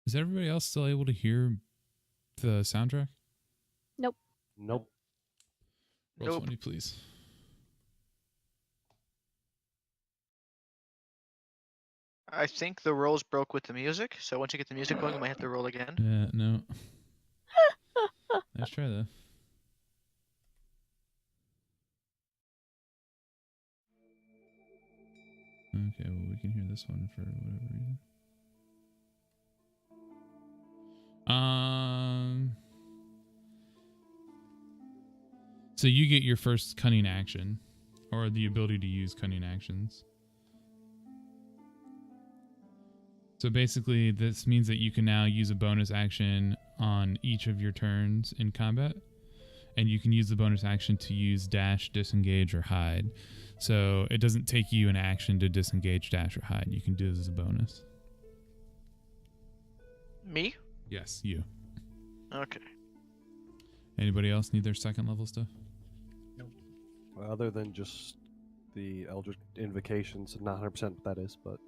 is everybody else still able to hear the soundtrack? Nope. Nope. Roll Nope. 20, please. I think the rolls broke with the music, so once you get the music going, you might have to roll again. Yeah, no. Let's try that. Okay, well, we can hear this one for whatever reason. So you get your first cunning action, or the ability to use cunning actions. So basically, this means that you can now use a bonus action on each of your turns in combat, and you can use the bonus action to use dash, disengage, or hide. So it doesn't take you an action to disengage, dash, or hide. You can do this as a bonus. Me? Yes, you. Okay. Anybody else need their second level stuff? Other than just the Eldritch Invocations, not 100% what that is, but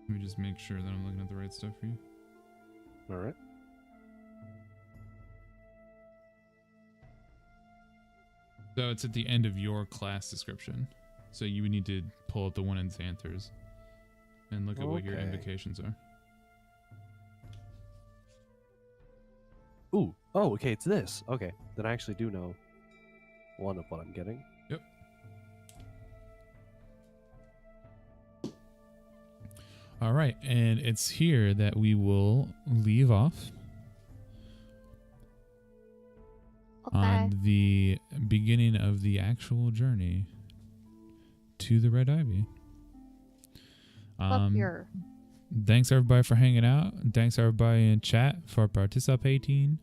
Let me just make sure that I'm looking at the right stuff for you. all right. So it's at the end of your class description. So you would need to pull up the one in Xanthers and look at what your Okay. invocations are. Ooh. Oh, okay, it's this. Okay, then I actually do know one of what I'm getting. Yep. All right, and it's here that we will leave off Okay. on the beginning of the actual journey to the Red Ivy. Fuck your. Thanks everybody for hanging out. Thanks everybody in chat for participating.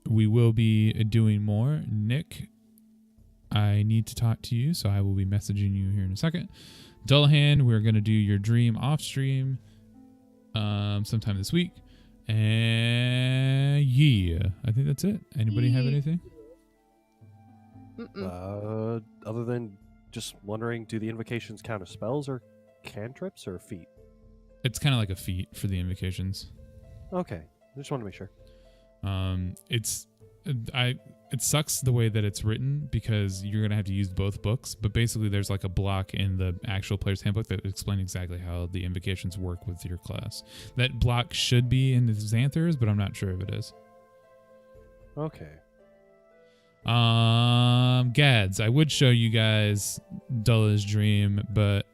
We will be doing more. Nick, I need to talk to you, so I will be messaging you here in a second. Dullahan, we're going to do your dream off stream sometime this week. And yeah, I think that's it. Anybody have anything? Other than just wondering, do the invocations count as spells or cantrips or feat? It's kind of like a feat for the invocations. Okay, I just want to make sure. It sucks the way that it's written because you're gonna have to use both books, but basically there's like a block in the actual player's handbook that explains exactly how the invocations work with your class. That block should be in the Xanthers, but I'm not sure if it is. Okay. Gads, I would show you guys Dulla's dream, but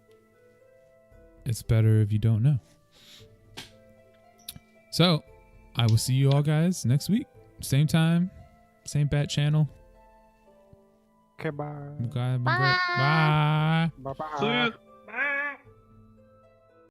it's better if you don't know. So, I will see you all guys next week. Same time, same bat channel. Okay, bye. Bye. Bye. Bye. Bye-bye. See ya.